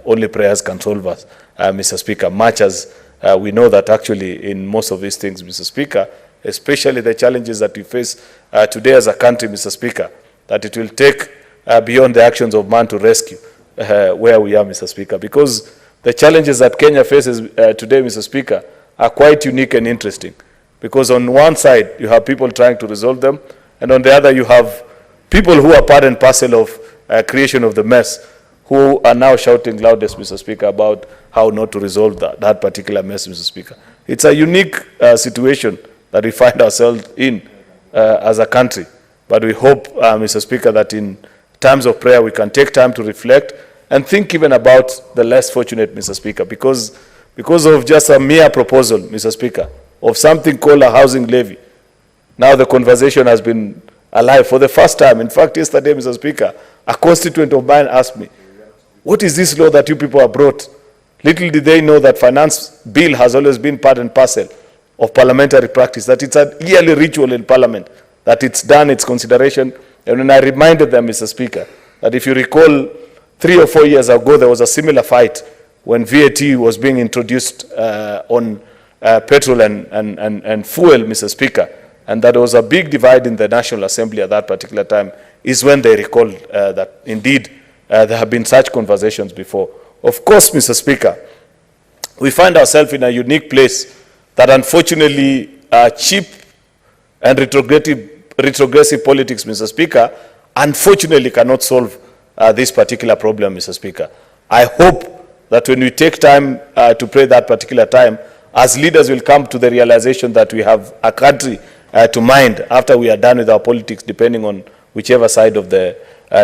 only prayers can solve us, Mr. Speaker, much as we know that actually in most of these things, Mr. Speaker, especially the challenges that we face today as a country, Mr. Speaker, that it will take beyond the actions of man to rescue where we are, Mr. Speaker, because the challenges that Kenya faces today, Mr. Speaker, are quite unique and interesting. Because on one side, you have people trying to resolve them, and on the other, you have people who are part and parcel of creation of the mess, who are now shouting loudest, Mr. Speaker, about how not to resolve that particular mess, Mr. Speaker. It's a unique situation that we find ourselves in as a country. But we hope, Mr. Speaker, that in times of prayer, we can take time to reflect and think even about the less fortunate, Mr. Speaker, because of just a mere proposal, Mr. Speaker, of something called a housing levy. Now the conversation has been alive for the first time. In fact, yesterday, Mr. Speaker, a constituent of mine asked me, what is this law that you people have brought? Little did they know that finance bill has always been part and parcel of parliamentary practice, that it's a yearly ritual in Parliament, that it's done, its consideration. And when I reminded them, Mr. Speaker, that if you recall 3 or 4 years ago, there was a similar fight when VAT was being introduced on petrol and fuel, Mr. Speaker, and that there was a big divide in the National Assembly at that particular time, is when they recalled that indeed there have been such conversations before. Of course, Mr. Speaker, we find ourselves in a unique place that unfortunately cheap and retrogressive politics, Mr. Speaker, unfortunately cannot solve this particular problem, Mr. Speaker. I hope that when we take time to pray that particular time, as leaders will come to the realization that we have a country to mind after we are done with our politics, depending on whichever side of the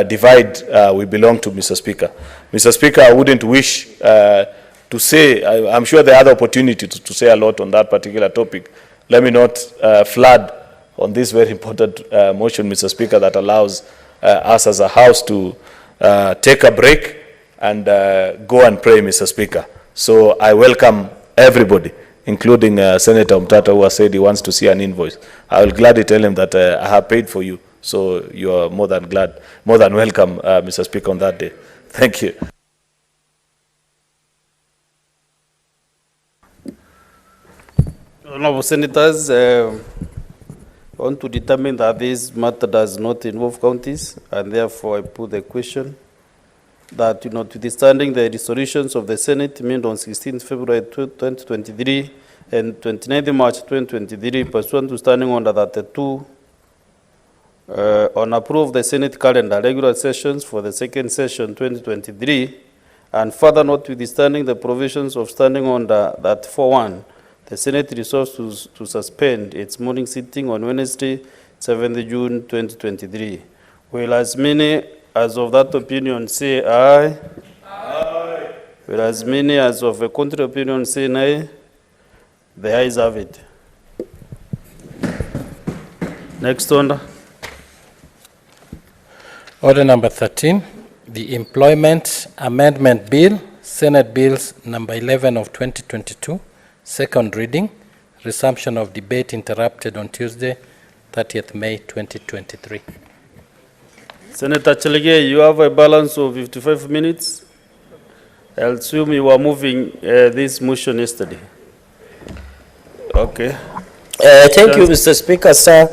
divide we belong to, Mr. Speaker. Mr. Speaker, I wouldn't wish to say, I'm sure there are other opportunities to say a lot on that particular topic. Let me not flood on this very important motion, Mr. Speaker, that allows us as a House to take a break and go and pray, Mr. Speaker. So I welcome everybody, including Senator Mutata, who has said he wants to see an invoice. I will gladly tell him that I have paid for you, so you are more than welcome, Mr. Speaker, on that day. Thank you. Honorable Senators, I want to determine that this matter does not involve counties, and therefore I put the question that, notwithstanding the resolutions of the Senate made on 16th February 2023 and 29th March 2023, pursuant to Standing Order 32, on approve the Senate calendar, regular sessions for the second session 2023, and further notwithstanding the provisions of Standing Order 41, the Senate resolves to suspend its morning sitting on Wednesday, 7th June 2023. Will as many as of that opinion say aye? Aye. Will as many as of a contrary opinion say nay? The ayes have it. Next order. Order number 13, the Employment Amendment Bill, Senate Bills number 11 of 2022, second reading, resumption of debate interrupted on Tuesday, 30th May 2023. Senator Chelege, you have a balance of 55 minutes. I assume you were moving this motion yesterday. Okay. Thank you, Mr. Speaker, sir.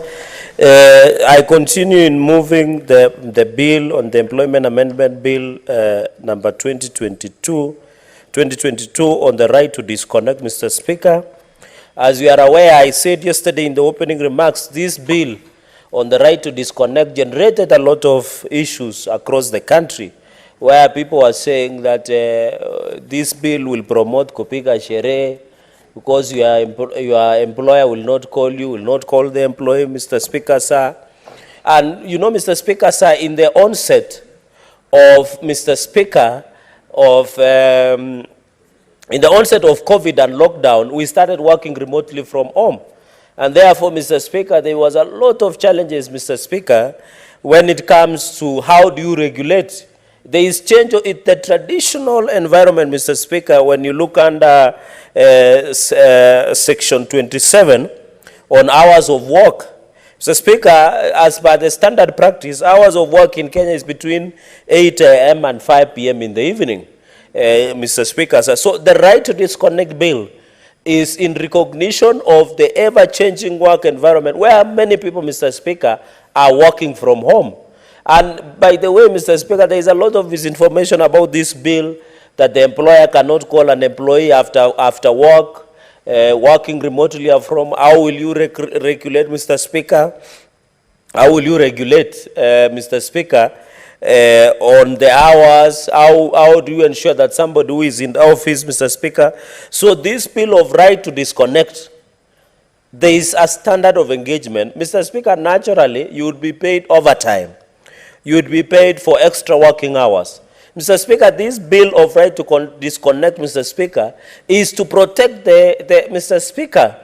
I continue in moving the bill on the Employment Amendment Bill number 2022 on the right to disconnect, Mr. Speaker. As you are aware, I said yesterday in the opening remarks, this bill on the right to disconnect generated a lot of issues across the country, where people are saying that this bill will promote kupiga sherehe, because your employer will not call you, will not call the employee, Mr. Speaker, sir. And you know, Mr. Speaker, sir, in the onset of, Mr. Speaker, in the onset of COVID and lockdown, we started working remotely from home. And therefore, Mr. Speaker, there was a lot of challenges, Mr. Speaker, when it comes to how do you regulate. There is change in the traditional environment, Mr. Speaker, when you look under Section 27 on hours of work. Mr. Speaker, as per the standard practice, hours of work in Kenya is between 8 a.m. and 5 p.m. in the evening, Mr. Speaker. So the right to disconnect bill is in recognition of the ever-changing work environment where many people, Mr. Speaker, are working from home. And by the way, Mr. Speaker, there is a lot of misinformation about this bill, that the employer cannot call an employee after work, working remotely from. How will you regulate, Mr. Speaker? How will you regulate, Mr. Speaker, on the hours? How do you ensure that somebody who is in the office, Mr. Speaker? So this bill of right to disconnect, there is a standard of engagement. Mr. Speaker, naturally, you would be paid overtime. You would be paid for extra working hours. Mr. Speaker, this bill of right to disconnect, Mr. Speaker, is to protect Mr. Speaker,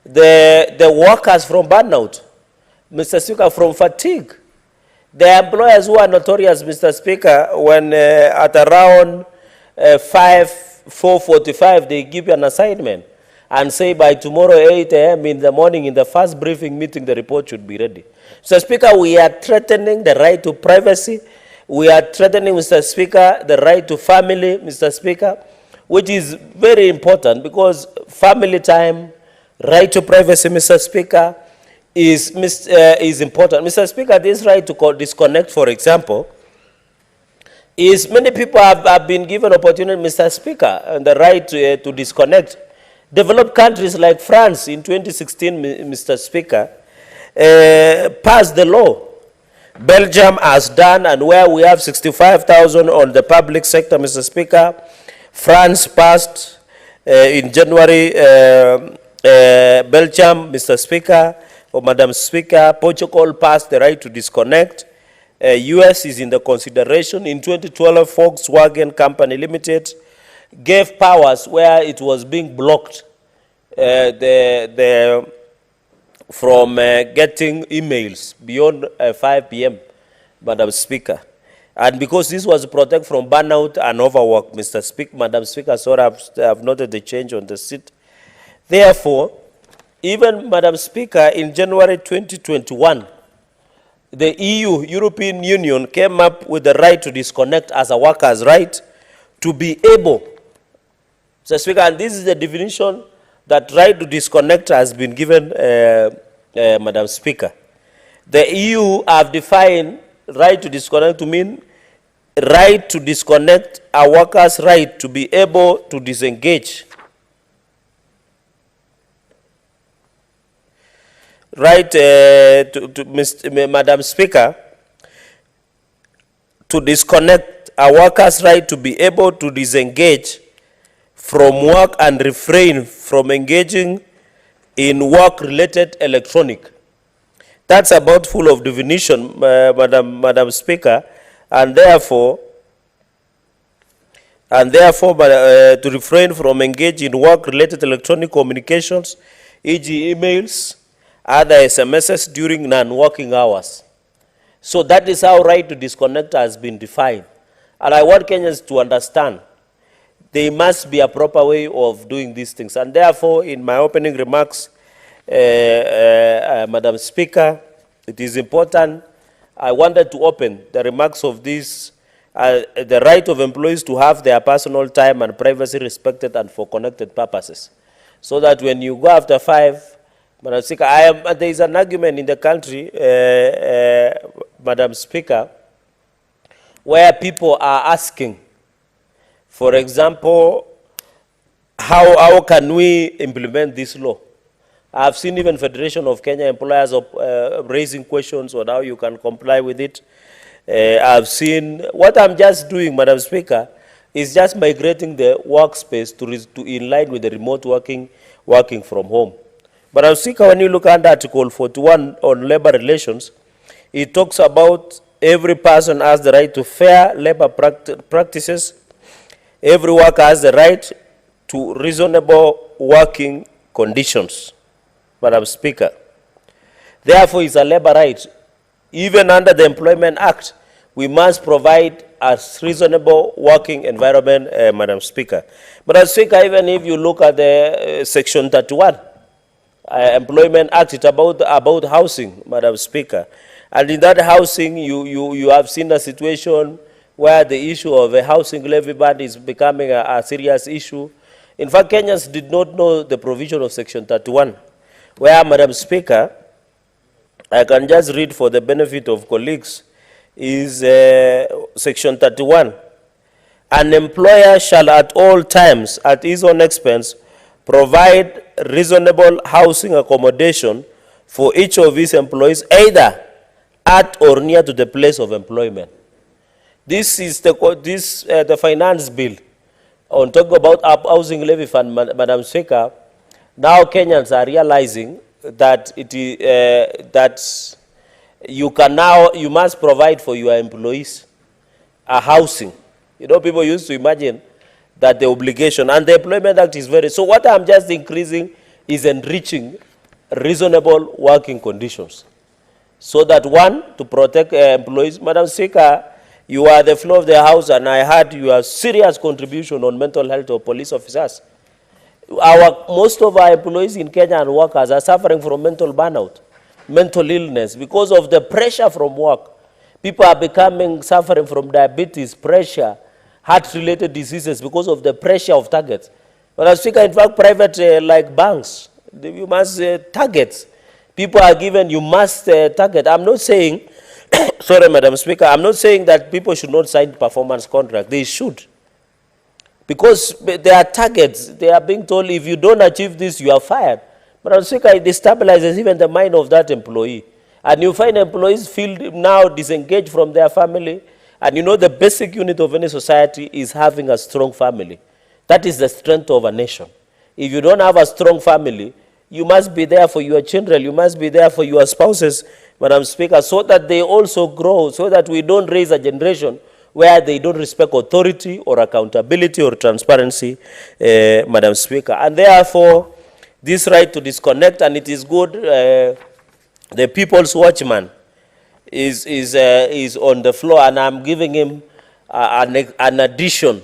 the workers from burnout, Mr. Speaker, from fatigue. The employers who are notorious, Mr. Speaker, when at around 4:45, they give you an assignment and say by tomorrow 8 a.m. in the morning, in the first briefing meeting, the report should be ready. Mr. Speaker, we are threatening the right to privacy. We are threatening, Mr. Speaker, the right to family, Mr. Speaker, which is very important, because family time, right to privacy, Mr. Speaker, is important. Mr. Speaker, this right to disconnect, for example, is many people have been given opportunity, Mr. Speaker, and the right to disconnect. Developed countries like France in 2016, Mr. Speaker, passed the law. Belgium has done, and where we have 65,000 on the public sector, Mr. Speaker. France passed in January, Belgium, Mr. Speaker, or Madam Speaker. Portugal passed the right to disconnect. US is in the consideration. In 2012, Volkswagen Company Limited gave powers where it was being blocked from getting emails beyond 5 p.m., Madam Speaker. And because this was to protect from burnout and overwork, Mr. Speaker, Madam Speaker, so I've noted the change on the seat. Therefore, even, Madam Speaker, in January 2021, the European Union, came up with the right to disconnect as a worker's right to be able, Mr. Speaker, and this is the definition that right to disconnect has been given, Madam Speaker. The EU have defined right to disconnect to mean right to disconnect, a worker's right to be able to disengage. Right, Madam Speaker, to disconnect, a worker's right to be able to disengage from work and refrain from engaging in work-related electronic. That's about full of definition, Madam Speaker, and therefore, to refrain from engaging in work-related electronic communications, e.g. emails, other SMSs during non-working hours. So that is how right to disconnect has been defined. And I want Kenyans to understand there must be a proper way of doing these things. And therefore, in my opening remarks, Madam Speaker, it is important. I wanted to open the remarks of this the right of employees to have their personal time and privacy respected and for connected purposes. So that when you go after 5, Madam Speaker, there is an argument in the country, Madam Speaker, where people are asking, for example, how can we implement this law? I've seen even Federation of Kenya employers raising questions on how you can comply with it. I've seen, what I'm just doing, Madam Speaker, is just migrating the workspace to in line with the remote working from home. But Madam Speaker, when you look at Article 41 on labor relations, it talks about every person has the right to fair labor practices. Every worker has the right to reasonable working conditions, Madam Speaker. Therefore, it's a labor right. Even under the Employment Act, we must provide a reasonable working environment, Madam Speaker. Madam Speaker, even if you look at the Section 31, Employment Act, it's about housing, Madam Speaker. And in that housing, you have seen a situation where the issue of a housing levy ban is becoming a serious issue. In fact, Kenyans did not know the provision of Section 31, where, Madam Speaker, I can just read for the benefit of colleagues, is Section 31. An employer shall at all times, at his own expense, provide reasonable housing accommodation for each of his employees, either at or near to the place of employment. This is the finance bill on talking about housing levy fund, Madam Speaker. Now Kenyans are realizing that that you must provide for your employees a housing. You know, people used to imagine that the obligation, and the Employment Act is very, so what I'm just increasing is enriching reasonable working conditions. So that one, to protect employees. Madam Speaker, you are the floor of the House, and I heard your serious contribution on mental health of police officers. Most of our employees in Kenya and workers are suffering from mental burnout, mental illness, because of the pressure from work. People are suffering from diabetes, pressure, heart-related diseases because of the pressure of targets. Madam Speaker, in fact, private like banks, you must target. People are given, you must target. I'm not saying, sorry, Madam Speaker, I'm not saying that people should not sign performance contract. They should. Because there are targets. They are being told, if you don't achieve this, you are fired. Madam Speaker, it destabilizes even the mind of that employee. And you find employees feel now disengaged from their family. And you know the basic unit of any society is having a strong family. That is the strength of a nation. If you don't have a strong family, you must be there for your children, you must be there for your spouses, Madam Speaker, so that they also grow, so that we don't raise a generation where they don't respect authority or accountability or transparency, Madam Speaker. And therefore, this right to disconnect, and it is good, the People's Watchman is on the floor, and I'm giving him an addition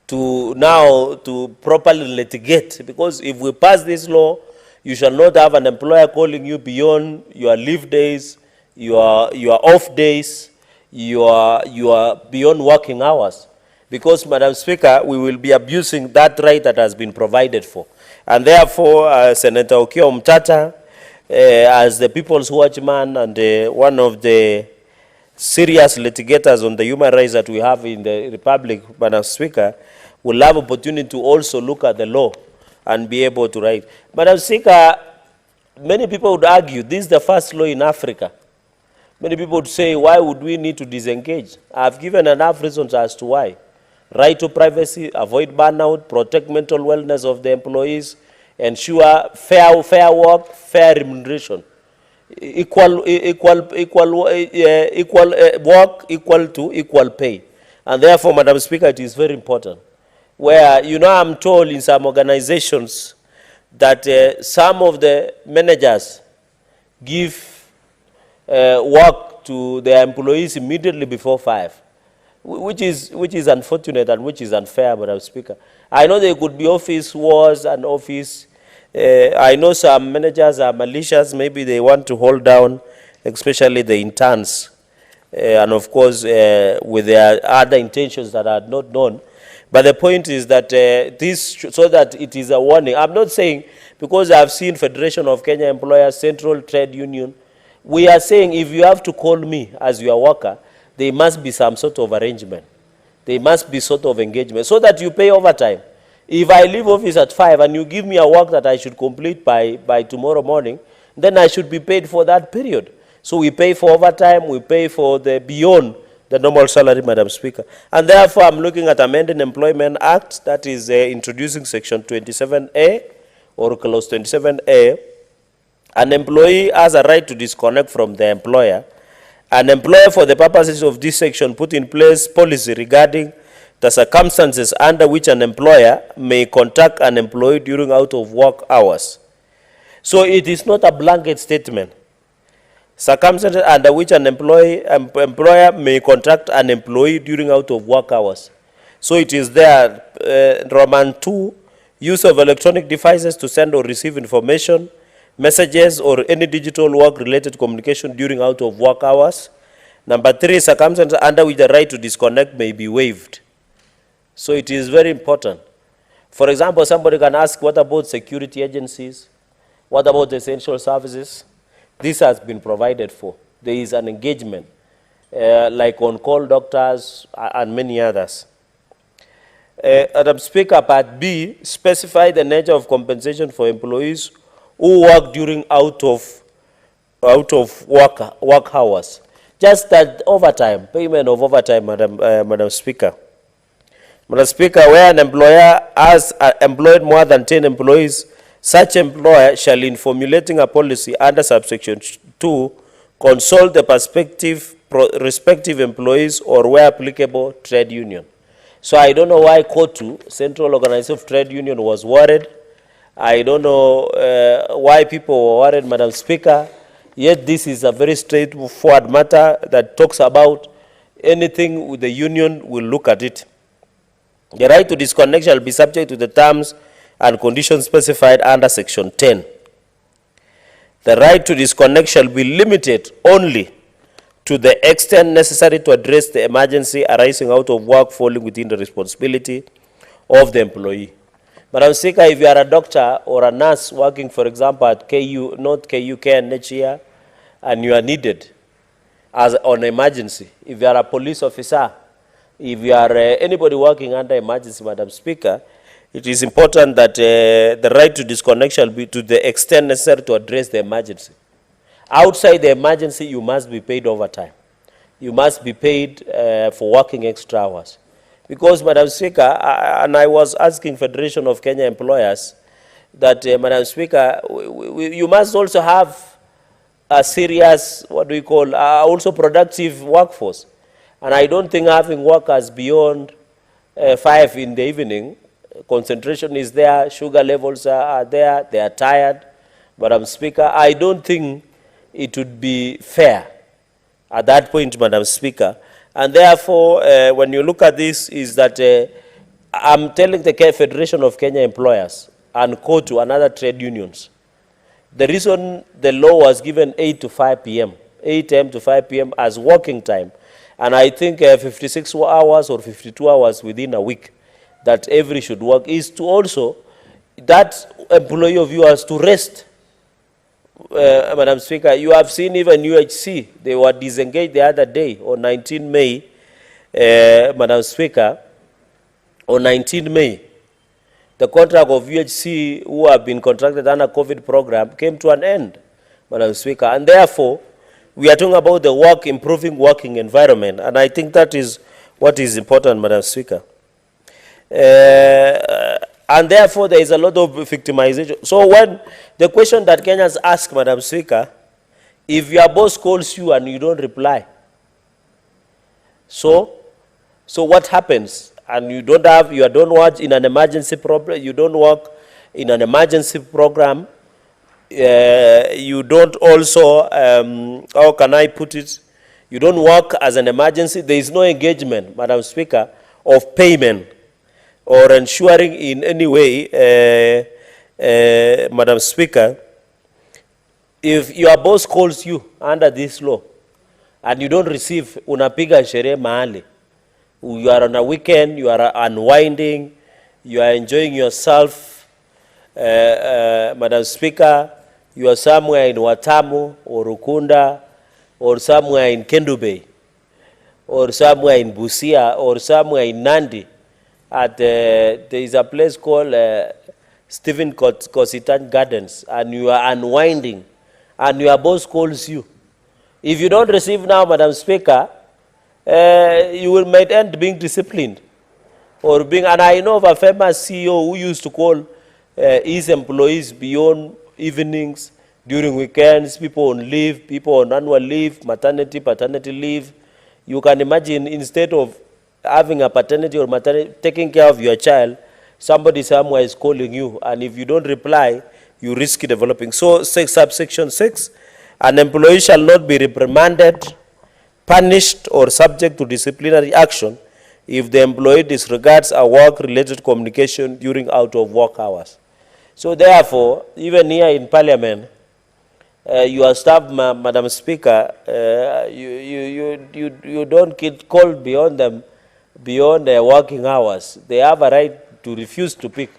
to now to properly litigate, because if we pass this law, you shall not have an employer calling you beyond your leave days, your off days, your beyond working hours. Because, Madam Speaker, we will be abusing that right that has been provided for. And therefore, Senator Okiya Omtata, as the People's Watchman and one of the serious litigators on the human rights that we have in the Republic, Madam Speaker, will have opportunity to also look at the law and be able to write. Madam Speaker, many people would argue this is the first law in Africa. Many people would say, why would we need to disengage? I've given enough reasons as to why. Right to privacy, avoid burnout, protect mental wellness of the employees, ensure fair work, fair remuneration, equal work, equal to equal pay. And therefore, Madam Speaker, it is very important. Where, you know, I'm told in some organizations that some of the managers give work to their employees immediately before 5, which is unfortunate and which is unfair, Madam Speaker. I know there could be office wars and office. I know some managers are malicious. Maybe they want to hold down, especially the interns, and of course with their other intentions that are not known. But the point is that so that it is a warning. I'm not saying, because I've seen Federation of Kenya Employers, Central Trade Union, we are saying if you have to call me as your worker, there must be some sort of arrangement. There must be sort of engagement so that you pay overtime. If I leave office at 5 and you give me a work that I should complete by tomorrow morning, then I should be paid for that period. So we pay for overtime, we pay for the beyond the normal salary, Madam Speaker. And therefore, I'm looking at Amending Employment Act, that is introducing Section 27A or Clause 27A. An employee has a right to disconnect from the employer. An employer, for the purposes of this section, put in place policy regarding the circumstances under which an employer may contact an employee during out of work hours. So it is not a blanket statement. Circumstances under which an employer may contact an employee during out of work hours. So it is there, Roman 2, use of electronic devices to send or receive information, messages, or any digital work-related communication during out of work hours. Number 3, circumstances under which the right to disconnect may be waived. So it is very important. For example, somebody can ask, what about security agencies? What about essential services? This has been provided for. There is an engagement, like on-call doctors and many others. Madam Speaker, Part B, specify the nature of compensation for employees who work during out of work hours. Just that overtime, payment of overtime, Madam Speaker. Madam Speaker, where an employer has employed more than 10 employees, such employer shall, in formulating a policy under subsection 2, consult the respective employees or, where applicable, trade union. So I don't know why Quorum, Central Organization of Trade Union, was worried. I don't know why people were worried, Madam Speaker. Yet this is a very straightforward matter that talks about anything with the union will look at it. The right to disconnect shall be subject to the terms and conditions specified under Section 10. The right to disconnect shall be limited only to the extent necessary to address the emergency arising out of work falling within the responsibility of the employee. Madam Speaker, if you are a doctor or a nurse working, for example, at KU, not KU, KNH here, and you are needed as on emergency, if you are a police officer, if you are anybody working under emergency, Madam Speaker, it is important that the right to disconnect shall be to the extent necessary to address the emergency. Outside the emergency, you must be paid overtime. You must be paid for working extra hours. Because, Madam Speaker, and I was asking Federation of Kenya Employers that, Madam Speaker, you must also have a serious, what do we call, also productive workforce. And I don't think having workers beyond 5 in the evening, concentration is there, sugar levels are there, they are tired. Madam Speaker, I don't think it would be fair at that point, Madam Speaker. And therefore, when you look at this, is that I'm telling the Federation of Kenya Employers and COTU and other trade unions, the reason the law was given 8 to 5 p.m., 8 a.m. to 5 p.m. as working time, and I think 56 hours or 52 hours within a week that every should work, is to also, that employee of yours to rest. Madam Speaker, you have seen even UHC, they were disengaged the other day on 19 May, Madam Speaker, on 19 May. The contract of UHC who have been contracted under COVID program came to an end, Madam Speaker, and therefore we are talking about the work, improving working environment, and I think that is what is important, Madam Speaker. And therefore, there is a lot of victimization. So when the question that Kenyans ask, Madam Speaker, if your boss calls you and you don't reply, so what happens? And you don't work in an emergency program, you don't work in an emergency program, you don't also, how can I put it? You don't work as an emergency. There is no engagement, Madam Speaker, of payment or ensuring in any way, Madam Speaker, if your boss calls you under this law and you don't receive, unapiga sherehe mahali. You are on a weekend, you are unwinding, you are enjoying yourself, Madam Speaker, you are somewhere in Watamu or Ukunda or somewhere in Mutembei or somewhere in Busia or somewhere in Nandi. There is a place called Stephen Kositan Gardens, and you are unwinding, and your boss calls you. If you don't receive now, Madam Speaker, you will might end being disciplined. Or being, and I know of a famous CEO who used to call his employees beyond evenings, during weekends, people on leave, people on annual leave, maternity, paternity leave. You can imagine, instead of having a paternity or maternity, taking care of your child, somebody somewhere is calling you, and if you don't reply, you risk developing. So, subsection 6, an employee shall not be reprimanded, punished, or subject to disciplinary action if the employee disregards a work-related communication during out-of-work hours. So therefore, even here in Parliament, your staff, Madam Speaker, you don't get called beyond them, beyond their working hours. They have a right to refuse to pick.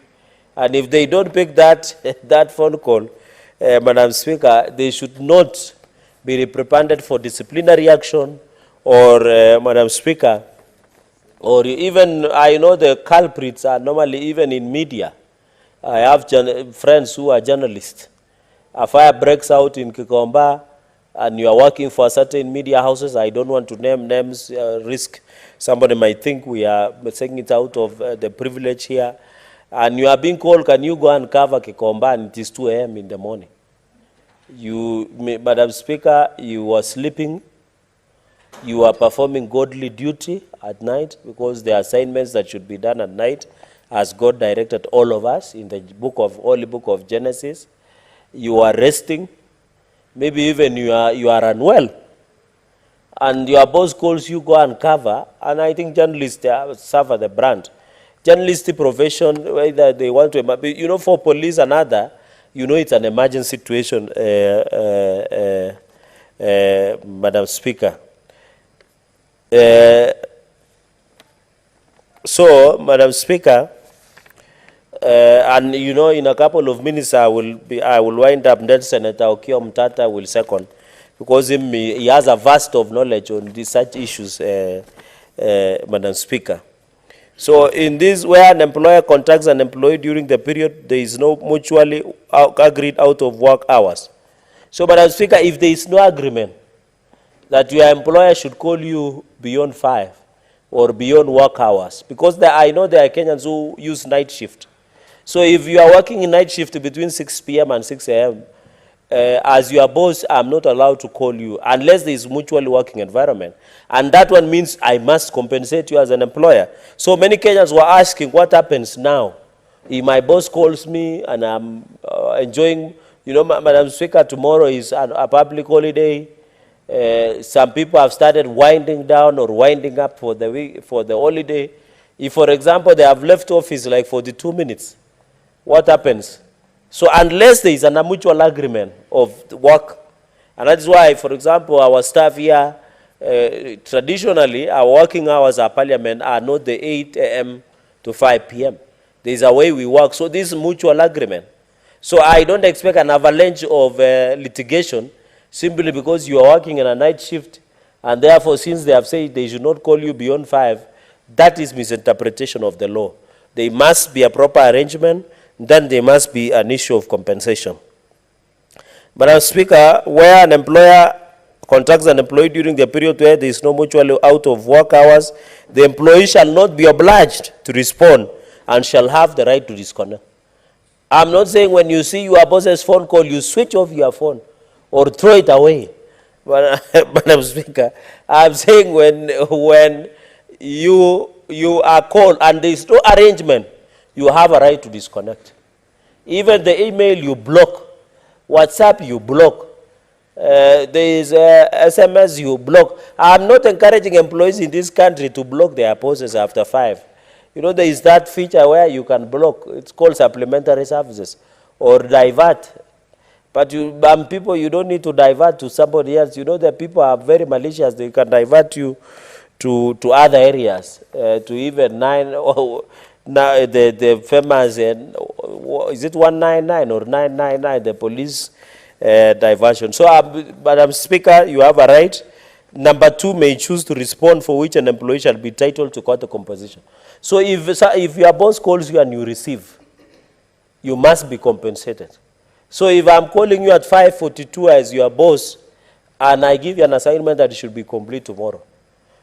And if they don't pick that, that phone call, Madam Speaker, they should not be reprimanded for disciplinary action, or, Madam Speaker, or even, I know the culprits are normally even in media. I have friends who are journalists. A fire breaks out in Kikomba, and you are working for certain media houses. I don't want to name names, risk. Somebody might think we are taking it out of the privilege here. And you are being called, can you go and cover Kikomba, and it is 2 a.m. in the morning. You, Madam Speaker, you are sleeping. You are performing godly duty at night, because the assignments that should be done at night, as God directed all of us in the Holy Book of Genesis. You are resting, maybe even you are unwell, and your boss calls you, go and cover, and I think journalists suffer the brunt. Journalistic profession, whether they want to, you know, for police and other, you know, it's an emergency situation, Madam Speaker. So, Madam Speaker, and you know, in a couple of minutes I will wind up, then Senator Okiya Omtatah will second, because he has a vast of knowledge on these such issues, Madam Speaker. So in this, where an employer contacts an employee during the period, there is no mutually agreed out of work hours. So, Madam Speaker, if there is no agreement that your employer should call you beyond 5 or beyond work hours, because I know there are Kenyans who use night shift. So if you are working in night shift between 6 p.m. and 6 a.m., as your boss, I'm not allowed to call you unless there is mutually working environment. And that one means I must compensate you as an employer. So many Kenyans were asking, what happens now? If my boss calls me and I'm enjoying, you know, Madam Speaker, tomorrow is a public holiday. Some people have started winding down or winding up for the week, for the holiday. If, for example, they have left office like 42 minutes, what happens? So unless there is a mutual agreement of work, and that's why, for example, our staff here, traditionally, our working hours at Parliament are not the 8 a.m. to 5 p.m. There is a way we work. So this is mutual agreement. So I don't expect an avalanche of litigation simply because you are working in a night shift, and therefore, since they have said they should not call you beyond 5, that is misinterpretation of the law. There must be a proper arrangement, then there must be an issue of compensation. Madam Speaker, where an employer contacts an employee during the period where there is no mutually out of work hours, the employee shall not be obliged to respond and shall have the right to disconnect. I'm not saying when you see your boss's phone call, you switch off your phone or throw it away. Madam Speaker, I'm saying when you are called and there is no arrangement, you have a right to disconnect. Even the email you block, WhatsApp you block, there is SMS you block. I'm not encouraging employees in this country to block their bosses after 5. You know, there is that feature where you can block. It's called supplementary services or divert. But people, you don't need to divert to somebody else. You know that people are very malicious. They can divert you to other areas, to even now the famous, is it 199 or 999, the police diversion. So, Madam Speaker, you have a right. Number 2 may choose to respond for which an employee shall be entitled to court compensation. So if your boss calls you and you receive, you must be compensated. So if I'm calling you at 5:42 as your boss, and I give you an assignment that should be complete tomorrow,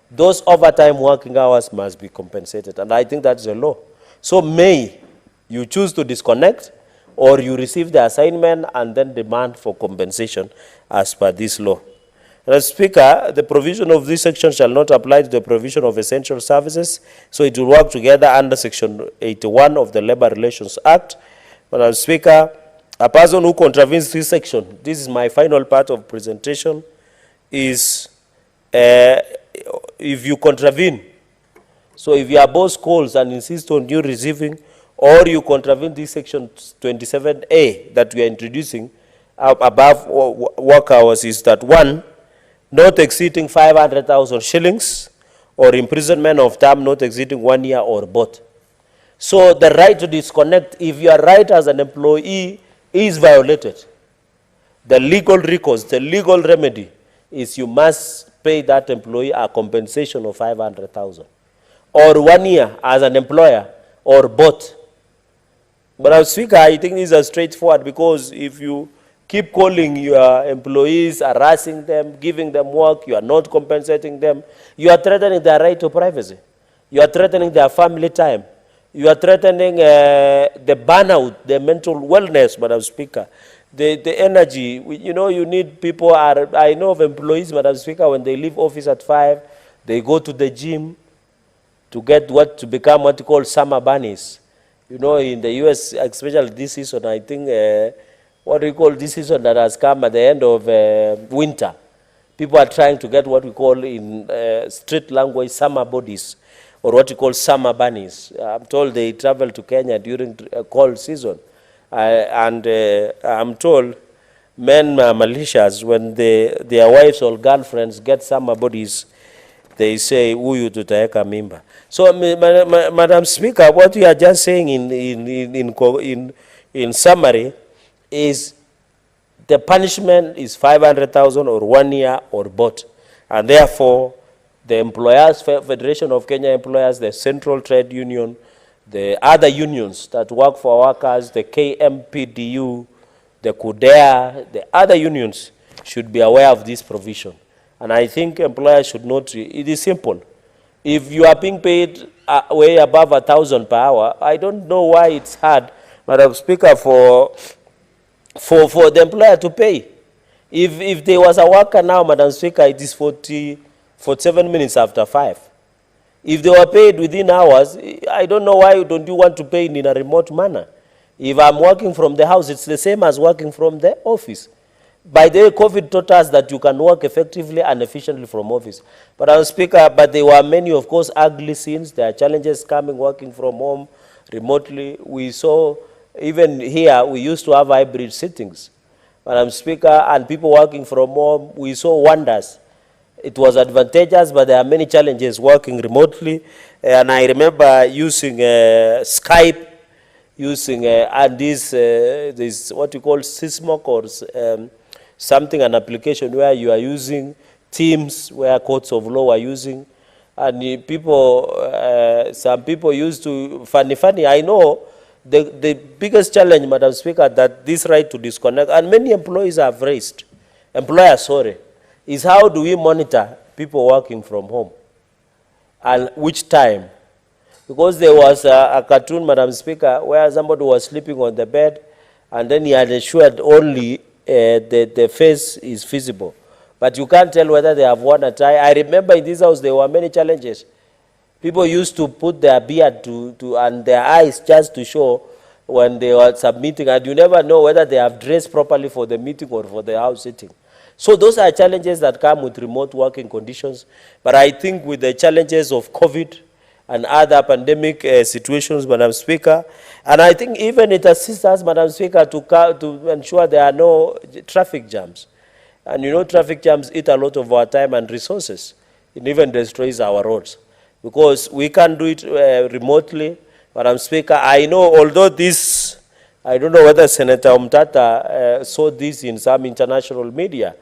those overtime working hours must be compensated. And I think that's the law. So may you choose to disconnect, or you receive the assignment and then demand for compensation as per this law. Mr. Speaker, the provision of this section shall not apply to the provision of essential services, so it will work together under Section 81 of the Labor Relations Act. Mr. Speaker, a person who contravenes this section, this is my final part of presentation, is if you contravene, so if your boss calls and insists on you receiving, or you contravene this section 27A that we are introducing above work hours, is that 1, not exceeding 500,000 shillings, or imprisonment of term not exceeding 1 year or both. So the right to disconnect, if your right as an employee is violated, the legal recourse, the legal remedy is you must pay that employee a compensation of 500,000, or 1 year as an employer, or both. But as Speaker, I think these are straightforward, because if you keep calling your employees, harassing them, giving them work, you are not compensating them, you are threatening their right to privacy. You are threatening their family time. You are threatening the burnout, the mental wellness, Madam Speaker, the energy. You know, you need people. I know of employees, Madam Speaker, when they leave office at 5, they go to the gym to get to become what you call summer bunnies. You know, in the US, especially this season, I think what we call this season that has come at the end of winter, people are trying to get what we call in street language summer bodies, or what we call summer bunnies. I'm told they travel to Kenya during cold season. And I'm told men are malicious when their wives or girlfriends get summer bodies, they say, "Huyu tutaeka mimba." So, Madam Speaker, what you are just saying in summary is the punishment is 500,000 or 1 year or both. And therefore, the Employers Federation of Kenya Employers, the Central Trade Union, the other unions that work for workers, the KMPDU, the KUDEA, the other unions should be aware of this provision. And I think employers should not, it is simple. If you are being paid way above 1,000 per hour, I don't know why it's hard, Madam Speaker, for the employer to pay. If there was a worker now, Madam Speaker, it is 47 minutes after 5. If they were paid within hours, I don't know why don't you want to pay in a remote manner. If I'm working from the house, it's the same as working from the office. By the way, COVID taught us that you can work effectively and efficiently from office. But Madam Speaker, but there were many, of course, ugly scenes. There are challenges coming working from home remotely. We saw, even here, we used to have hybrid sittings. Madam Speaker, and people working from home, we saw wonders. It was advantageous, but there are many challenges working remotely. And I remember using Skype, using and this what you call Sysmoc or something, an application where you are using Teams, where courts of law are using. And people, some people used to, funny, I know the biggest challenge, Madam Speaker, that this right to disconnect, and many employees have raised, is how do we monitor people working from home and which time? Because there was a cartoon, Madam Speaker, where somebody was sleeping on the bed and then he had ensured only the face is visible. But you can't tell whether they have worn a tie. I remember in this house there were many challenges. People used to put their beard and their eyes just to show when they were submitting, and you never know whether they have dressed properly for the meeting or for the house sitting. So those are challenges that come with remote working conditions. But I think with the challenges of COVID and other pandemic situations, Madam Speaker. And I think even it assists us, Madam Speaker, to ensure there are no traffic jams. And you know, traffic jams eat a lot of our time and resources. It even destroys our roads. Because we can do it remotely. Madam Speaker, I know, although this, I don't know whether Senator Mutata saw this in some international media.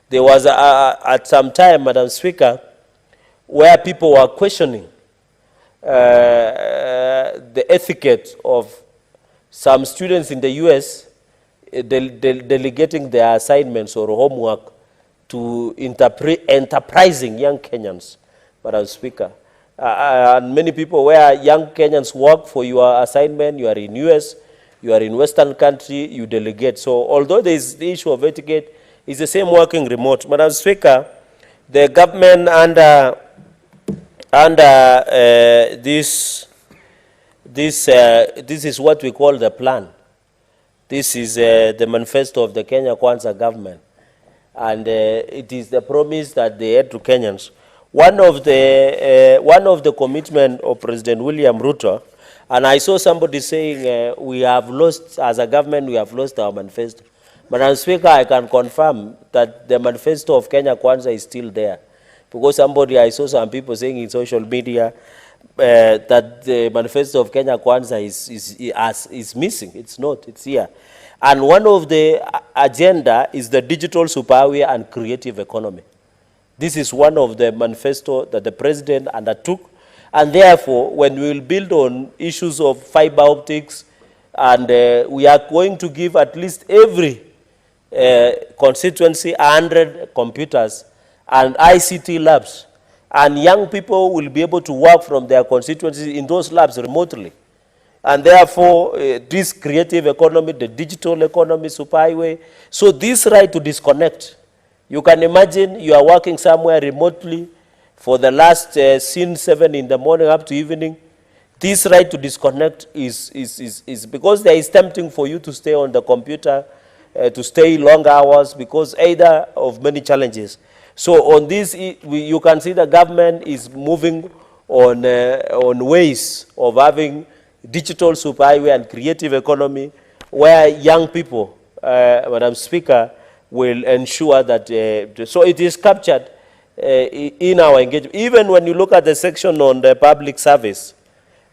There was at some time, Madam Speaker, where people were questioning the etiquette of some students in the US delegating their assignments or homework to enterprising young Kenyans, Madam Speaker. And many people, where young Kenyans work for your assignment, you are in US, you are in Western country, you delegate. So although there is the issue of etiquette, it's the same working remote. Madam Speaker, the government under this is what we call the plan. This is the manifesto of the Kenya Kwanza government. And it is the promise that they had to Kenyans. One of the commitment of President William RUTO, and I saw somebody saying we have lost, as a government, we have lost our manifesto. Madam Speaker, I can confirm that the manifesto of Kenya Kwanza is still there. Because I saw some people saying in social media that the manifesto of Kenya Kwanza is missing. It's not, it's here. And one of the agenda is the digital superhighway and creative economy. This is one of the manifesto that the president undertook. And therefore, when we will build on issues of fiber optics, and we are going to give at least every constituency 100 computers and ICT labs. And young people will be able to work from their constituencies in those labs remotely. And therefore, this creative economy, the digital economy, superhighway. So this right to disconnect. You can imagine you are working somewhere remotely for the last since 7 in the morning up to evening. This right to disconnect is because there is tempting for you to stay on the computer, to stay long hours because either of many challenges. So on this, you can see the government is moving on ways of having digital superhighway and creative economy where young people, Madam Speaker, will ensure that, so it is captured in our engagement. Even when you look at the section on the public service,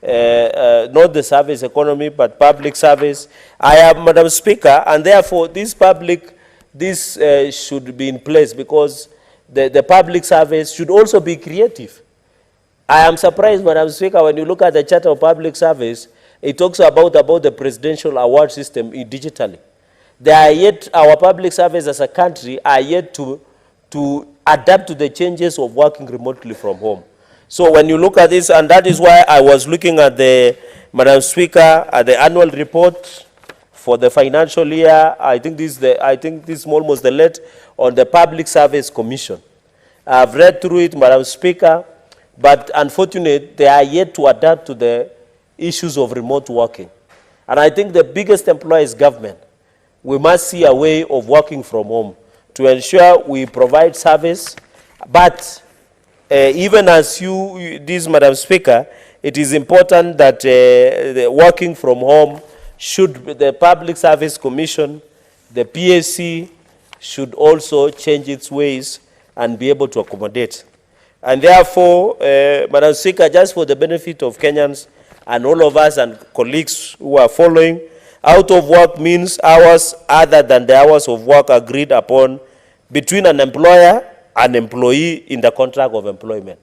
not the service economy, but public service, I have, Madam Speaker, and therefore this should be in place because the public service should also be creative. I am surprised, Madam Speaker, when you look at the Charter of Public Service, it talks about the presidential award system digitally. They are yet, our public service as a country are yet to adapt to the changes of working remotely from home. So when you look at this, and that is why I was looking at the, Madam Speaker, at the annual report for the financial year. I think this is almost the late on the Public Service Commission. I've read through it, Madam Speaker, but unfortunately, they are yet to adapt to the issues of remote working. And I think the biggest employer is government. We must see a way of working from home to ensure we provide service. But even as this, Madam Speaker, it is important that the working from home should, the Public Service Commission, the PSC, should also change its ways and be able to accommodate. And therefore, Madam Speaker, just for the benefit of Kenyans and all of us and colleagues who are following, out of work means hours other than the hours of work agreed upon between an employer and employee in the contract of employment.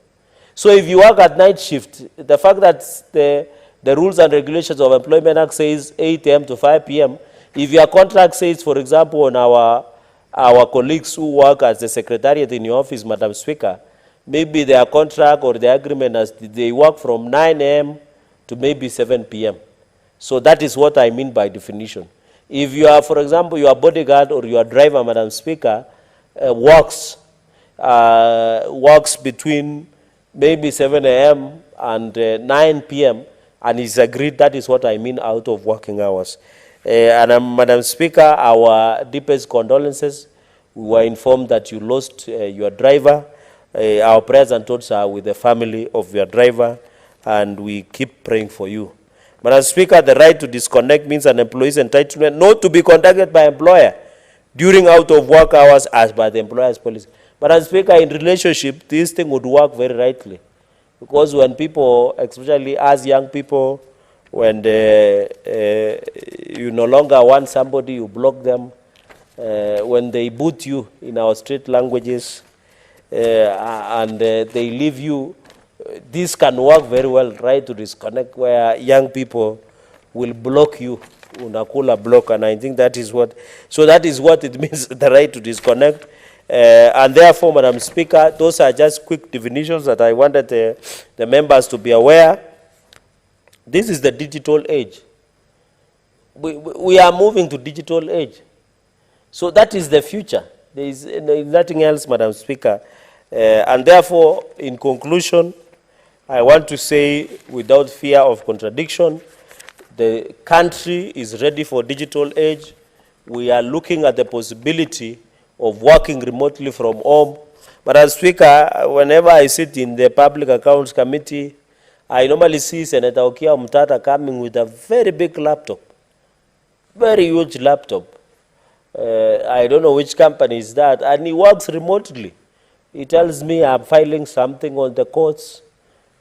So if you work at night shift, the fact that the rules and regulations of Employment Act says 8 a.m. to 5 p.m., if your contract says, for example, on our colleagues who work as the secretariat in your office, Madam Speaker, maybe their contract or their agreement as they work from 9 a.m. to maybe 7 p.m. So that is what I mean by definition. If you are, for example, your bodyguard or your driver, Madam Speaker, works between maybe 7 a.m. and 9 p.m. and is agreed, that is what I mean out of working hours. Madam Speaker, our deepest condolences. We were informed that you lost your driver. Our prayers and thoughts are with the family of your driver. and we keep praying for you. Madam Speaker, the right to disconnect means an employee's entitlement not to be contacted by employer during out of work hours as by the employer's policy. Madam Speaker, in relationship, this thing would work very rightly. Because when people, especially as young people, when you no longer want somebody, you block them. When they boot you in our street languages, and they leave you, this can work very well, right, to disconnect, where young people will block you, unakula block, and I think that is what, so that is what it means, the right to disconnect. And therefore, Madam Speaker, those are just quick definitions that I wanted the members to be aware. This is the digital age. We are moving to digital age. So that is the future. There is nothing else, Madam Speaker. And therefore, in conclusion, I want to say, without fear of contradiction, the country is ready for digital age. We are looking at the possibility of working remotely from home. Madam Speaker, whenever I sit in the Public Accounts Committee, I normally see Senator Okia Omtata coming with a very big laptop, very huge laptop. I don't know which company is that, and he works remotely. He tells me, I'm filing something on the courts,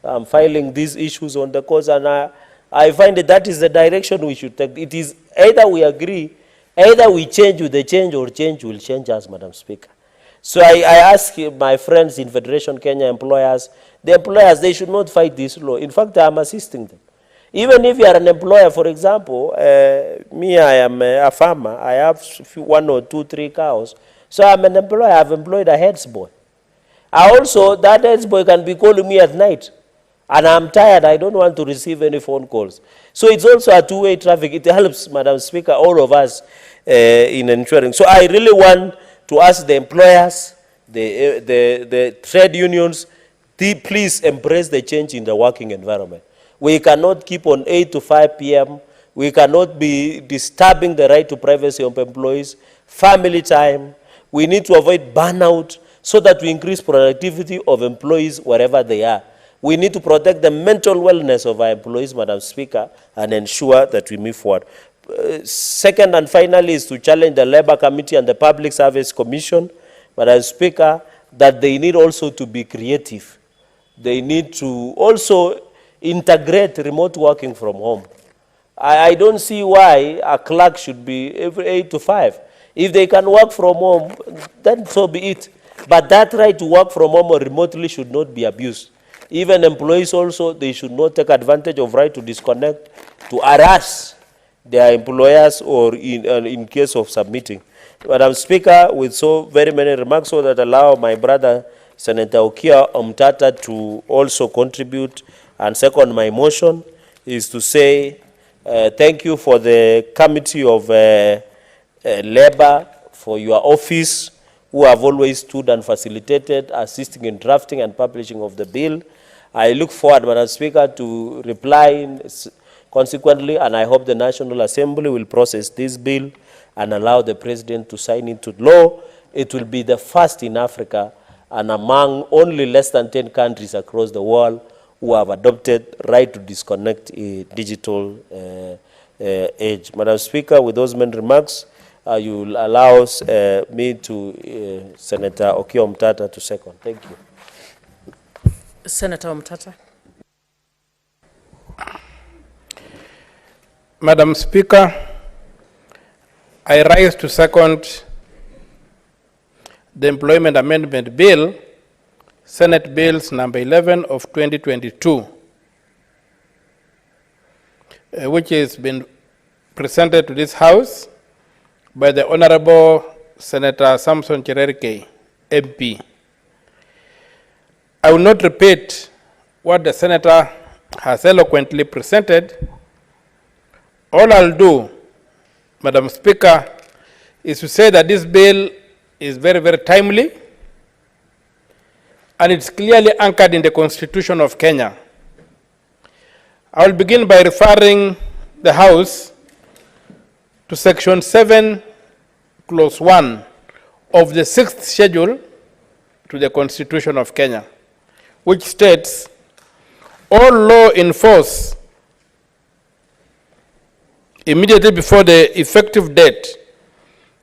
I'm filing these issues on the courts, and I find that is the direction we should take. It is either we agree, either we change with the change, or change will change us, Madam Speaker. So I ask my friends in Federation Kenya employers, the employers, they should not fight this law. In fact, I am assisting them. Even if you are an employer, for example, me, I am a farmer. I have 1 or 2, 3 cows. So I'm an employer. I have employed a heads boy. I also, that heads boy can be calling me at night. And I'm tired. I don't want to receive any phone calls. So it's also a two-way traffic. It helps, Madam Speaker, all of us in ensuring. So I really want to ask the employers, the trade unions, please embrace the change in the working environment. We cannot keep on 8 to 5 p.m. We cannot be disturbing the right to privacy of employees, family time. We need to avoid burnout so that we increase productivity of employees wherever they are. We need to protect the mental wellness of our employees, Madam Speaker, and ensure that we move forward. Second and finally is to challenge the Labour Committee and the Public Service Commission, Madam Speaker, that they need also to be creative. They need to also integrate remote working from home. I don't see why a clerk should be every 8 to 5. If they can work from home, then so be it. But that right to work from home or remotely should not be abused. Even employees also, they should not take advantage of right to disconnect, to harass their employers or in case of submitting. Madam Speaker, with so very many remarks, so that allow my brother Senator Okia Omtata to also contribute and second my motion is to say thank you for the Committee of Labor, for your office, who have always stood and facilitated, assisting in drafting and publishing of the bill. I look forward, Madam Speaker, to replying consequently, and I hope the National Assembly will process this bill and allow the President to sign into law. It will be the first in Africa and among only less than 10 countries across the world who have adopted right to disconnect a digital age. Madam Speaker, with those many remarks, you will allow me to Senator Okia Omtata to second. Thank you. Senator Omtata. Madam Speaker, I rise to second the Employment Amendment Bill, Senate Bills number 11 of 2022, which has been presented to this House by the Honorable Senator Samson Cherargei, MP. I will not repeat what the Senator has eloquently presented. All I'll do, Madam Speaker, is to say that this bill is very, very timely, and it's clearly anchored in the Constitution of Kenya. I will begin by referring the House to Section 7, Clause 1 of the 6th Schedule to the Constitution of Kenya, which states, all law in force immediately before the effective date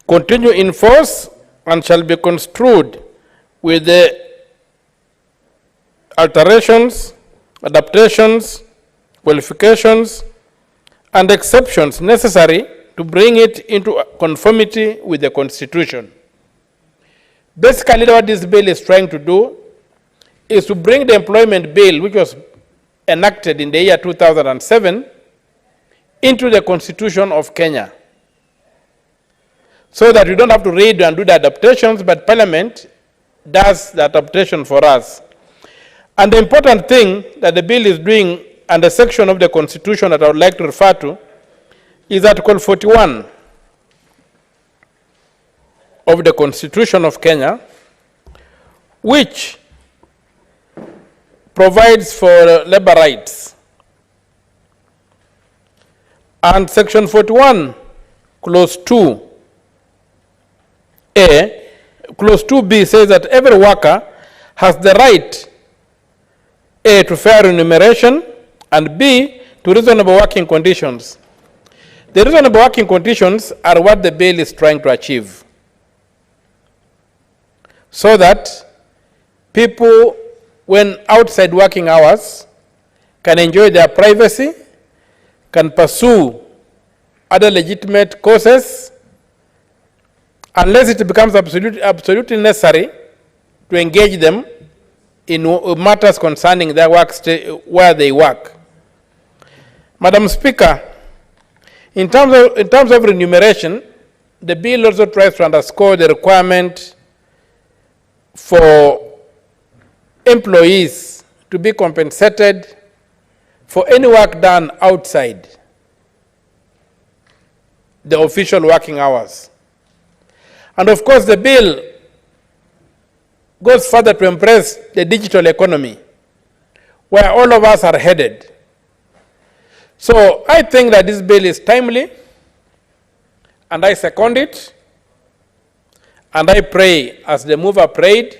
continue in force and shall be construed with the alterations, adaptations, qualifications, and exceptions necessary to bring it into conformity with the Constitution. Basically, what this bill is trying to do is to bring the employment bill, which was enacted in the year 2007, into the Constitution of Kenya, so that we don't have to read and do the adaptations, but Parliament does the adaptation for us. And the important thing that the bill is doing, and the section of the Constitution that I would like to refer to, is Article 41 of the Constitution of Kenya, which provides for labor rights. And Section 41, Clause 2A, Clause 2B says that every worker has the right, A, to fair remuneration, and B, to reasonable working conditions. The reasonable working conditions are what the bill is trying to achieve, so that people, when outside working hours, can enjoy their privacy, can pursue other legitimate causes, unless it becomes absolutely necessary to engage them in matters concerning their work where they work. Madam Speaker, in terms of remuneration, the bill also tries to underscore the requirement for employees to be compensated for any work done outside the official working hours. And of course, the bill goes further to embrace the digital economy, where all of us are headed. So I think that this bill is timely, and I second it, and I pray, as the mover prayed,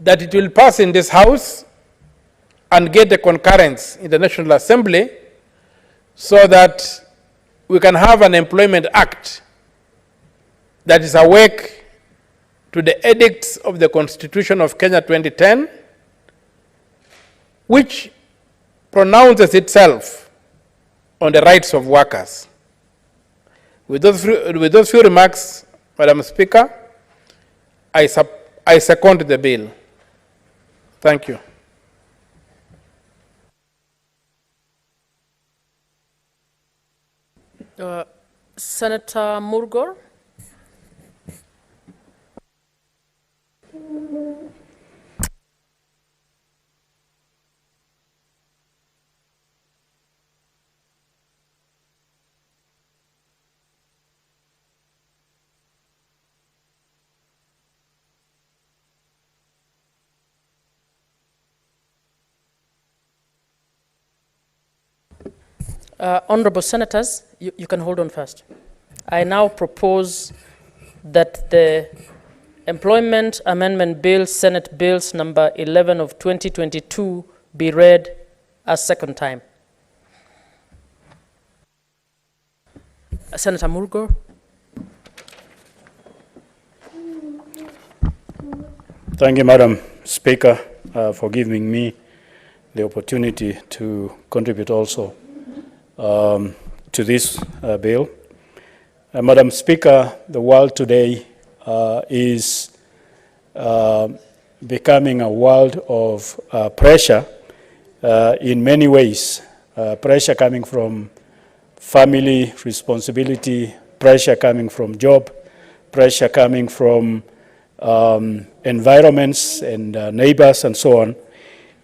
that it will pass in this House and get the concurrence in the National Assembly, so that we can have an Employment Act that is awake to the edicts of the Constitution of Kenya 2010, which pronounces itself on the rights of workers. With those few remarks, Madam Speaker, I second the bill. Thank you. Senator Murgor. Honorable Senators, you can hold on first. I now propose that the Employment Amendment Bill, Senate Bills number 11 of 2022, be read a second time. Senator Murgor. Thank you, Madam Speaker, for giving me the opportunity to contribute also to this bill. Madam Speaker, the world today is becoming a world of pressure in many ways. Pressure coming from family responsibility, pressure coming from job, pressure coming from environments and neighbors and so on.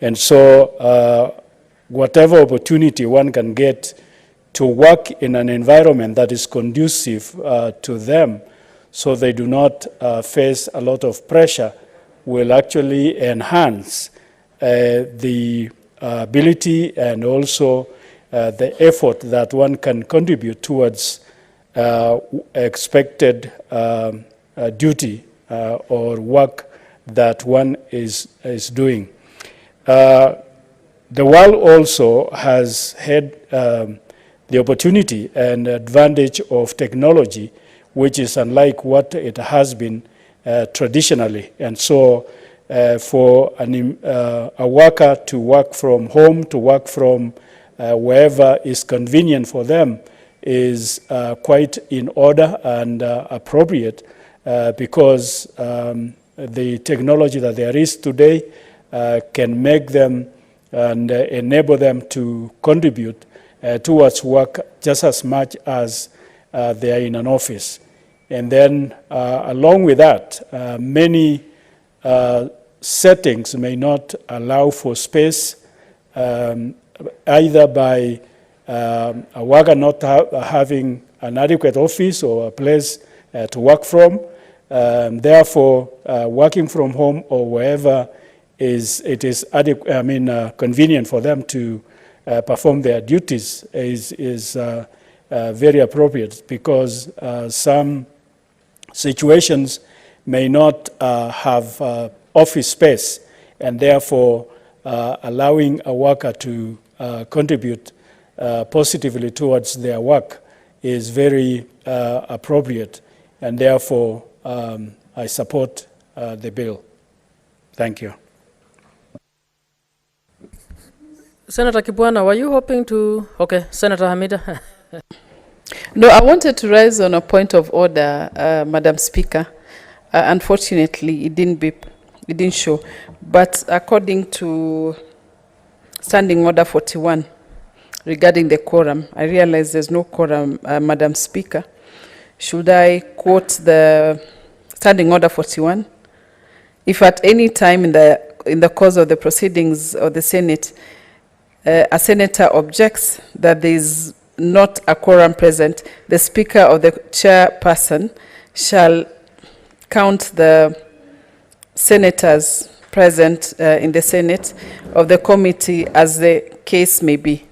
And so whatever opportunity one can get to work in an environment that is conducive to them, so they do not face a lot of pressure, will actually enhance the ability and also the effort that one can contribute towards expected duty or work that one is doing. The world also has had the opportunity and advantage of technology, which is unlike what it has been traditionally. And so for a worker to work from home, to work from wherever is convenient for them is quite in order and appropriate because the technology that there is today can make them and enable them to contribute towards work just as much as they are in an office. And then along with that, many settings may not allow for space either by a worker not having an adequate office or a place to work from. Therefore, working from home or wherever it is convenient for them to perform their duties is very appropriate, because some situations may not have office space, and therefore allowing a worker to contribute positively towards their work is very appropriate, and therefore I support the bill. Thank you. Senator Kibwana, were you hoping to? Okay, Senator Hamida. No, I wanted to raise on a point of order, Madam Speaker. Unfortunately, it didn't show. But according to Standing Order 41 regarding the quorum, I realize there's no quorum, Madam Speaker. Should I quote the Standing Order 41? If at any time in the course of the proceedings of the Senate, a senator objects that there is not a quorum present, the Speaker or the chairperson shall count the senators present in the Senate of the committee as the case may be.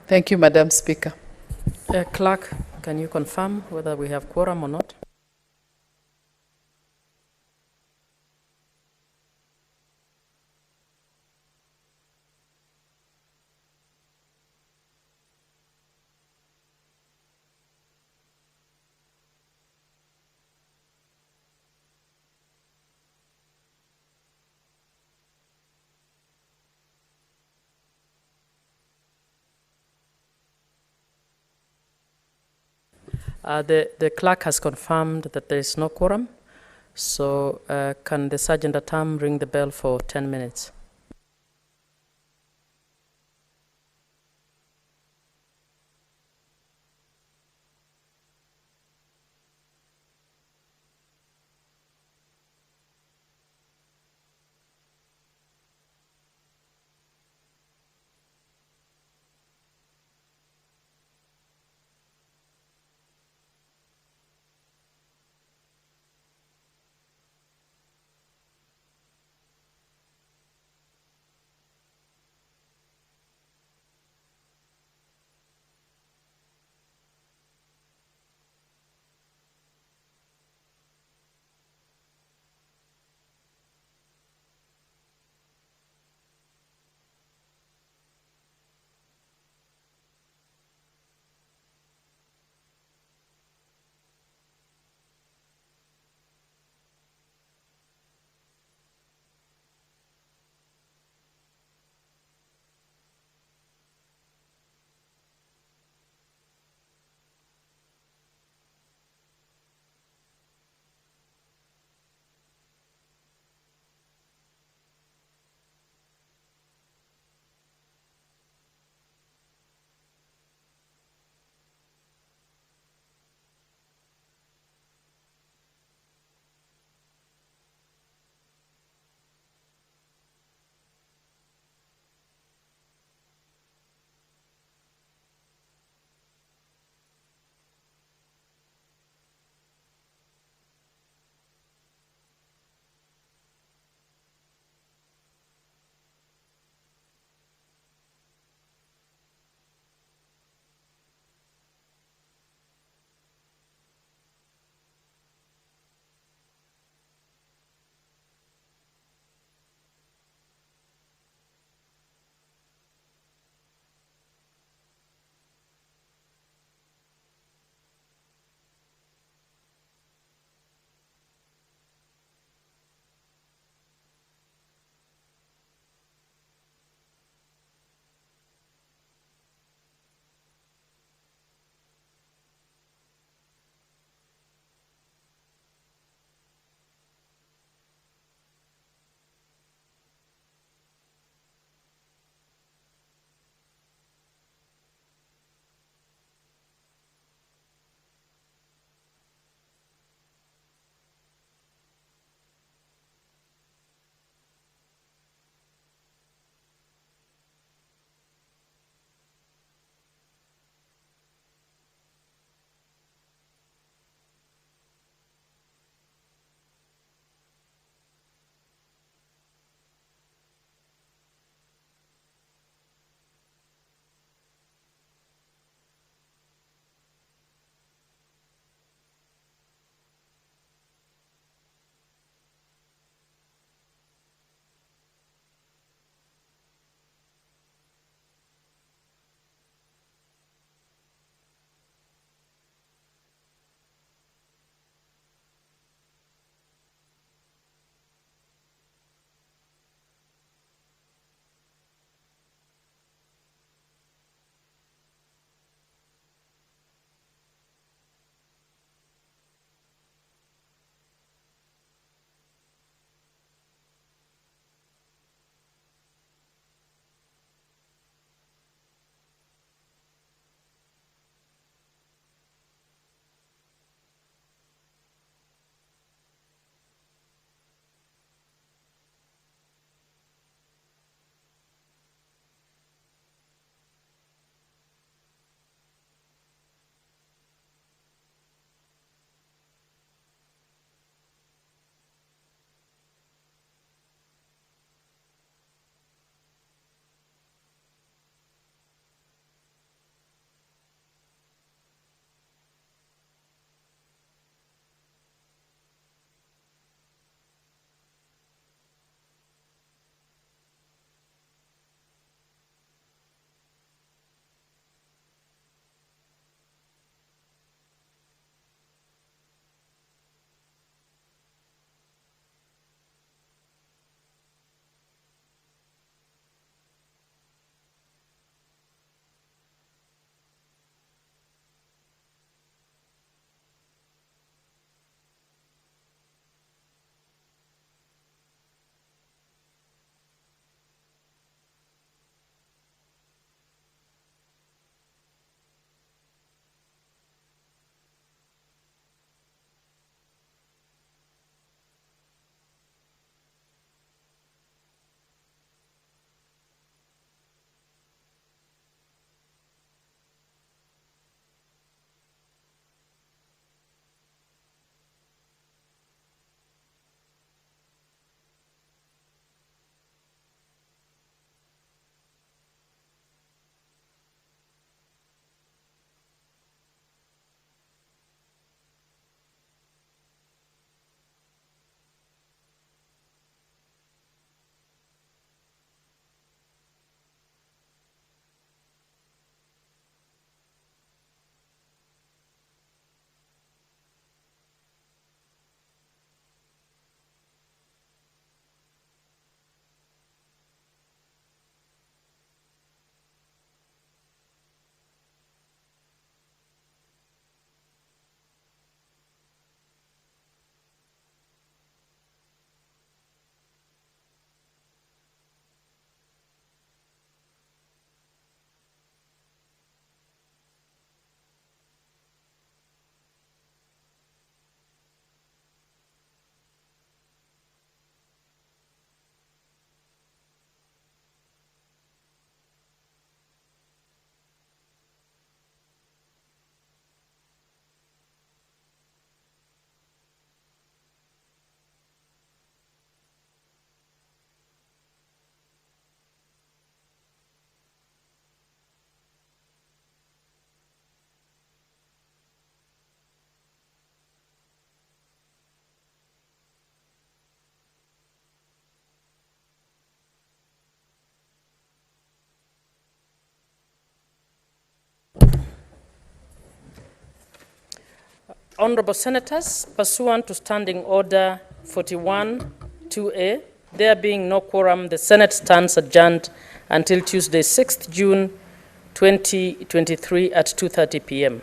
Thank you, Madam Speaker. Clerk, can you confirm whether we have quorum or not? The clerk has confirmed that there is no quorum. So can the Sergeant at Arms ring the bell for 10 minutes? Honorable Senators, pursuant to Standing Order 41-2A, there being no quorum, the Senate stands adjourned until Tuesday, 6th June 2023 at 2:30 p.m.